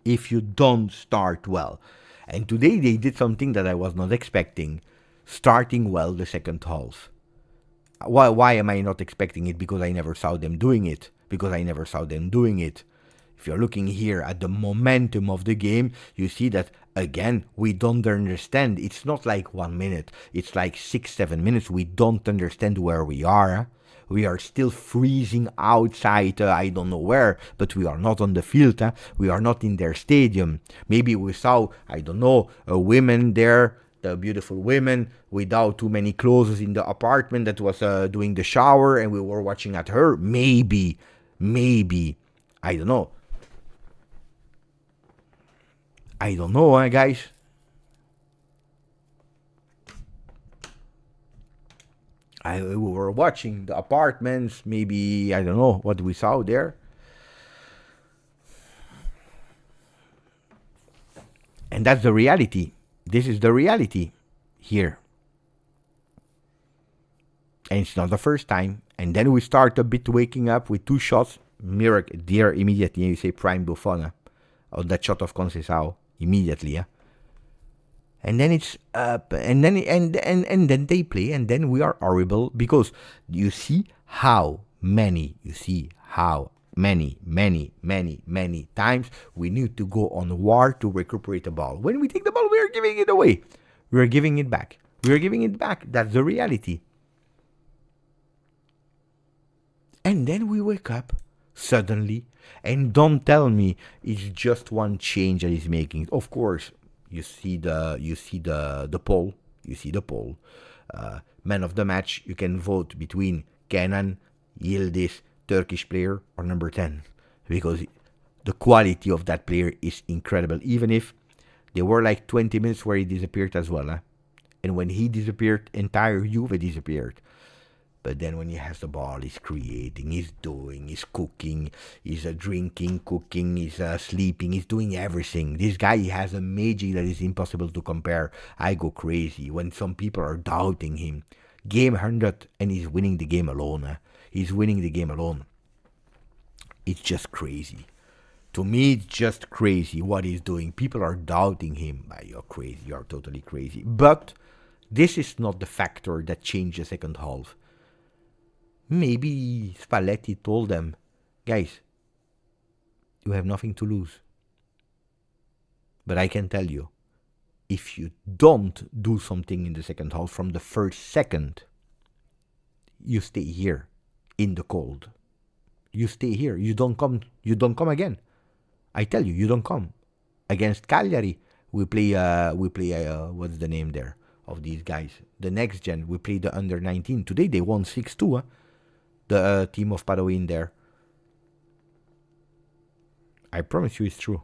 If you don't start well. And today they did something that I was not expecting. Starting well the second half. Why am I not expecting it? Because I never saw them doing it. If you're looking here at the momentum of the game, you see that, again, we don't understand. It's not like 1 minute. It's like 6-7 minutes. We don't understand where we are. We are still freezing outside, I don't know where, but we are not on the field. We are not in their stadium. Maybe we saw, I don't know, a woman there, the beautiful women, without too many clothes in the apartment that was doing the shower, and we were watching at her. Maybe, I don't know. Guys. We were watching the apartments, maybe, I don't know what we saw there. And that's the reality. This is the reality here. And it's not the first time. And then we start a bit waking up with 2 shots. Miracle there immediately, you say prime Buffon on that shot of Conceição. Immediately, and then it's up, and then they play, and then we are horrible because you see how many many times we need to go on war to recuperate the ball. When we take the ball, we are giving it away. We are giving it back. That's the reality. And then we wake up suddenly, and don't tell me it's just one change that is making. Of course, you see the poll. Man of the match. You can vote between Kenan, Yildiz, Turkish player, or number 10, because the quality of that player is incredible. Even if there were like 20 minutes where he disappeared as well, and when he disappeared, entire Juve disappeared. But then when he has the ball, he's creating, he's doing, he's cooking, he's drinking, cooking, he's sleeping, he's doing everything. This guy, he has a magic that is impossible to compare. I go crazy when some people are doubting him. Game 100, and he's winning the game alone. He's winning the game alone. It's just crazy. To me, it's just crazy what he's doing. People are doubting him. You're crazy. You're totally crazy. But this is not the factor that changed the second half. Maybe Spalletti told them, guys, you have nothing to lose. But I can tell you, if you don't do something in the second half from the first second, you stay here in the cold. You stay here. You don't come again. I tell you, you don't come. Against Cagliari, we play what's the name there of these guys? The next gen, we play the under 19. Today they won 6-2. The team of Padawin there. I promise you it's true.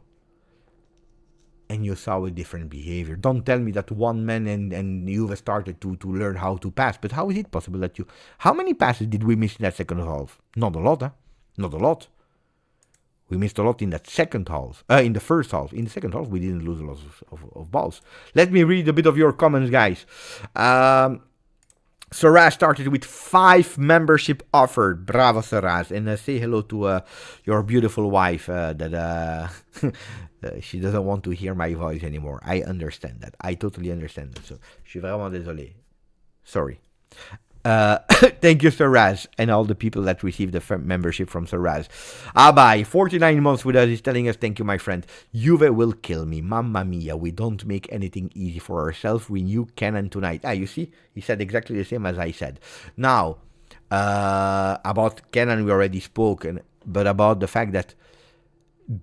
And you saw a different behavior. Don't tell me that one man and Juve started to learn how to pass. But how is it possible that you... How many passes did we miss in that second half? Not a lot, Not a lot. We missed a lot in that second half. In the first half. In the second half, we didn't lose a lot of balls. Let me read a bit of your comments, guys. Saraz started with 5 membership offered. Bravo, Saraz. And say hello to your beautiful wife that she doesn't want to hear my voice anymore. I understand that. I totally understand that. So, je suis vraiment désolé. Sorry. Thank you, Saraz, and all the people that received the membership from Saraz. Abai, 49 months with us, is telling us, thank you, my friend. Juve will kill me. Mamma mia, we don't make anything easy for ourselves. We knew Kenan tonight. You see, he said exactly the same as I said. Now, about Kenan, we already spoke, but about the fact that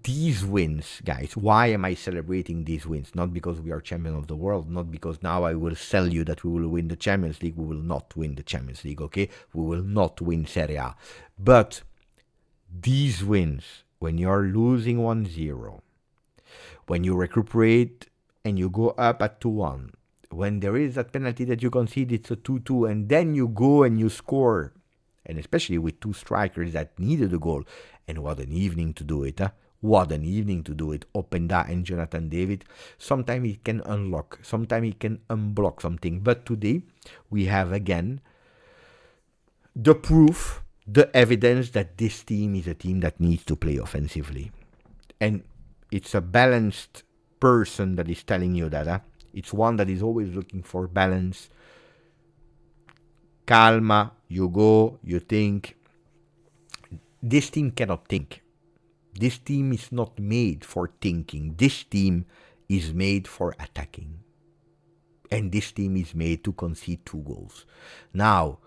these wins, guys, why am I celebrating these wins? Not because we are champion of the world, not because now I will tell you that we will win the Champions League. We will not win the Champions League, okay? We will not win Serie A. But these wins, when you're losing 1-0, when you recuperate and you go up at 2-1, when there is that penalty that you concede, it's a 2-2, and then you go and you score, and especially with 2 strikers that needed a goal, and what an evening to do it, What an evening to do it. Openda and Jonathan David. Sometimes he can unlock. Sometimes he can unblock something. But today, we have again the proof, the evidence that this team is a team that needs to play offensively. And it's a balanced person that is telling you that. It's one that is always looking for balance. Calma, you go, you think. This team cannot think. This team is not made for thinking. This team is made for attacking. And this team is made to concede 2 goals. Now,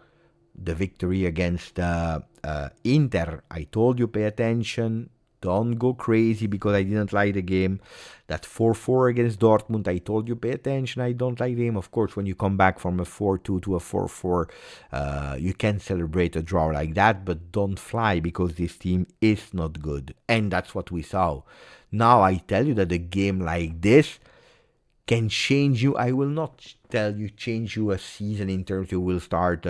the victory against Inter, I told you, pay attention. Don't go crazy because I didn't like the game. That 4-4 against Dortmund, I told you, pay attention. I don't like the game. Of course, when you come back from a 4-2 to a 4-4, you can celebrate a draw like that, but don't fly because this team is not good. And that's what we saw. Now, I tell you that a game like this can change you. I will not tell you change you a season in terms you will start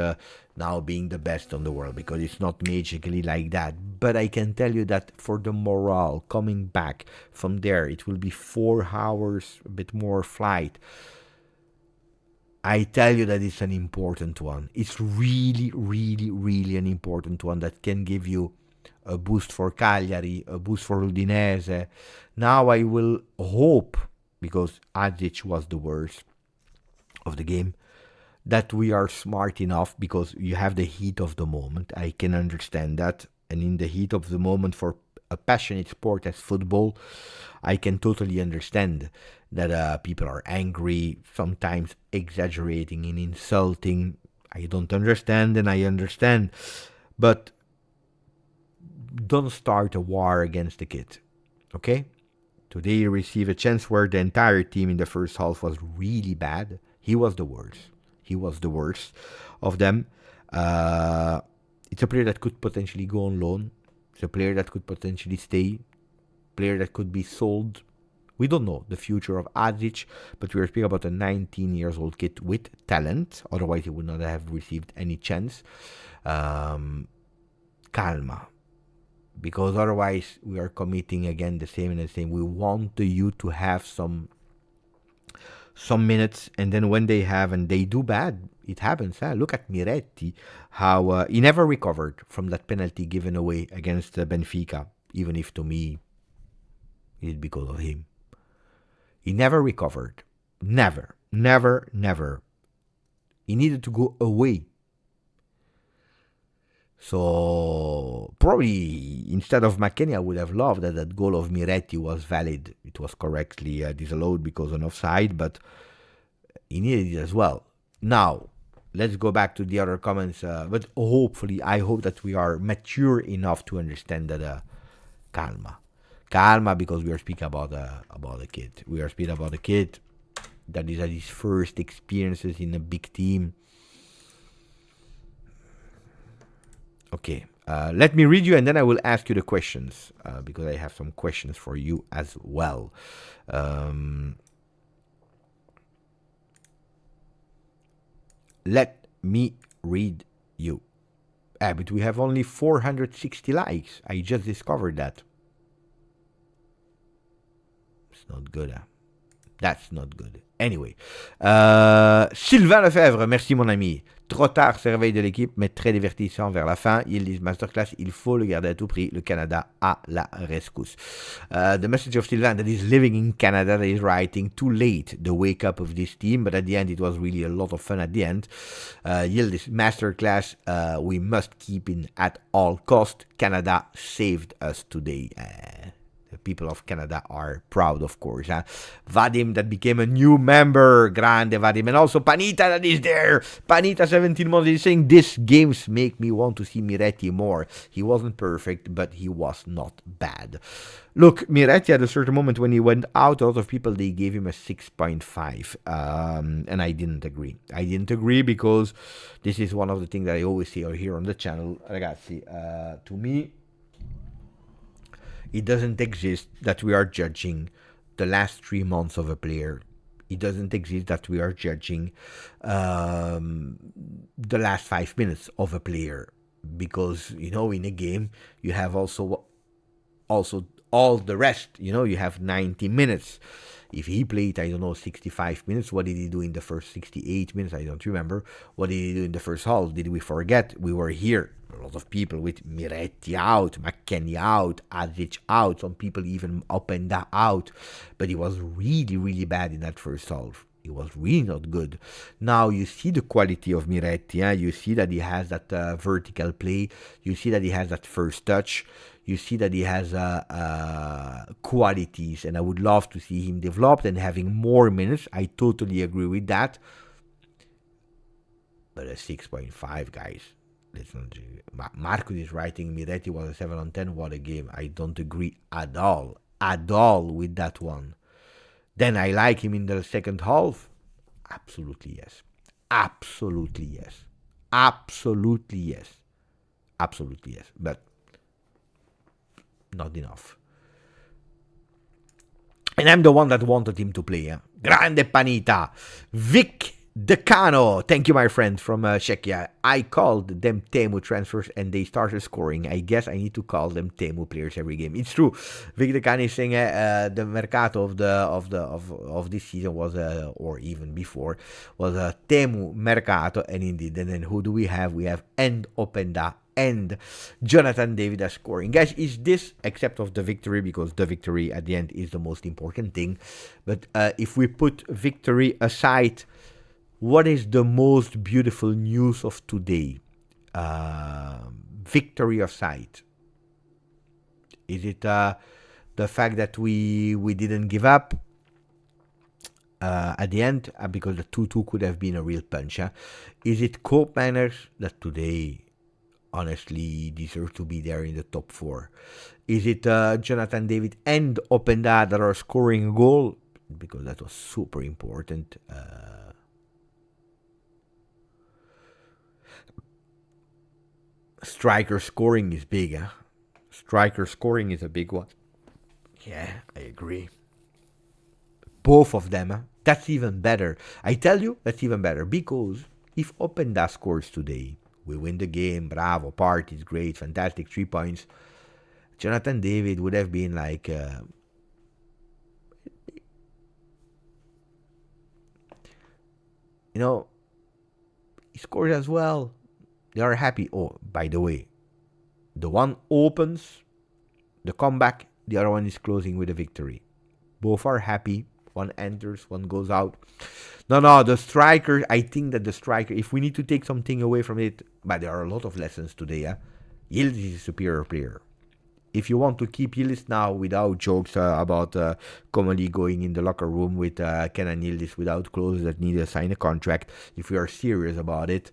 now being the best in the world, because it's not magically like that. But I can tell you that for the morale coming back from there, it will be 4 hours, a bit more flight. I tell you that it's an important one. It's really, really, really an important one that can give you a boost for Cagliari, a boost for Udinese. Now I will hope, because Adzic was the worst. of the game, that we are smart enough because you have the heat of the moment. I can understand that. And in the heat of the moment for a passionate sport as football, I can totally understand that people are angry, sometimes exaggerating and insulting. I don't understand and I understand. But don't start a war against the kid, okay? Today he received a chance where the entire team in the first half was really bad. He was the worst. He was the worst of them. It's a player that could potentially go on loan. It's a player that could potentially stay. Player that could be sold. We don't know the future of Adic, but we are speaking about a 19-year-old kid with talent. Otherwise, he would not have received any chance. Calma. Because otherwise, we are committing again the same and the same. We want the youth to have some minutes, and then when they have and they do bad, it happens. Look at Miretti, how he never recovered from that penalty given away against Benfica, even if to me it's because of him. He never recovered. Never. He needed to go away. So probably instead of McKennie, I would have loved that goal of Miretti was valid. It was correctly disallowed because of offside, but he needed it as well. Now, let's go back to the other comments. But hopefully, I hope that we are mature enough to understand that calma, because we are speaking about a kid. We are speaking about a kid that is at his first experiences in a big team. Okay, let me read you and then I will ask you the questions because I have some questions for you as well. Let me read you. But we have only 460 likes. I just discovered that. It's not good, huh? That's not good. Anyway. Sylvain Lefebvre, merci mon ami. Trop tard, se réveille de l'équipe, mais très divertissant vers la fin. Ils disent masterclass, il faut le garder à tout prix. Le Canada à la rescousse. The message of Sylvain that is living in Canada, that is writing too late the wake up of this team, but at the end it was really a lot of fun at the end. Yildiz masterclass, we must keep in at all cost. Canada saved us today. The people of Canada are proud, of course. Vadim, that became a new member. Grande Vadim. And also Panita, that is there. Panita, 17 months, is saying, these games make me want to see Miretti more. He wasn't perfect, but he was not bad. Look, Miretti, at a certain moment when he went out, a lot of people, they gave him a 6.5. And I didn't agree. I didn't agree because this is one of the things that I always say here on the channel. Ragazzi, to me, it doesn't exist that we are judging the last 3 months of a player. It doesn't exist that we are judging the last 5 minutes of a player. Because, in a game, you have also all the rest. You have 90 minutes. If he played, 65 minutes, what did he do in the first 68 minutes? I don't remember. What did he do in the first half? Did we forget? We were here. A lot of people with Miretti out, McKennie out, Adic out, some people even Openda out. But he was really, really bad in that first half. He was really not good. Now you see the quality of Miretti. You see that he has that vertical play. You see that he has that first touch. You see that he has qualities. And I would love to see him developed and having more minutes. I totally agree with that. But a 6.5, guys. Marcus is writing Miretti was a 7 on 10. What a game. I don't agree at all with that one. Then I like him in the second half. Absolutely yes. But not enough. And I'm the one that wanted him to play. Grande Panita. Vic Decano, thank you, my friend from Czechia. I called them Temu transfers and they started scoring. I guess I need to call them Temu players every game. It's true. Vic Decano is saying the mercato of this season was or even before was a Temu mercato, and indeed. And then who do we have? We have End Openda and Jonathan David as scoring. Guys, is this, except of the victory, because the victory at the end is the most important thing. But if we put victory aside, What is the most beautiful news of today? Victory of sight. Is it the fact that we didn't give up at the end because the 2-2 could have been a real punch? Huh? Is it Cope Manners that today honestly deserve to be there in the top 4? Is it Jonathan David and Openda that are scoring a goal? Because that was super important. Striker scoring is big. Huh? Striker scoring is a big one. Yeah, I agree. Both of them. Huh? That's even better. I tell you, that's even better. Because if Openda scores today, we win the game. Bravo, parties, great, fantastic, 3 points. Jonathan David would have been like... he scored as well. They are happy. Oh, by the way, the one opens the comeback, the other one is closing with a victory. Both are happy. One enters, one goes out. No, the striker, I think that the striker, if we need to take something away from it, but there are a lot of lessons today. Yildiz is a superior player. If you want to keep Yildiz now without jokes about commonly going in the locker room with Kenan Yildiz without clauses that need to sign a contract, if we are serious about it,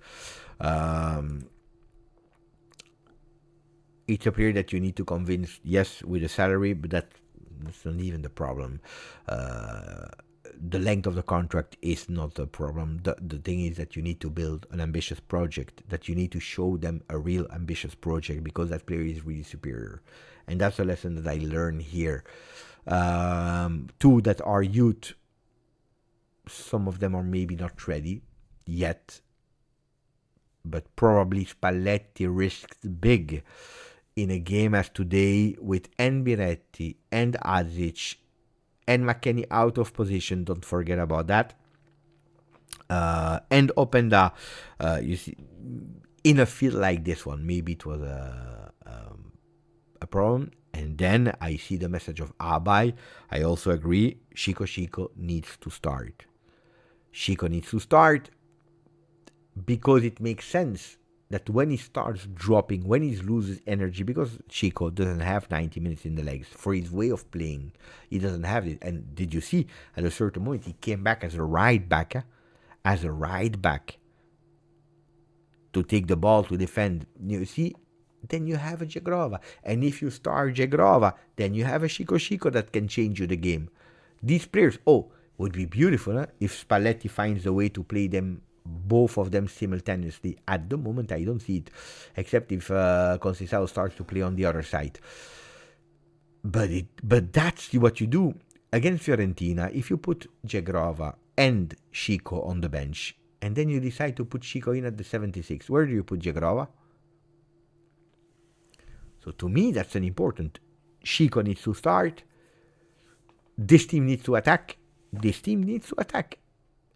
it's a player that you need to convince, yes, with a salary, but that's not even the problem. The length of the contract is not the problem. The thing is that you need to build an ambitious project, that you need to show them a real ambitious project because that player is really superior. And that's a lesson that I learned here. Two that are youth, some of them are maybe not ready yet, but probably Spalletti risked big in a game as today with Biretti and Azic and McKennie out of position. Don't forget about that. And Openda, you see, in a field like this one, maybe it was a problem. And then I see the message of Abai. I also agree. Chico needs to start. Chico needs to start because it makes sense that when he starts dropping, when he loses energy, because Chico doesn't have 90 minutes in the legs for his way of playing, he doesn't have it. And did you see at a certain moment he came back as a right back, to take the ball to defend? You see, then you have a Jagrova, and if you start Jagrova, then you have a Chico that can change you the game. These players, would be beautiful if Spalletti finds a way to play them. Both of them simultaneously. At the moment, I don't see it, except if Conceição starts to play on the other side. But that's what you do against Fiorentina. If you put Jagrova and Chico on the bench, and then you decide to put Chico in at the 76, where do you put Jagrova? So to me, that's an important. Chico needs to start. This team needs to attack.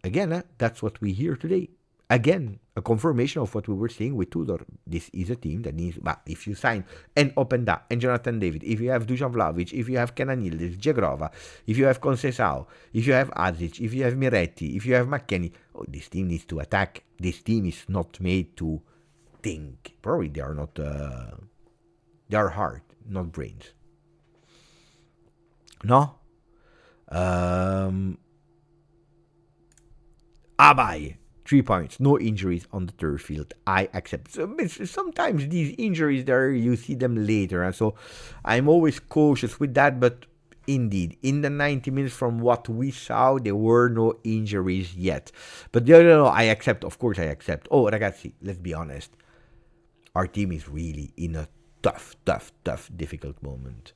Again, that's what we hear today. Again, a confirmation of what we were saying with Tudor. This is a team that needs... But if you sign and Openda and Jonathan David, if you have Dusan Vlahovic, if you have Kenan Yildiz, Jagrova, if you have Conceição, if you have Azic, if you have Miretti, if you have McKennie, this team needs to attack. This team is not made to think. Probably they are not... they are heart, not brains. No? Abai, 3 points, no injuries on the third field. I accept. So, sometimes these injuries there, you see them later, and so I'm always cautious with that. But indeed, in the 90 minutes from what we saw, there were no injuries yet. But I accept. Of course, I accept. Oh, ragazzi, let's be honest. Our team is really in a tough, difficult moment.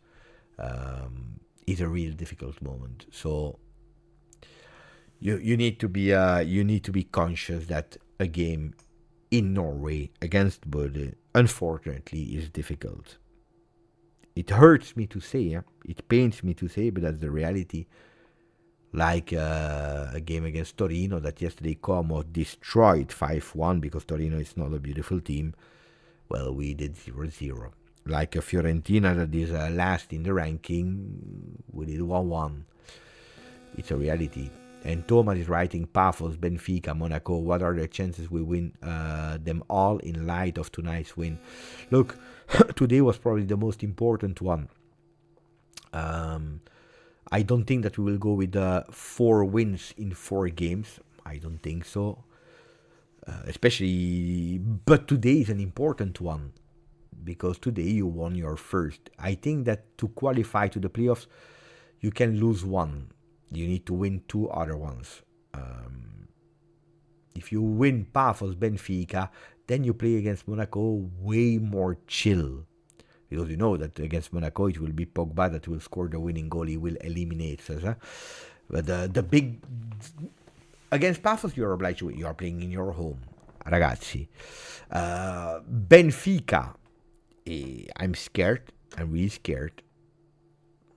It's a real difficult moment. So. You need to be conscious that a game in Norway against BODØ, unfortunately, is difficult. It hurts me to say, it pains me to say, but that's the reality. Like a game against Torino that yesterday Como destroyed 5-1 because Torino is not a beautiful team. Well, we did 0-0. Like a Fiorentina that is last in the ranking, we did 1-1. It's a reality. And Thomas is writing Pafos, Benfica, Monaco. What are the chances we win them all in light of tonight's win? Look, today was probably the most important one. I don't think that we will go with 4 wins in 4 games. I don't think so. But today is an important one. Because today you won your first. I think that to qualify to the playoffs, you can lose 1. You need to win 2 other ones. If you win Pafos, Benfica, then you play against Monaco way more chill. Because you know that against Monaco it will be Pogba that will score the winning goal. He will eliminate us. But the big... Against Pafos you are obliged to win. You are playing in your home. Ragazzi. Benfica. I'm scared. I'm really scared.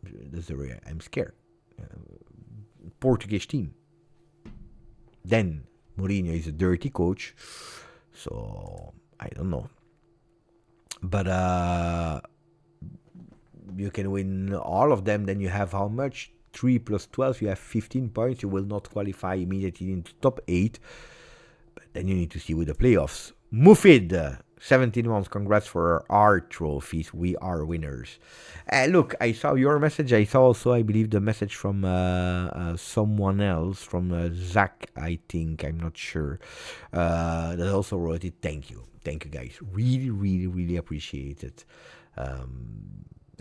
I'm scared. Portuguese team. Then Mourinho is a dirty coach, so I don't know. But you can win all of them. Then you have how much? 3 plus 12. You have 15 points. You will not qualify immediately into top 8. But then you need to see with the playoffs. Mufid. 17 months, congrats for our trophies. We are winners. Look, I saw your message. I saw also, I believe, the message from someone else, from Zach, I think. I'm not sure. That also wrote it. Thank you. Thank you, guys. Really, really, really appreciate it. I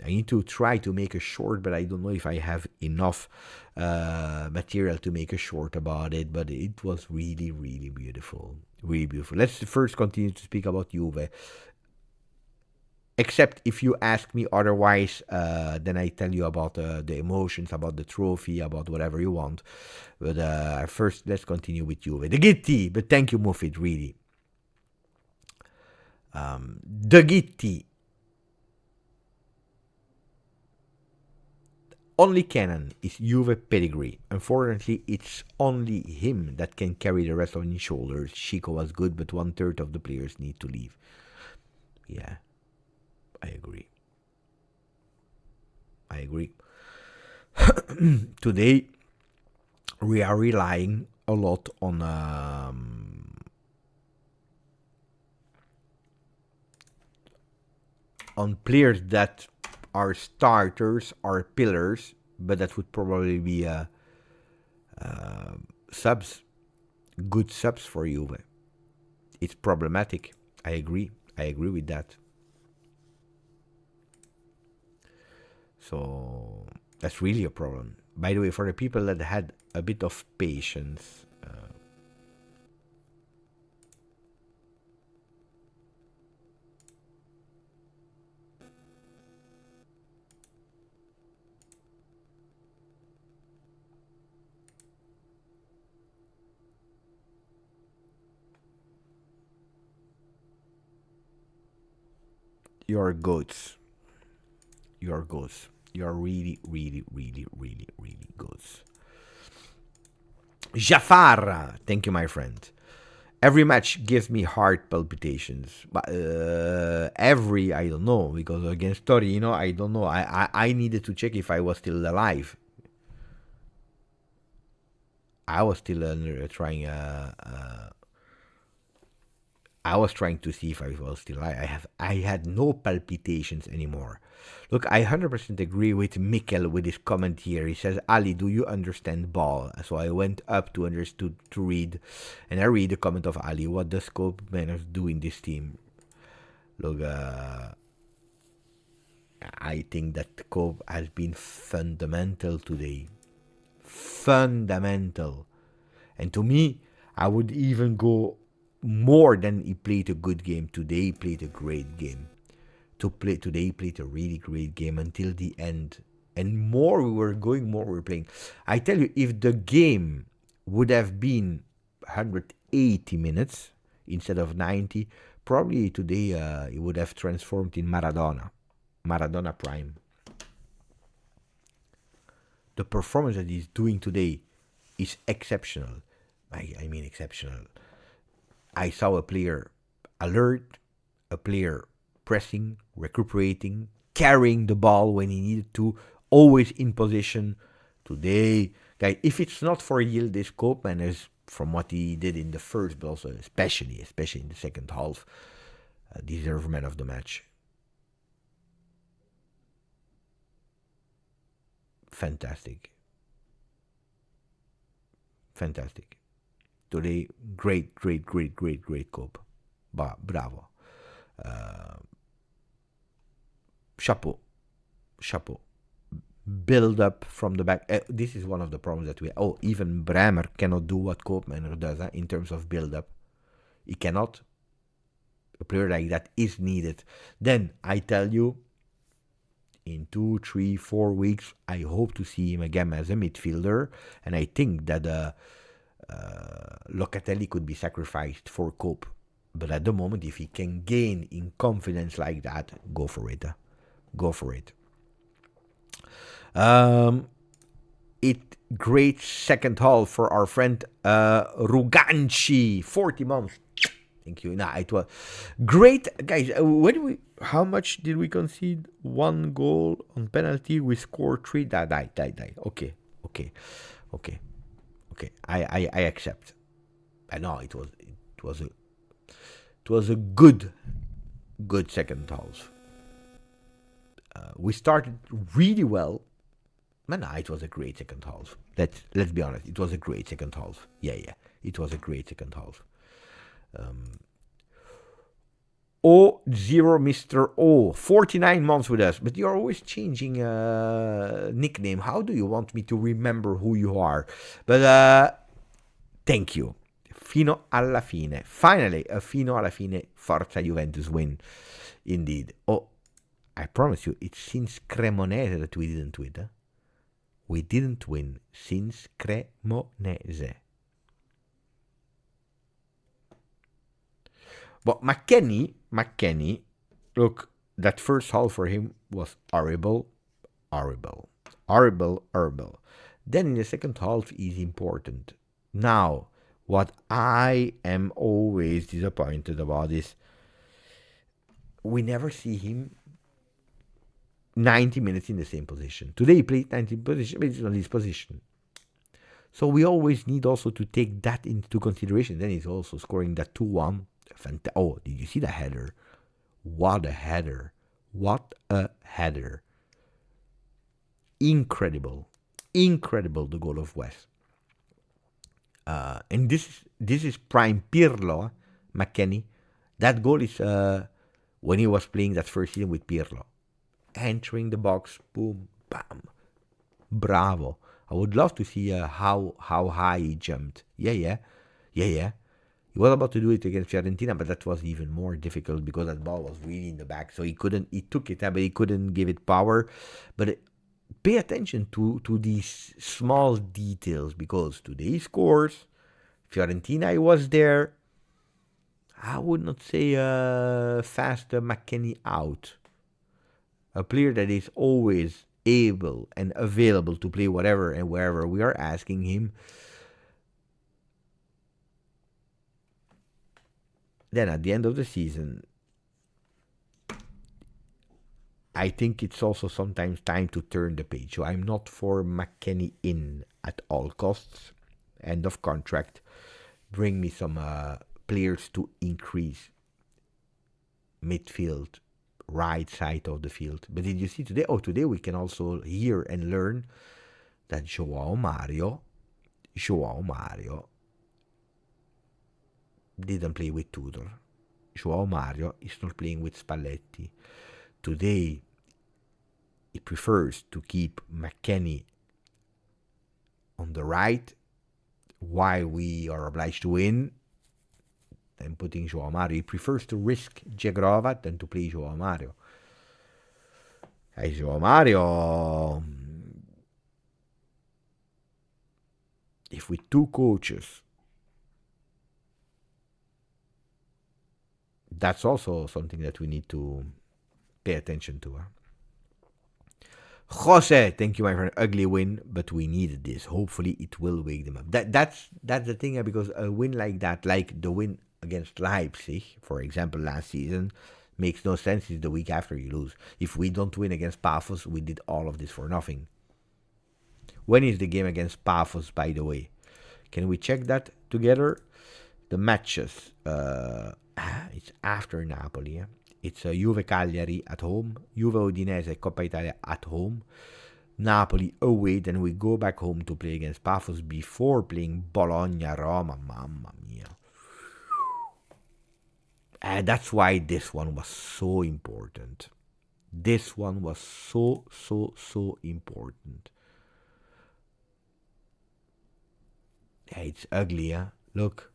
need to try to make a short, but I don't know if I have enough material to make a short about it. But it was really, really beautiful. Really beautiful. Let's first continue to speak about Juve. Except if you ask me otherwise, then I tell you about the emotions, about the trophy, about whatever you want. But first, let's continue with Juve. The Gitti, but thank you, Mufid, really. The Gitti. Only Canon is Juve pedigree. Unfortunately, it's only him that can carry the rest on his shoulders. Chico was good, but 1/3 of the players need to leave. Yeah, I agree. Today, we are relying a lot on players that are starters, are pillars, but that would probably be subs, good subs for Juve. It's problematic. I agree with that. So that's really a problem. By the way, for the people that had a bit of patience, you're goats. You're goats. You're really, really, really, really, really goats. Jafar, thank you, my friend. Every match gives me heart palpitations. But I don't know, because against Torino, I don't know. I needed to check if I was still alive. I was still trying. I was trying to see if I was still alive. I had no palpitations anymore. Look, I 100% agree with Mikkel with his comment here. He says, Ali, do you understand ball? So I went up to read, and I read the comment of Ali. What does Cope Manners do in this team? Look, I think that Cope has been fundamental today. Fundamental. And to me, I would even go more than he played a good game. Today he played a great game. Today he played a really great game until the end. And more we were going, more we were playing. I tell you, if the game would have been 180 minutes instead of 90, probably today it would have transformed in Maradona Prime. The performance that he's doing today is exceptional. I mean exceptional. I saw a player alert, a player pressing, recuperating, carrying the ball when he needed to, always in position. Today, Guys, if it's not for Yildiz Koopman, as from what he did in the first, but also especially in the second half, deserve man of the match. Fantastic. Today, great Koop. Bravo. Chapeau. Build up from the back. This is one of the problems that we. Even Bremer cannot do what Koopman does in terms of build up. He cannot. A player like that is needed. Then I tell you, in 2, 3, 4 weeks, I hope to see him again as a midfielder, and I think that Locatelli could be sacrificed for Koop. But at the moment, if he can gain in confidence like that, go for it. Go for it. Great second half for our friend Ruganci. 40 months. Thank you. It was great, guys. How much did we concede? 1 goal on penalty. We scored 3. Die. Okay. I accept. I know it was a good second half. We started really well. It was a great second half. Let's be honest. It was a great second half. Yeah. It was a great second half. 0 Mr. O, 49 months with us, but you're always changing nickname. How do you want me to remember who you are? But thank you. Fino alla fine. Finally, a fino alla fine Forza Juventus win. Indeed. I promise you, it's since Cremonese that we didn't win. We didn't win since Cremonese. But McKennie, look, that first half for him was horrible. Then in the second half is important. Now, what I am always disappointed about is we never see him 90 minutes in the same position. Today he played 90 position, but it's not his position. So we always need also to take that into consideration. Then he's also scoring that 2-1. Did you see the header? What a header. Incredible, the goal of West. And this is prime Pirlo, McKennie. That goal is when he was playing that first season with Pirlo. Entering the box, boom, bam, bravo. I would love to see how high he jumped. Yeah. He was about to do it against Fiorentina, but that was even more difficult because that ball was really in the back. So he took it, but he couldn't give it power. But pay attention to these small details, because today he scores. Fiorentina, he was there. I would not say faster McKennie out. A player that is always able and available to play whatever and wherever we are asking him. Then at the end of the season, I think it's also sometimes time to turn the page. So I'm not for McKennie in at all costs. End of contract. Bring me some players to increase midfield, right side of the field. But did you see today? Today we can also hear and learn that João Mario didn't play with Tudor. João Mario is not playing with Spalletti. Today, he prefers to keep McKennie on the right while we are obliged to win than putting João Mario. He prefers to risk Jegrova than to play João Mario. João Mario, if with 2 coaches, that's also something that we need to pay attention to. Jose, thank you, my friend. Ugly win, but we needed this. Hopefully, it will wake them up. That's the thing, because a win like that, like the win against Leipzig, for example, last season, makes no sense. It's the week after you lose. If we don't win against Pafos, we did all of this for nothing. When is the game against Paphos, by the way? Can we check that together? The matches. It's after Napoli. It's Juve Cagliari at home, Juve Udinese Coppa Italia at home, Napoli away, then we go back home to play against Paphos before playing Bologna, Roma. Mamma mia. And that's why this one was so important. This one was so important. Yeah, it's ugly, huh? Look.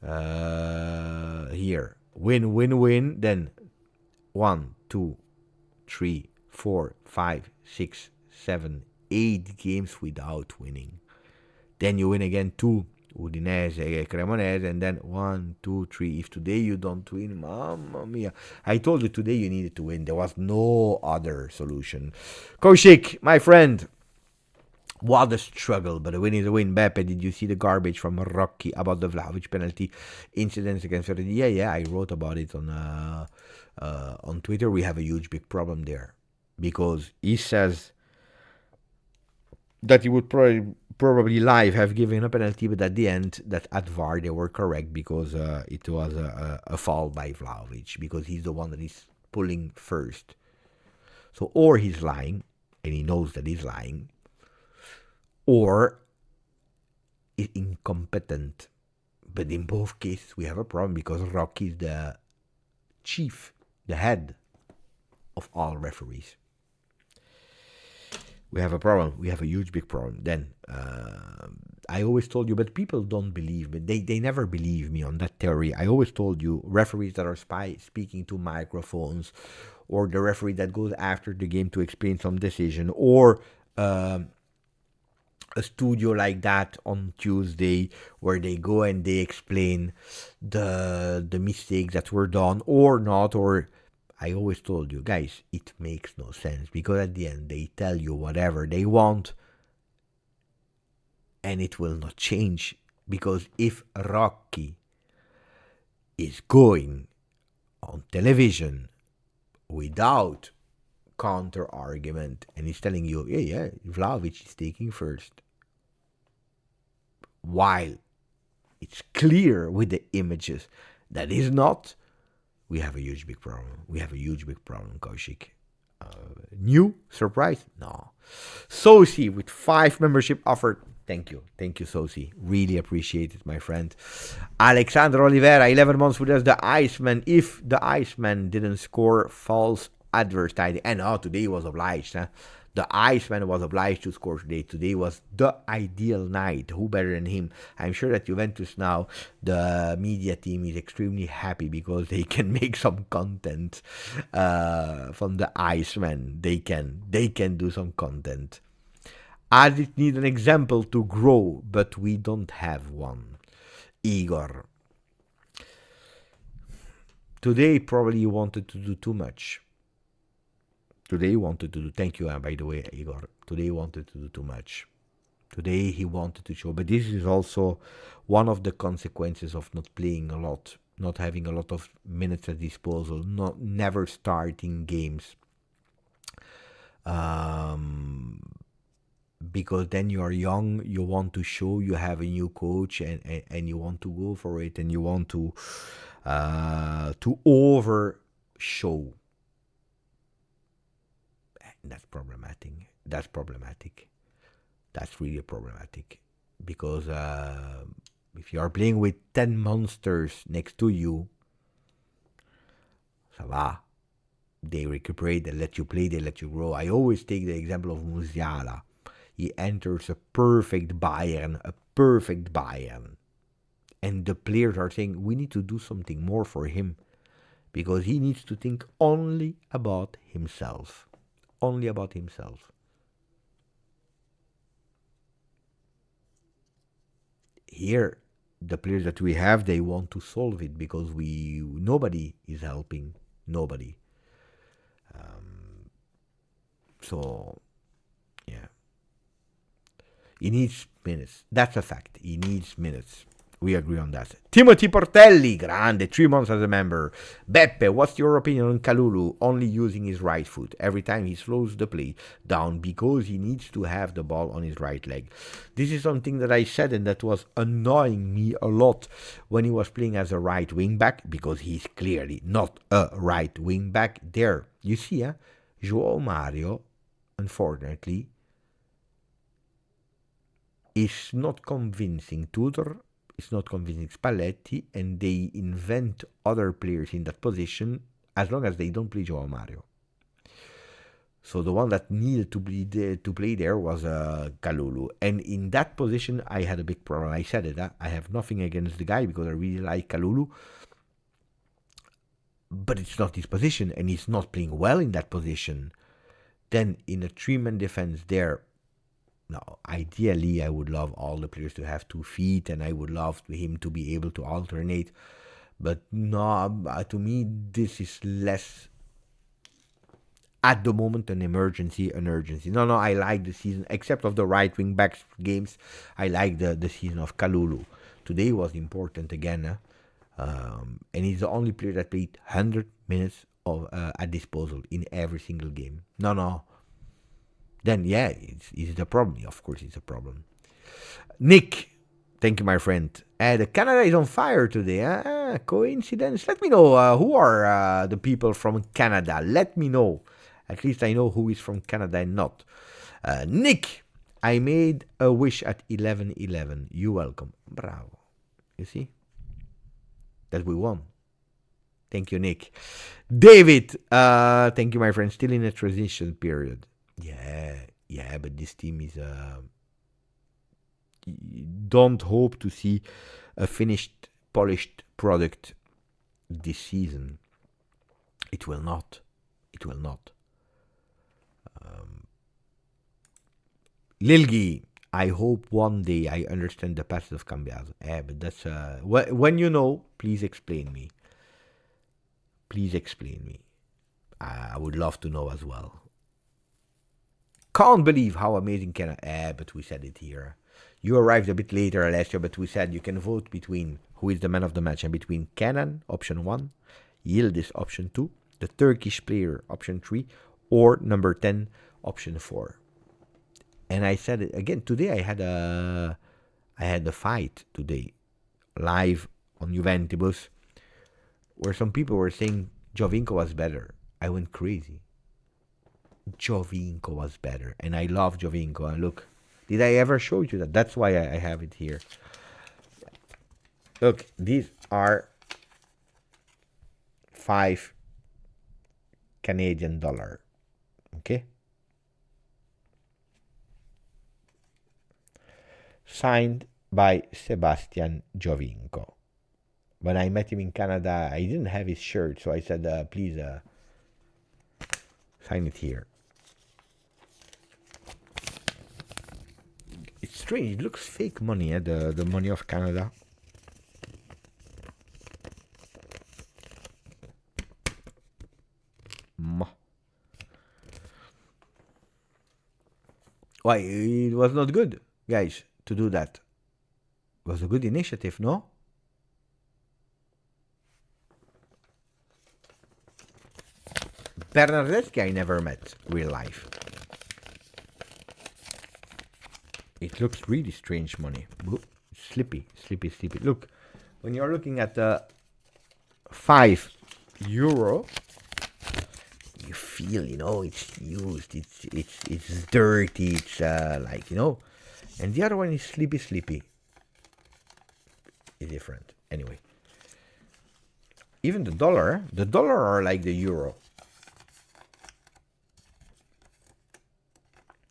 Here. Win, win, win. Then 1, 2, 3, 4, 5, 6, 7, 8 games without winning. Then you win again 2. Udinese, Cremonese, and then 1, 2, 3. If today you don't win, mamma mia. I told you today you needed to win. There was no other solution. Kouchik, my friend. What a struggle, but a win is a win. Beppe, did you see the garbage from Rocky about the Vlahovic penalty incidents against Fiorentina? Yeah, I wrote about it on Twitter. We have a huge big problem there because he says that he would probably live have given a penalty, but at the end, that at VAR they were correct because it was a foul by Vlahovic because he's the one that is pulling first. So, or he's lying, and he knows that he's lying, or is incompetent. But in both cases, we have a problem because Rocky is the chief, the head of all referees. We have a problem. We have a huge, big problem. Then, I always told you, but people don't believe me. They never believe me on that theory. I always told you, referees that are speaking to microphones, or the referee that goes after the game to explain some decision, or a studio like that on Tuesday where they go and they explain the mistakes that were done or not, or I always told you guys, it makes no sense because at the end they tell you whatever they want and it will not change, because if Rocky is going on television without counter argument and he's telling you, yeah, Vlahovic is taking first, while it's clear with the images that is not, we have a huge big problem. We have a huge big problem, Kouchik. New surprise? No. Sosi with 5 membership offered. Thank you, Sosi. Really appreciate it, my friend. Alexander Oliveira, 11 months with us. The Iceman. If the Iceman didn't score, false advertising. And today he was obliged. Huh? The Iceman was obliged to score today. Today was the ideal night. Who better than him? I'm sure that Juventus now, the media team is extremely happy because they can make some content from the Iceman. They can do some content. Adit need an example to grow, but we don't have one. Igor. Today probably you wanted to do too much. Today he wanted to do, thank you, by the way, Igor. Today he wanted to do too much. Today he wanted to show, but this is also one of the consequences of not playing a lot, not having a lot of minutes at disposal, never starting games. Because then you are young, you want to show, you have a new coach, and you want to go for it, and you want to over show. That's problematic. That's really problematic. Because if you are playing with 10 monsters next to you, ça va. They recuperate, they let you play, they let you grow. I always take the example of Musiala. He enters a perfect Bayern. And the players are saying, we need to do something more for him. Because he needs to think only about himself. Only about himself. Here, the players that we have, they want to solve it because nobody is helping. Nobody. So, yeah. He needs minutes. That's a fact. He needs minutes. We agree on that. Timothy Portelli, grande, 3 months as a member. Beppe, what's your opinion on Kalulu only using his right foot every time he slows the play down because he needs to have the ball on his right leg? This is something that I said and that was annoying me a lot when he was playing as a right wing back, because he's clearly not a right wing back there. You see, João Mario, unfortunately, is not convincing Tudor. It's not convincing Spalletti, and they invent other players in that position as long as they don't play Joao Mario. So the one that needed to play there was Kalulu. And in that position, I had a big problem. I said it. I have nothing against the guy because I really like Kalulu. But it's not his position, and he's not playing well in that position. Then in a three-man defense there, now, ideally, I would love all the players to have 2 feet, and I would love him to be able to alternate. But no, to me, this is less, at the moment, an emergency, an urgency. No, I like the season, except of the right wing back games. I like the season of Kalulu. Today was important again, and he's the only player that played 100 minutes at disposal in every single game. No. Then, yeah, it's the problem. Of course, it's a problem. Nick, thank you, my friend. The Canada is on fire today. Coincidence? Let me know who are the people from Canada. Let me know. At least I know who is from Canada and not. Nick, I made a wish at 11:11. You're welcome. Bravo. You see? That we won. Thank you, Nick. David, thank you, my friend. Still in a transition period. Yeah, but this team is don't hope to see a finished, polished product this season. It will not. Lilgi, I hope one day I understand the passage of Cambiaso. But that's when you know, please explain me. I would love to know as well. Can't believe how amazing Canada. But we said it here. You arrived a bit later, Alessio, but we said you can vote between who is the man of the match and between Kenan, option 1, Yildiz, option 2, the Turkish player, option 3, or number 10, option 4. And I said it again today. I had a fight today, live on Juventus, where some people were saying Jovinko was better. I went crazy. Jovinko was better, and I love Jovinko. And look, did I ever show you that? That's why I have it here. Look, these are 5 Canadian dollar. Okay, signed by Sebastian Jovinko. When I met him in Canada, I didn't have his shirt, so I said, please sign it here. It's strange. It looks fake money, the money of Canada. Why? It was not good, guys, to do that. It was a good initiative, no? Bernardeschi I never met real life. It looks really strange money. Slippy. Look, when you're looking at the €5, you feel, it's used, it's dirty, it's and the other one is sleepy. It's different. Anyway, even the dollar are like the euro.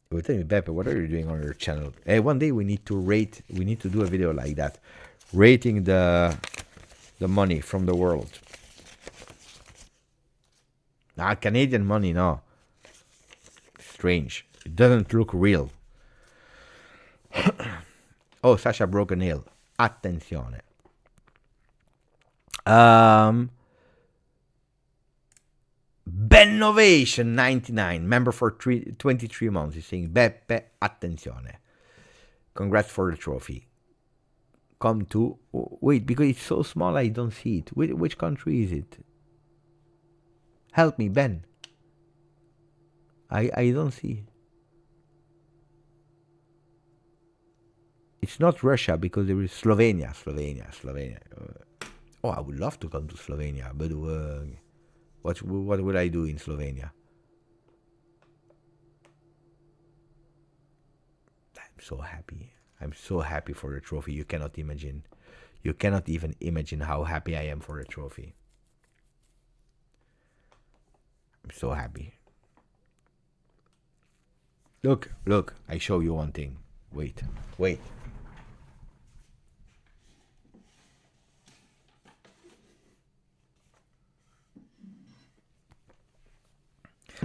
Well, tell me, Beppe, what are you doing on your channel? Hey, one day we need to do a video like that, rating the money from the world. Canadian money, no. Strange. It doesn't look real. Oh, Sasha broke a nail. Attenzione. Bennovation 99, member for 23 months. He's saying, Beppe, attenzione. Congrats for the trophy. come to. Wait, because it's so small, I don't see it. Which country is it? Help me, Ben. I don't see. It's not Russia because there is Slovenia. Oh, I would love to come to Slovenia, but what would I do in Slovenia? I'm so happy. I'm so happy for the trophy. You cannot imagine. You cannot even imagine how happy I am for the trophy. I'm so happy. Look, I show you one thing. Wait.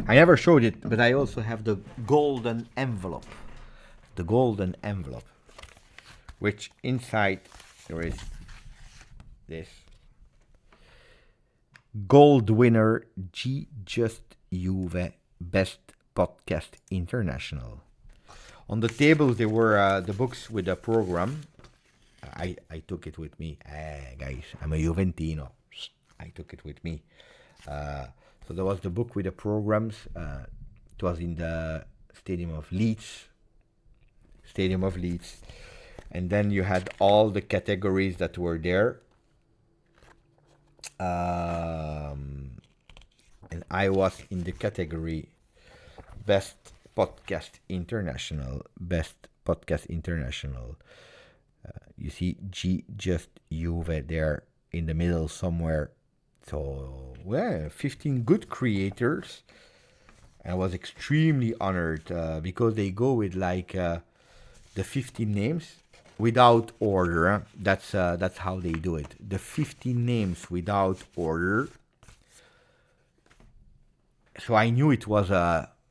I never showed it, but I also have the golden envelope. The golden envelope. Which inside there is this. Gold winner G Just Juve Best Podcast International. On the tables there were the books with the program. I took it with me. Guys, I'm a Juventino. I took it with me. So there was the book with the programs. It was in the Stadium of Leeds. And then you had all the categories that were there. And I was in the category Best Podcast International. You see G Just Juve there in the middle somewhere. So, 15 good creators. I was extremely honored because they go with the 15 names without order. That's how they do it. The 15 names without order. So I knew it was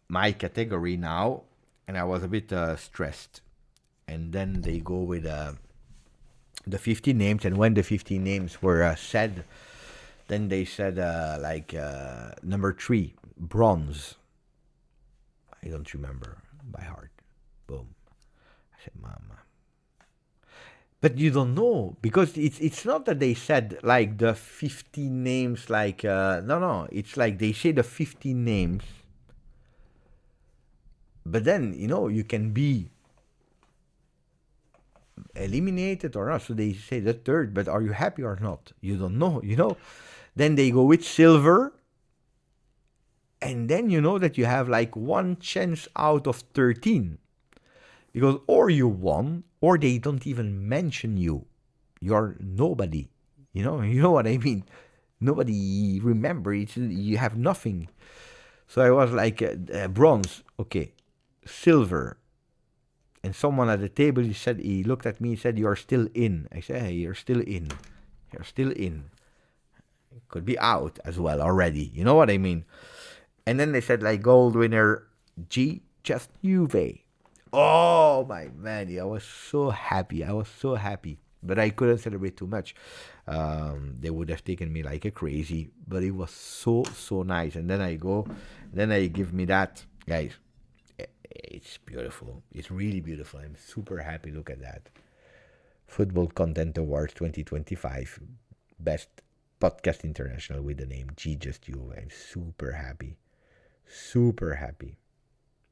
my category now, and I was a bit stressed. And then they go with the 15 names, and when the 15 names were said, then they said number 3, bronze. I don't remember by heart. Boom. I said, Mama. But you don't know, because it's not that they said like the 15 names no, it's like they say the 15 names, but then you can be eliminated or not. So they say the third, but are you happy or not? You don't know, Then they go with silver, and then you know that you have like one chance out of 13. Because or you won, or they don't even mention you. You're nobody. You know what I mean? Nobody remember. You have nothing. So I was like, bronze, okay, silver. And someone at the table, he looked at me and said, you're still in. I said, hey, you're still in. You're still in. Could be out as well already. You know what I mean? And then they said, like, gold winner, G Just Juve. Oh, my man, I was so happy. But I couldn't celebrate too much. They would have taken me like a crazy. But it was so nice. And then I give me that. Guys, it's beautiful. It's really beautiful. I'm super happy. Look at that. Football Content Awards 2025. Best Podcast International with the name G Just Juve. I'm super happy.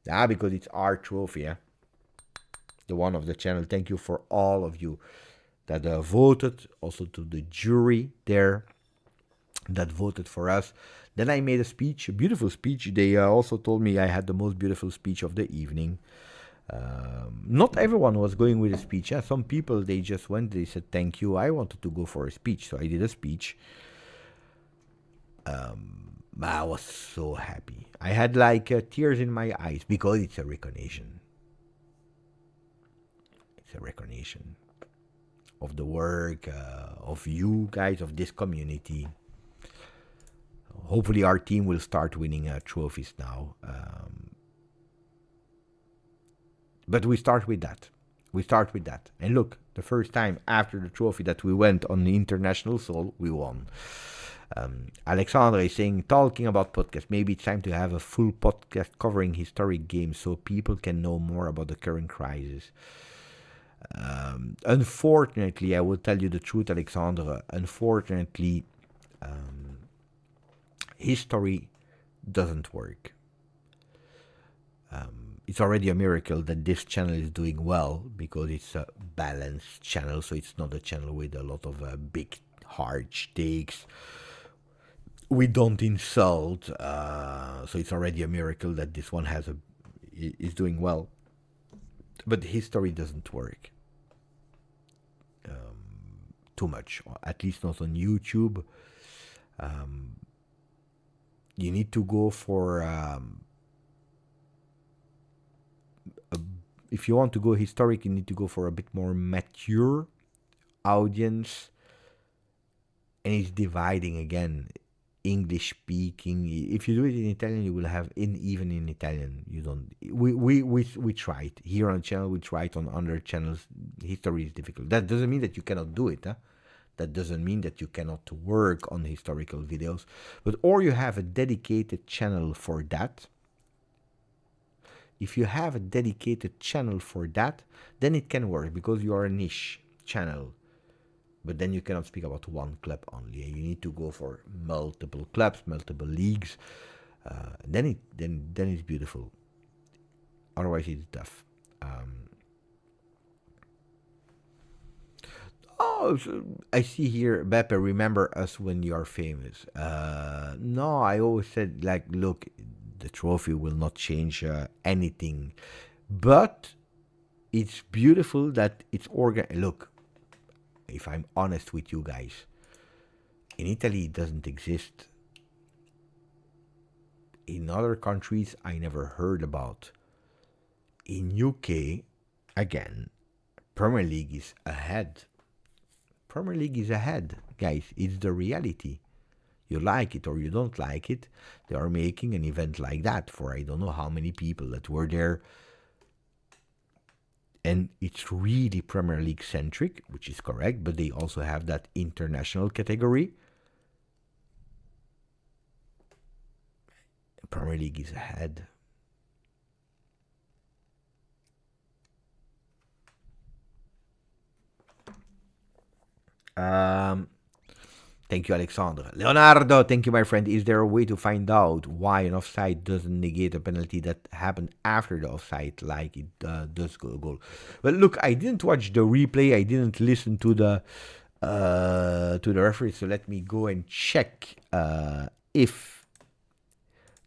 Because it's our trophy, the one of the channel. Thank you for all of you that voted, also to the jury there that voted for us. Then I made a speech, a beautiful speech. They also told me I had the most beautiful speech of the evening. Not everyone was going with a speech. Some people, they just went, they said thank you. I wanted to go for a speech, so I did a speech. I was so happy. I had tears in my eyes because it's a recognition. It's a recognition of the work of you guys, of this community. Hopefully our team will start winning trophies now. But we start with that. And look, the first time after the trophy that we went on the International Soul, we won. Alexandre is saying, talking about podcast, maybe it's time to have a full podcast covering historic games so people can know more about the current crisis. Unfortunately, I will tell you the truth, Alexandre. Unfortunately, history doesn't work. It's already a miracle that this channel is doing well because it's a balanced channel, so it's not a channel with a lot of big, hard takes. We don't insult, so it's already a miracle that this one is doing well. But history doesn't work too much, at least not on YouTube. You need to go for if you want to go historic, you need to go for a bit more mature audience, and it's dividing again. English speaking. If you do it in Italian, you will have even in Italian. You don't. We tried here on the channel. We tried on other channels. History is difficult. That doesn't mean that you cannot do it. Huh? That doesn't mean that you cannot work on historical videos. But or you have a dedicated channel for that. If you have a dedicated channel for that, then it can work because you are a niche channel. But then you cannot speak about one club only. You need to go for multiple clubs, multiple leagues. Then it's beautiful. Otherwise, it's tough. So I see here, Beppe, remember us when you are famous. No, I always said, like, look, the trophy will not change anything. But it's beautiful that it's organized. Look, if I'm honest with you guys, in Italy it doesn't exist. In other countries I never heard about. In UK, again, Premier League is ahead. Premier League is ahead, guys. It's the reality. You like it or you don't like it, they are making an event like that for I don't know how many people that were there. And it's really Premier League centric, which is correct, but they also have that international category. Premier League is ahead. Thank you, Alexandre. Leonardo, thank you, my friend. Is there a way to find out why an offside doesn't negate a penalty that happened after the offside, like it does goal? Well, look, I didn't watch the replay. I didn't listen to the referee. So let me go and check if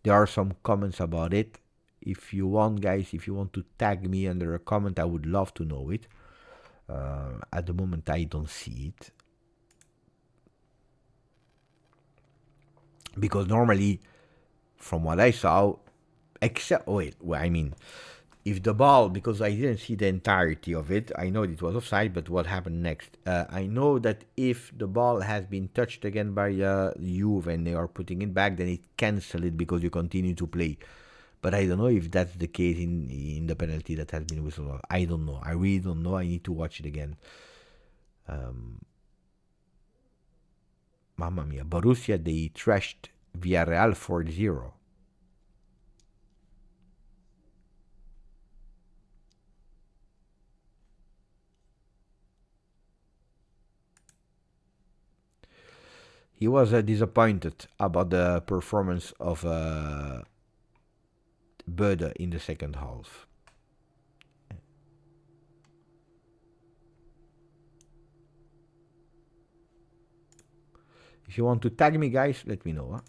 there are some comments about it. If you want, guys, if you want to tag me under a comment, I would love to know it. At the moment, I don't see it. Because normally, from what I saw, except, if the ball, because I didn't see the entirety of it, I know it was offside, but what happened next? I know that if the ball has been touched again by Juve and they are putting it back, then it cancels it because you continue to play. But I don't know if that's the case in the penalty that has been whistled. I don't know. I really don't know. I need to watch it again. Mamma mia, Borussia, they trashed Villarreal 4-0. He was disappointed about the performance of BODØ in the second half. If you want to tag me, guys, let me know. Huh?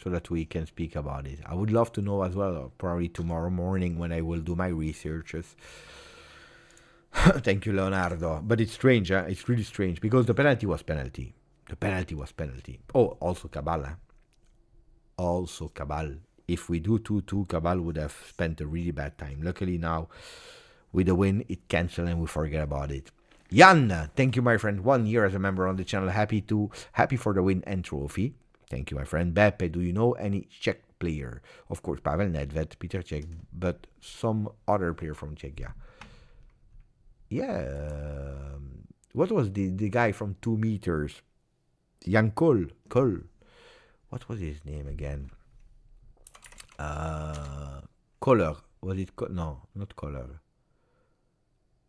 So that we can speak about it. I would love to know as well, probably tomorrow morning when I will do my researches. Thank you, Leonardo. But it's strange, huh? It's really strange because the penalty was penalty. The penalty was penalty. Oh, also Cabal. Huh? Also Cabal. If we do 2-2, Cabal would have spent a really bad time. Luckily now, with the win, it cancelled and we forget about it. Jan, thank you, my friend. 1 year as a member on the channel. Happy for the win and trophy. Thank you, my friend. Beppe, do you know any Czech player? Of course, Pavel Nedved, Peter Cech, but some other player from Czechia. Yeah. What was the guy from 2 meters? Jan Kol. What was his name again? Color. Was it? No, not Color.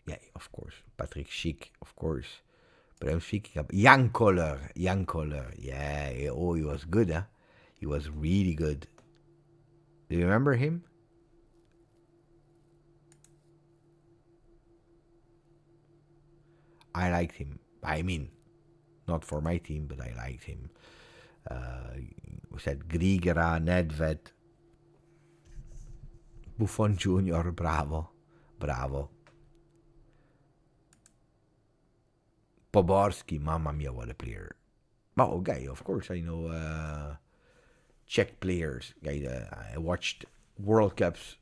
Yeah, of course. Patrick Schick, of course. But I'm speaking of Young Color. Young Color. Yeah. Oh, he was good, huh? He was really good. Do you remember him? I liked him. I mean, not for my team, but I liked him. We said Grigera, Nedved, Buffon Junior, bravo, bravo. Poborski, mamma mia, what a player. Oh, okay, of course I know Czech players. I watched World Cups.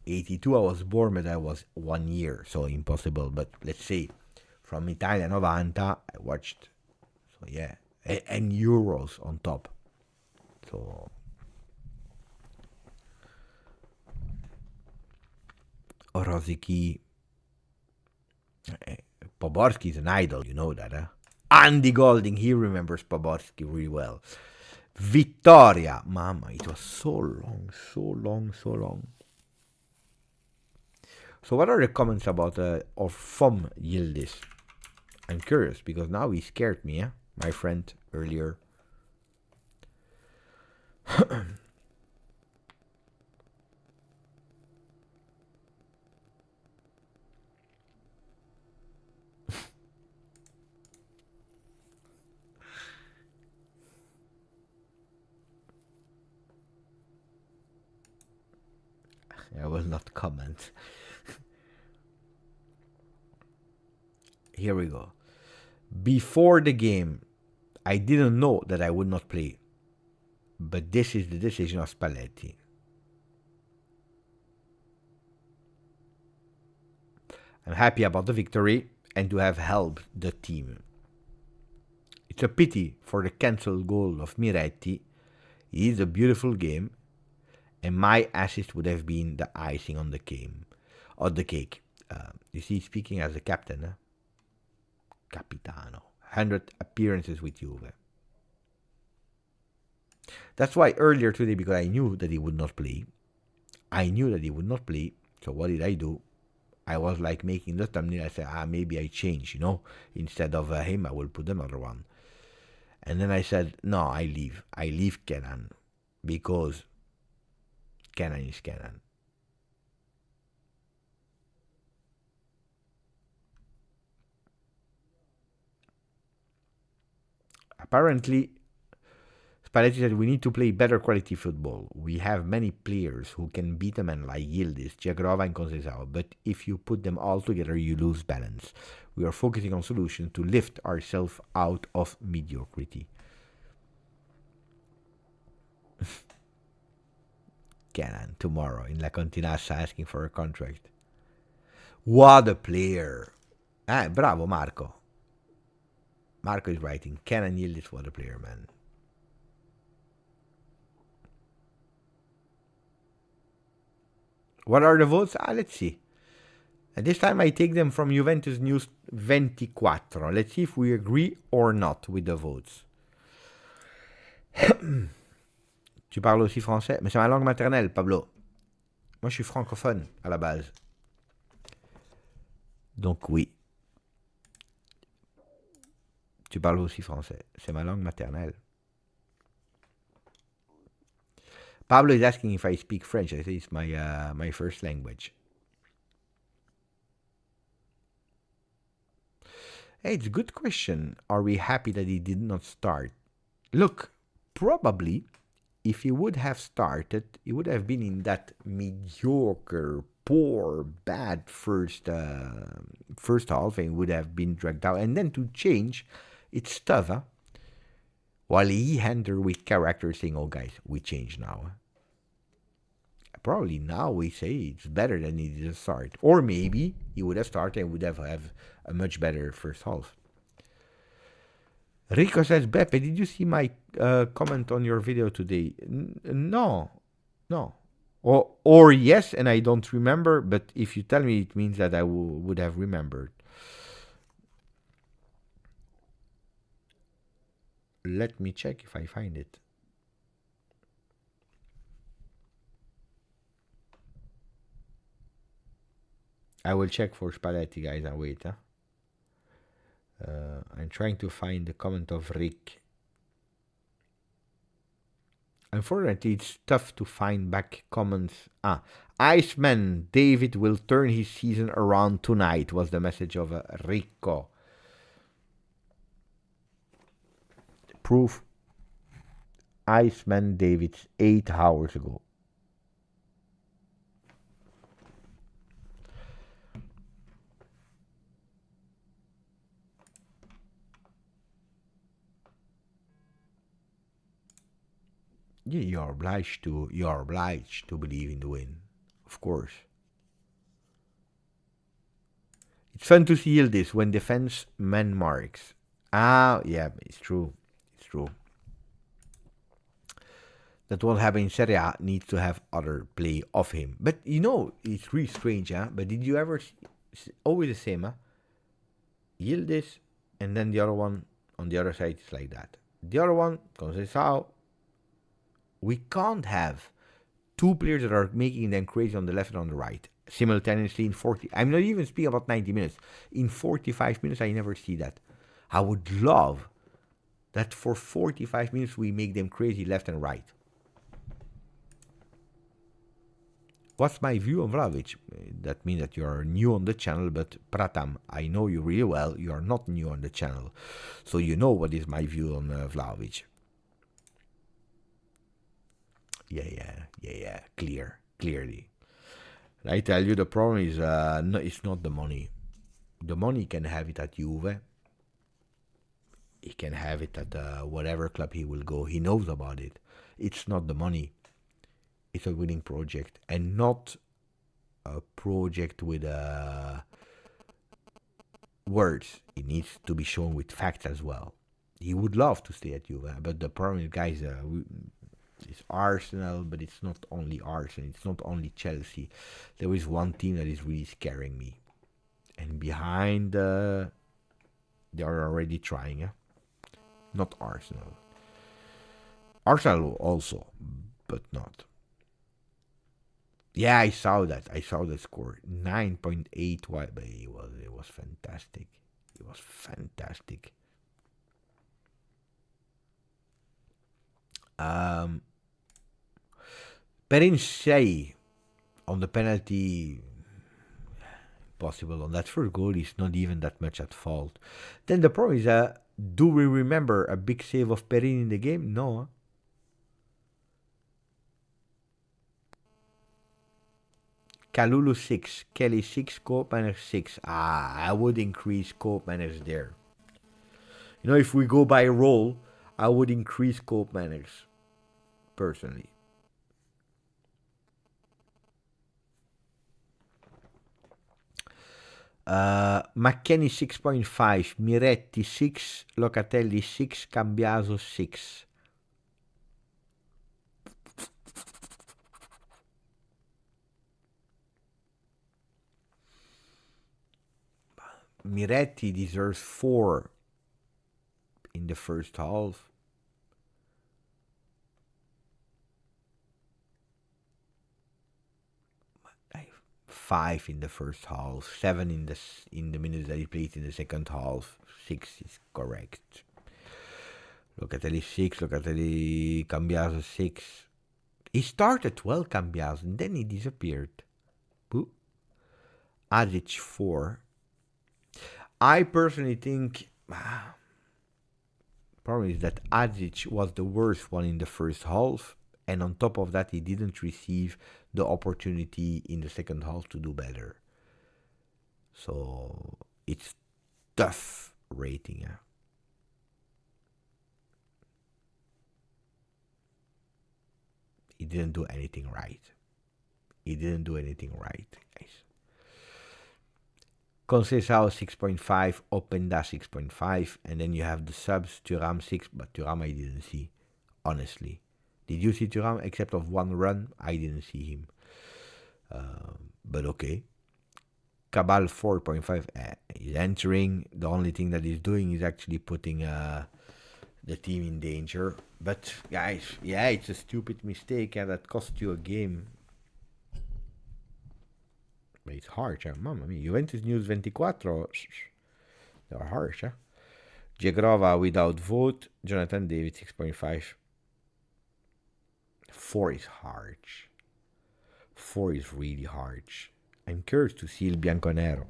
82 I was born, but I was 1 year, so impossible. But let's say from Italia 90, I watched. So yeah, and Euros on top. So Rosicky, Poborski is an idol, you know that, huh? Andy Golding, he remembers Poborski really well. Vittoria, mama, it was so long, so long, so long. So what are the comments about or from Yildiz? I'm curious because now he scared me, eh? My friend earlier. I will not comment. Here we go. Before the game, I didn't know that I would not play. But this is the decision of Spalletti. I'm happy about the victory and to have helped the team. It's a pity for the cancelled goal of Miretti. It is a beautiful game, and my assist would have been the icing on the game, or the cake. You see, speaking as a captain, Capitano, 100 appearances with Juve. That's why earlier today, because I knew that he would not play, so what did I do? I was like making the thumbnail. I said, maybe I change, instead of him, I will put another one. And then I said, no, I leave Kenan, because Kenan is Kenan. Apparently, Spalletti said we need to play better quality football. We have many players who can beat a man like Yildiz, Jagrova, and Conceição, but if you put them all together, you lose balance. We are focusing on solutions to lift ourselves out of mediocrity. Kenan tomorrow in La Continassa asking for a contract. What a player! Bravo, Marco. Marco is writing. Kenan Yildiz, what a player, man. What are the votes? Let's see. And this time I take them from Juventus News 24. Let's see if we agree or not with the votes. Tu parles aussi français? Mais c'est ma langue maternelle, Pablo. Moi, je suis francophone à la base. Donc oui. Tu parles aussi français. C'est ma langue maternelle. Pablo is asking if I speak French. I say it's my first language. Hey, it's a good question. Are we happy that he did not start? Look, probably if he would have started, he would have been in that mediocre, poor, bad first half and would have been dragged out. And then to change, it's tough, huh? While he handled with character saying, oh guys, we change now. Probably now we say it's better than he did start. Or maybe he would have started and would have a much better first half. Rico says, Beppe, did you see my comment on your video today? No. Or yes, and I don't remember, but if you tell me, it means that I would have remembered. Let me check if I find it. I will check for Spalletti, guys, and wait. I'm trying to find the comment of Rick. Unfortunately, it's tough to find back comments. Iceman David will turn his season around tonight, was the message of Rico. Proof. Iceman David 8 hours ago. Yeah, you're obliged to believe in the win, of course. It's fun to see this when defense man marks. Yeah, it's true. It's true. That won't happen in Serie A. Needs to have other play of him. But you know, it's really strange, huh? But did you ever see, always the same, huh? Yildiz, and then the other one on the other side is like that. The other one, Conceição. We can't have two players that are making them crazy on the left and on the right simultaneously in 40. I'm not even speaking about 90 minutes. In 45 minutes, I never see that. I would love that for 45 minutes we make them crazy left and right. What's my view on Vlahovic? That means that you are new on the channel, but Pratam, I know you really well. You are not new on the channel. So you know what is my view on Vlahovic. Yeah, clearly. I tell you, the problem is no, it's not the money. The money can have it at Juve. He can have it at whatever club he will go. He knows about it. It's not the money. It's a winning project, and not a project with words. It needs to be shown with facts as well. He would love to stay at Juve, but the problem is, guys, it's Arsenal, but it's not only Arsenal. It's not only Chelsea. There is one team that is really scaring me, and behind, they are already trying. Not Arsenal. Arsenal also, but not. Yeah, I saw that. I saw the score. 9.8. But it was fantastic. It was fantastic. Perin Shea on the penalty, possible on that first goal, is not even that much at fault. Then the problem is, do we remember a big save of Perin in the game? No. Kalulu 6, Kelly 6, Koopmanners 6. I would increase Koopmanners there. You know, if we go by role, I would increase Koopmanners, personally. McKennie 6.5, Miretti 6, Locatelli 6, Cambiaso 6. Miretti deserves 4 in the first half. Five in the first half, 7 in the minutes that he played in the second half. 6 is correct. Locatelli 6, Locatelli Cambiaso 6. He started well, Cambiaso, and then he disappeared. Boo. Adic 4. I personally think, problem is that Adic was the worst one in the first half, and on top of that, he didn't receive the opportunity in the second half to do better. So it's tough rating. Yeah. He didn't do anything right. Guys. Conceição 6.5, Openda 6.5, and then you have the subs, Thuram 6, but Thuram I didn't see, honestly. Did you see Thuram except of one run? I didn't see him. But okay. Cabal 4.5 is entering. The only thing that he's doing is actually putting the team in danger. But guys, yeah, it's a stupid mistake that cost you a game. But it's harsh, Mamma mia. Juventus News 24. They are harsh, Jegrova without vote. Jonathan David 6.5. 4 is harsh. 4 is really harsh. I'm curious to see Il Bianconero.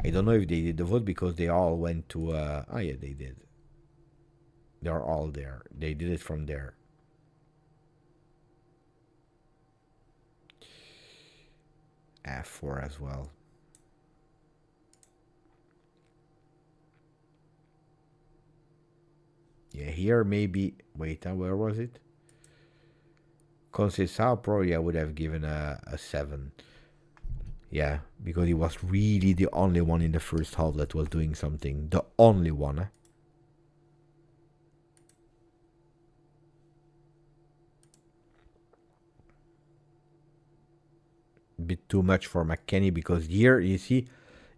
I don't know if they did the vote because they all went to... oh yeah, they did. They're all there. They did it from there. F4 as well. Yeah, here maybe... Wait, where was it? Conceição probably I would have given a 7. Yeah, because he was really the only one in the first half that was doing something. The only one. Bit too much for McKennie because here, you see,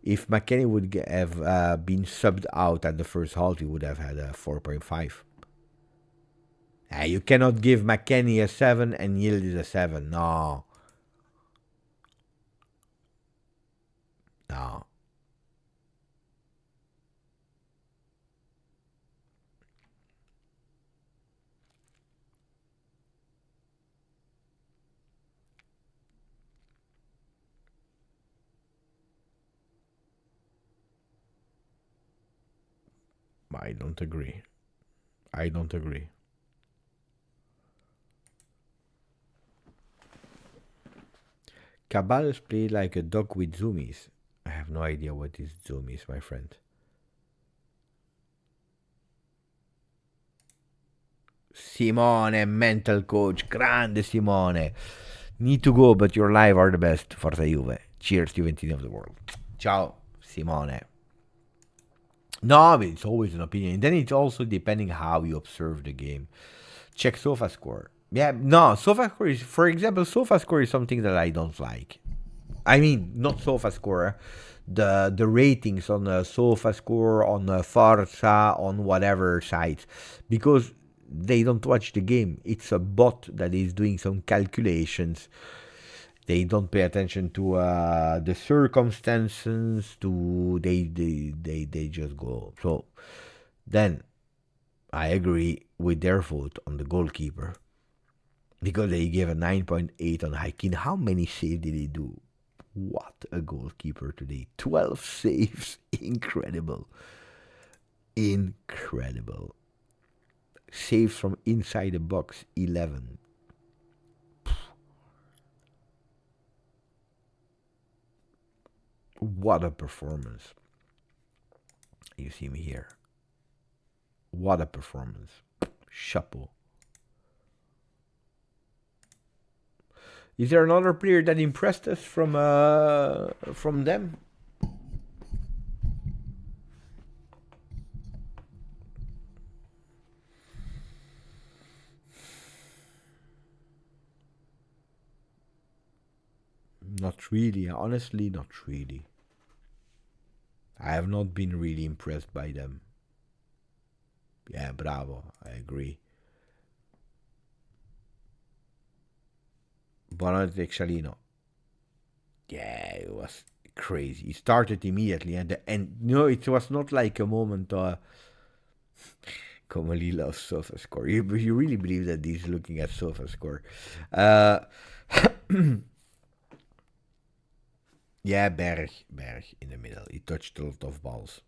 if McKennie would have been subbed out at the first half, he would have had a 4.5. You cannot give McKennie a 7 and Yildiz a 7. No. No. I don't agree. I don't agree. Cabales played like a dog with zoomies. I have no idea what is zoomies, my friend. Simone, mental coach. Grande Simone. Need to go, but your live are the best. Forza Juve. Cheers, Juventini of the world. Ciao, Simone. No, but it's always an opinion. And then it's also depending how you observe the game. Check SofaScore. Yeah, no, SofaScore is, for example, SofaScore is something that I don't like. I mean, not SofaScore. The ratings on SofaScore, on Forza, on whatever sites. Because they don't watch the game. It's a bot that is doing some calculations. They don't pay attention to the circumstances. They just go. So then I agree with their vote on the goalkeeper because they gave a 9.8 on Hakin. How many saves did he do? What a goalkeeper today! 12 saves, incredible, incredible. Saves from inside the box, 11. What a performance. You see me here. What a performance. Chapeau. Is there another player that impressed us from them? Not really. Honestly, not really. I have not been really impressed by them. Yeah, bravo. I agree. Bonanotte Cialino. Yeah, it was crazy. He started immediately, and it was not like a moment. Commonly loves SofaScore. You really believe that he's looking at SofaScore? Yeah, Berg in the middle. He touched a lot of balls.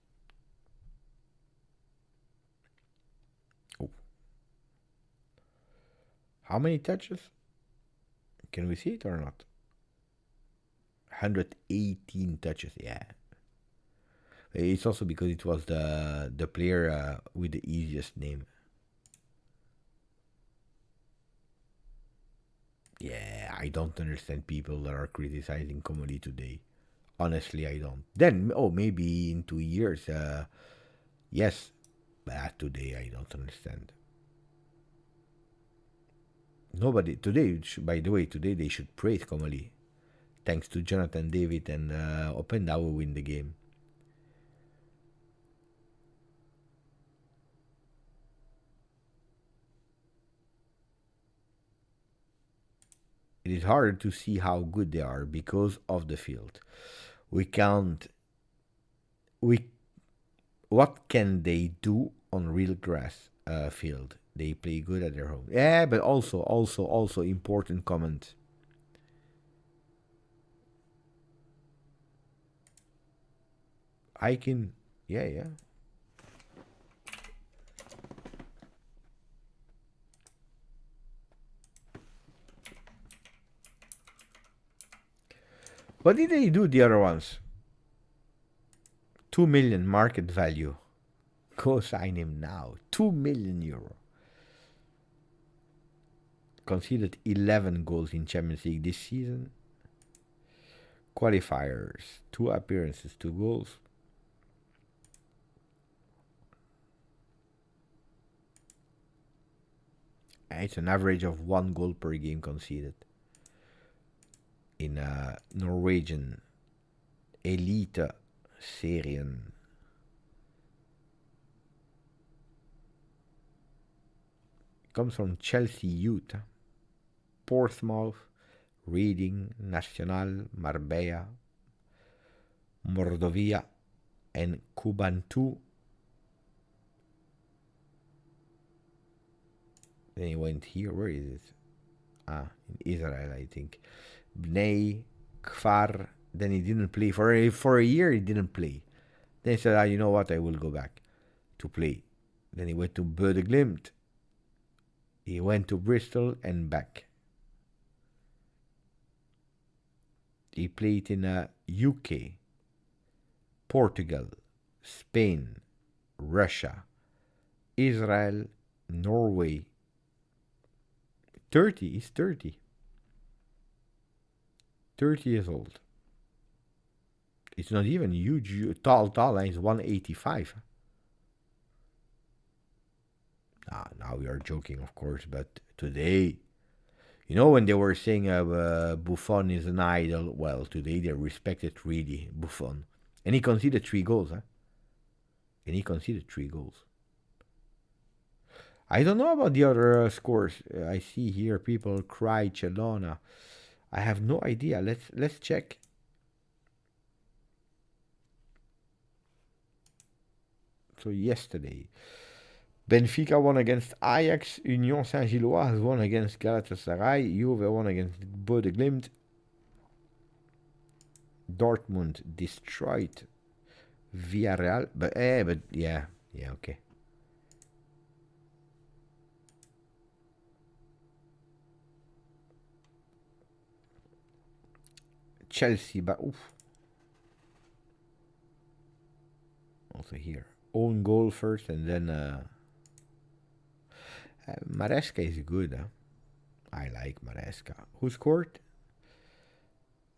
Oh. How many touches? Can we see it or not? 118 touches, yeah. It's also because it was the player with the easiest name. Yeah, I don't understand people that are criticizing Comoli today. Honestly, I don't. Then, maybe in 2 years, yes. But today, I don't understand. Nobody, today, by the way, today they should praise Comoli. Thanks to Jonathan David and Openda will win the game. It is harder to see how good they are because of the field. We can't. We what can they do on real grass field? They play good at their home. Yeah, but also important comment. I can. Yeah. What did they do the other ones? 2 million market value. Go sign him now. 2 million euro. Conceded 11 goals in Champions League this season. Qualifiers, 2 appearances, 2 goals. And it's an average of 1 goal per game conceded. In Norwegian Elite Serien. Comes from Chelsea Youth, Portsmouth, Reading, Nacional, Marbella, Mordovia, and Kubantu. Then he went here. Where is it? In Israel, I think. Bnei Kfar. Then he didn't play for a year. He didn't play. Then he said, you know what? I will go back to play. Then he went to BODØ Glimt. He went to Bristol and back. He played in UK, Portugal, Spain, Russia, Israel, Norway. 30. He's 30. 30 years old. It's not even huge. Tall. He's 185. Now we are joking, of course, but today, when they were saying Buffon is an idol, well, today they respected really Buffon. And he conceded 3 goals, I don't know about the other scores. I see here people cry Chelona. I have no idea. Let's check. So yesterday, Benfica won against Ajax. Union Saint-Gilloise won against Galatasaray. Juve won against BODØ Glimt. Dortmund destroyed Villarreal. But yeah, okay. Chelsea, but also here. Own goal first and then Maresca is good, huh? I like Maresca. Who scored?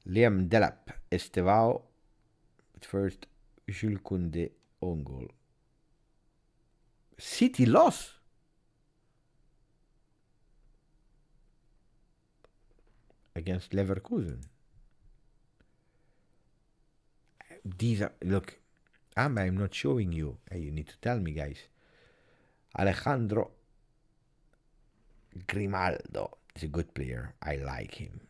Liam Delap, Estevao. But first, Jules Koundé, own goal. City lost. Against Leverkusen. These are, look, I'm not showing you. Hey, you need to tell me, guys. Alejandro Grimaldo is a good player. I like him.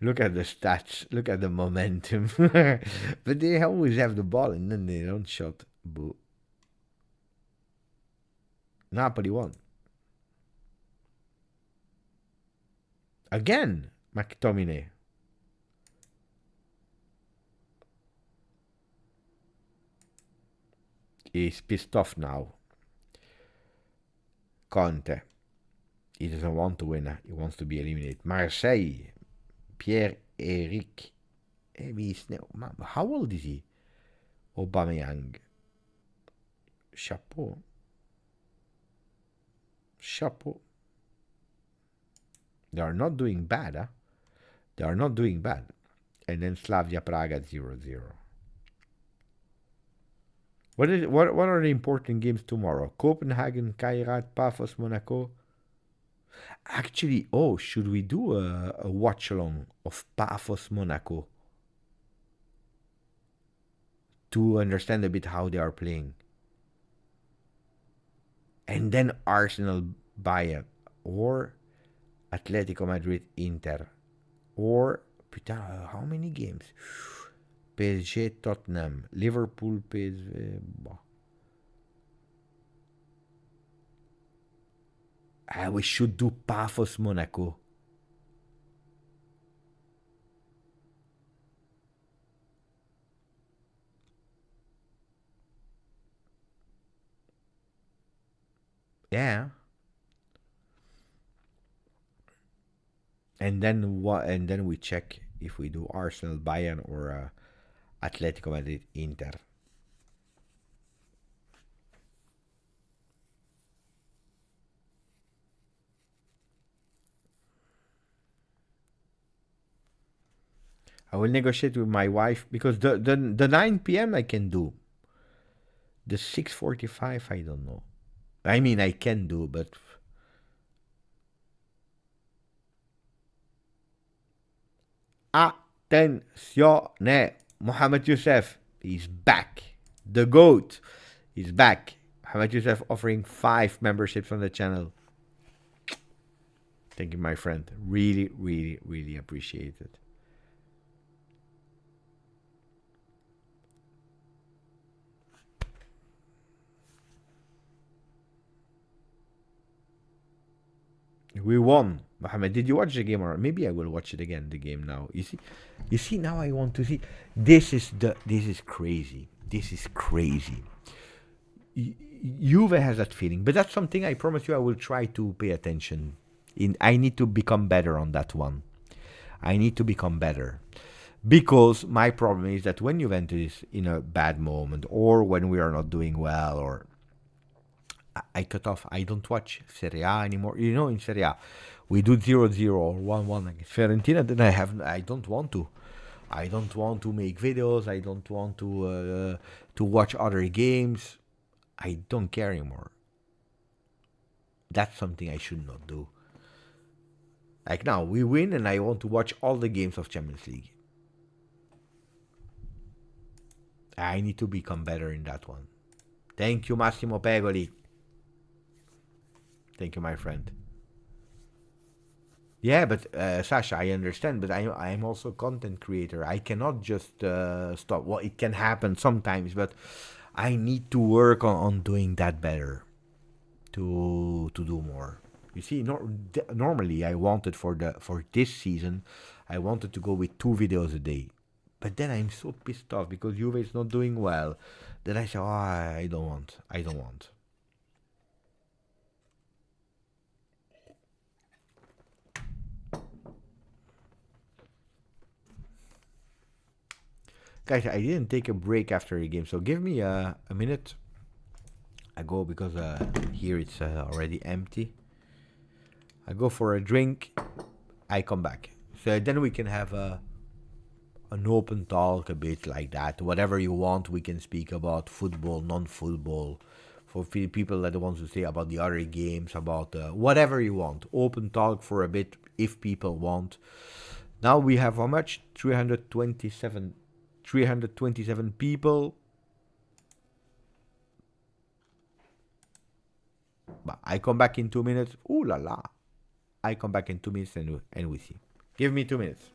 Look at the stats. Look at the momentum. But they always have the ball and then they don't shot. Boo. Napoli won. Again, McTominay. He's pissed off now. Conte. He doesn't want to win. He wants to be eliminated. Marseille. Pierre-Eric. How old is he? Aubameyang. Chapeau. They are not doing bad, huh? They are not doing bad. And then Slavia Praga 0-0. What are the important games tomorrow? Copenhagen, Kairat, Pafos, Monaco. Actually, should we do a watch along of Pafos, Monaco? To understand a bit how they are playing. and then Arsenal, Bayern, or Atletico Madrid, Inter, or putain, how many games? PSG, Tottenham, Liverpool, PSG. We should do Paphos, Monaco. Yeah. And then what? And then we check if we do Arsenal, Bayern, or Atletico Madrid, Inter. I will negotiate with my wife because the 9 p.m. I can do. The 6:45 I don't know. I mean I can do, but attenzione, Mohammed Youssef, he's back. The GOAT, he's back. Mohammed Youssef offering 5 memberships on the channel. Thank you, my friend. Really, really, really appreciate it. We won. Mohammed, did you watch the game, or maybe I will watch it again? The game now. You see. Now I want to see. This is crazy. This is crazy. Juve has that feeling, but that's something I promise you I will try to pay attention. I need to become better on that one. I need to become better. Because my problem is that when Juventus is in a bad moment, or when we are not doing well, or I cut off. I don't watch Serie A anymore. You know, in Serie A, we do 0-0 or 1-1 against Fiorentina. Then I don't want to. I don't want to make videos. I don't want to watch other games. I don't care anymore. That's something I should not do. Like now, we win, and I want to watch all the games of Champions League. I need to become better in that one. Thank you, Massimo Pegoli. Thank you, my friend. Yeah, but Sasha, I understand, but I'm also a content creator. I cannot just stop. Well, it can happen sometimes, but I need to work on doing that better to do more. You see, normally I wanted for this season, I wanted to go with 2 videos a day, but then I'm so pissed off because Juve is not doing well. Then I say, oh, I don't want. I don't want. Guys, I didn't take a break after the game, so give me a minute. I go because here it's already empty. I go for a drink. I come back. So then we can have an open talk a bit like that. Whatever you want, we can speak about football, non-football. For people that want to say about the other games, about whatever you want. Open talk for a bit if people want. Now we have how much? 327 people. But I come back in 2 minutes. Ooh la la. I come back in 2 minutes and we see. Give me 2 minutes.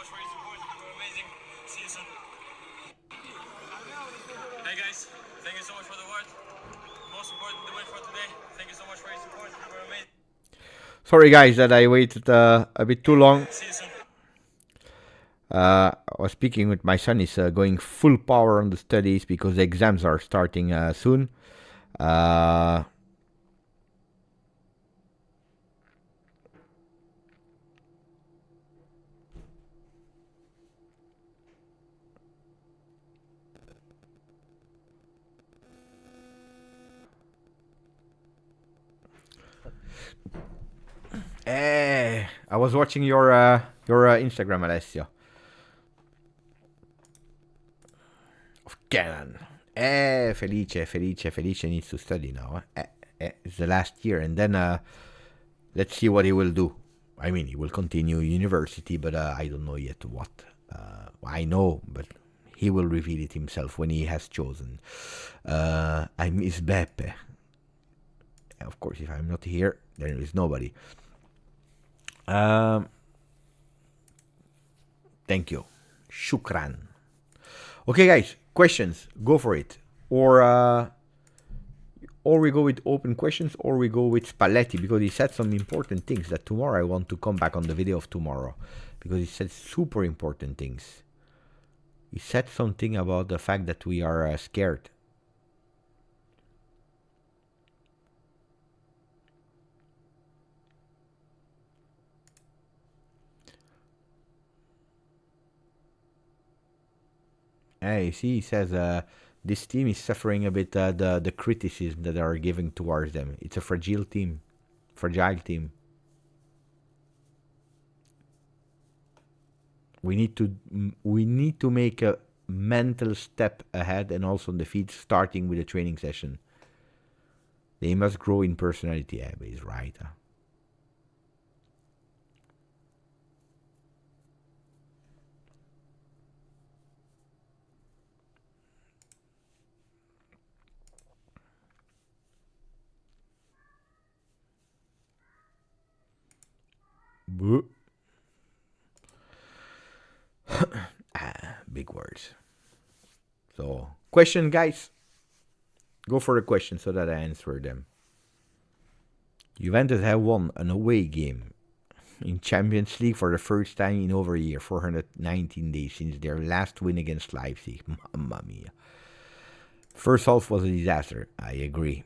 much for your support. You were amazing. See you soon. Hey guys, thank you so much for the word. Most important, the win for today. Thank you so much for your support. You were amazing. Sorry, guys, that I waited a bit too long. See you soon. I was speaking with my son. He's going full power on the studies because the exams are starting soon. I was watching your Instagram, Alessio. Of Canon. Felice needs to study now. It's the last year, and then let's see what he will do. I mean, he will continue university, but I don't know yet what. I know, but he will reveal it himself when he has chosen. I miss Beppe. Of course, if I'm not here, there is nobody. Thank you. Shukran. Okay, guys, questions. Go for it. Or we go with open questions, or we go with Spalletti, because he said some important things that tomorrow I want to come back on the video of tomorrow, because he said super important things. He said something about the fact that we are scared. Hey, see, he says this team is suffering a bit the criticism that they are giving towards them. It's a fragile team. We need to make a mental step ahead and also on the feet, starting with a training session. They must grow in personality. Yeah, but he's right. Big words. So, question, guys. Go for the question so that I answer them. Juventus have won an away game in Champions League for the first time in over a year, 419 days since their last win against Leipzig. Mamma mia. First half was a disaster. I agree.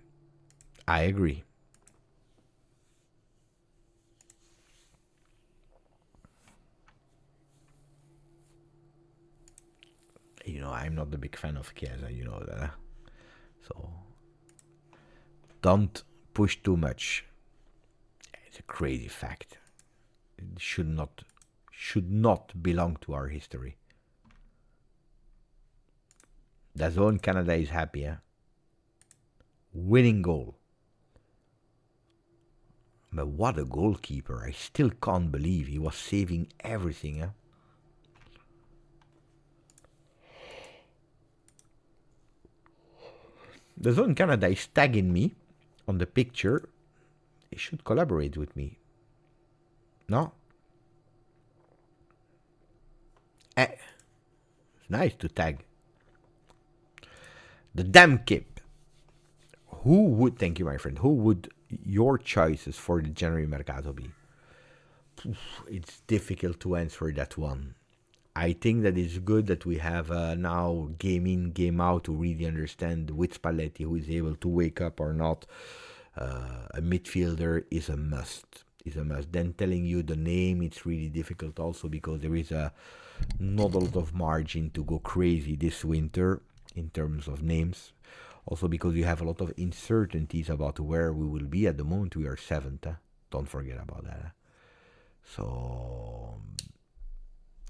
You know, I'm not a big fan of Chiesa, you know that. So, don't push too much. It's a crazy fact. It should not belong to our history. DAZN Canada is happy, eh? Winning goal. But what a goalkeeper. I still can't believe he was saving everything, eh? DAZN Canada is tagging me on the picture. They should collaborate with me. No? It's nice to tag. The damn kip. Thank you, my friend, who would your choices for the January Mercato be? It's difficult to answer that one. I think that it's good that we have now game in, game out to really understand which Spalletti who is able to wake up or not. A midfielder is a must. Then telling you the name, it's really difficult also because there is not a lot of margin to go crazy this winter in terms of names. Also because you have a lot of uncertainties about where we will be. At the moment we are 7th. Don't forget about that. So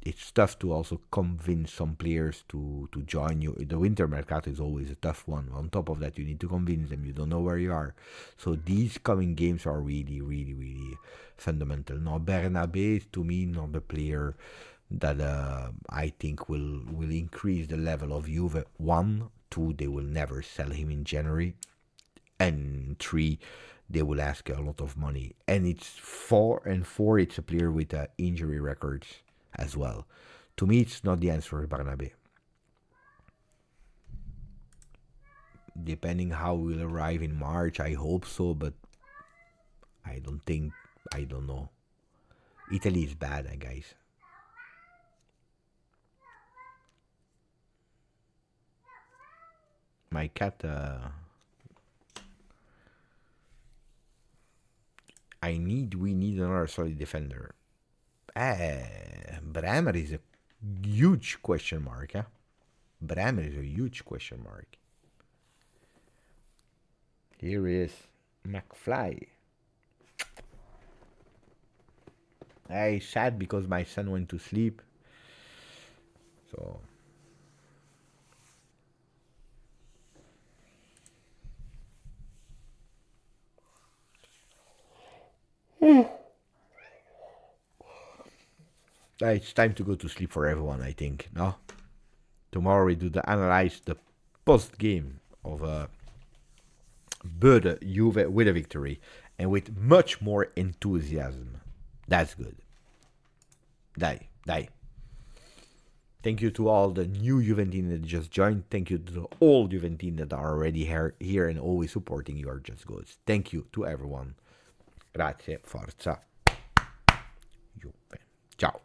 it's tough to also convince some players to join you. The winter mercato is always a tough one. On top of that, you need to convince them. You don't know where you are. So these coming games are really, really, really fundamental. Now, Bernabé is, to me, not the player that I think will increase the level of Juve. 1, 2, they will never sell him in January. And 3, they will ask a lot of money. And it's 4, it's a player with injury records. as well. To me, it's not the answer, Barnabe. Depending how we'll arrive in March, I hope so, but I don't know. Italy is bad, guys. My cat, we need another solid defender. Bremer is a huge question mark, huh? Bremer is a huge question mark. Here is McFly. I sad because my son went to sleep. So it's time to go to sleep for everyone, I think. No? Tomorrow we do analyze the post game of BODØ Juve with a victory and with much more enthusiasm. That's good. Die. Thank you to all the new Juventini that just joined. Thank you to the old Juventini that are already here and always supporting your Just Goods. Thank you to everyone. Grazie, forza. Juve. Ciao.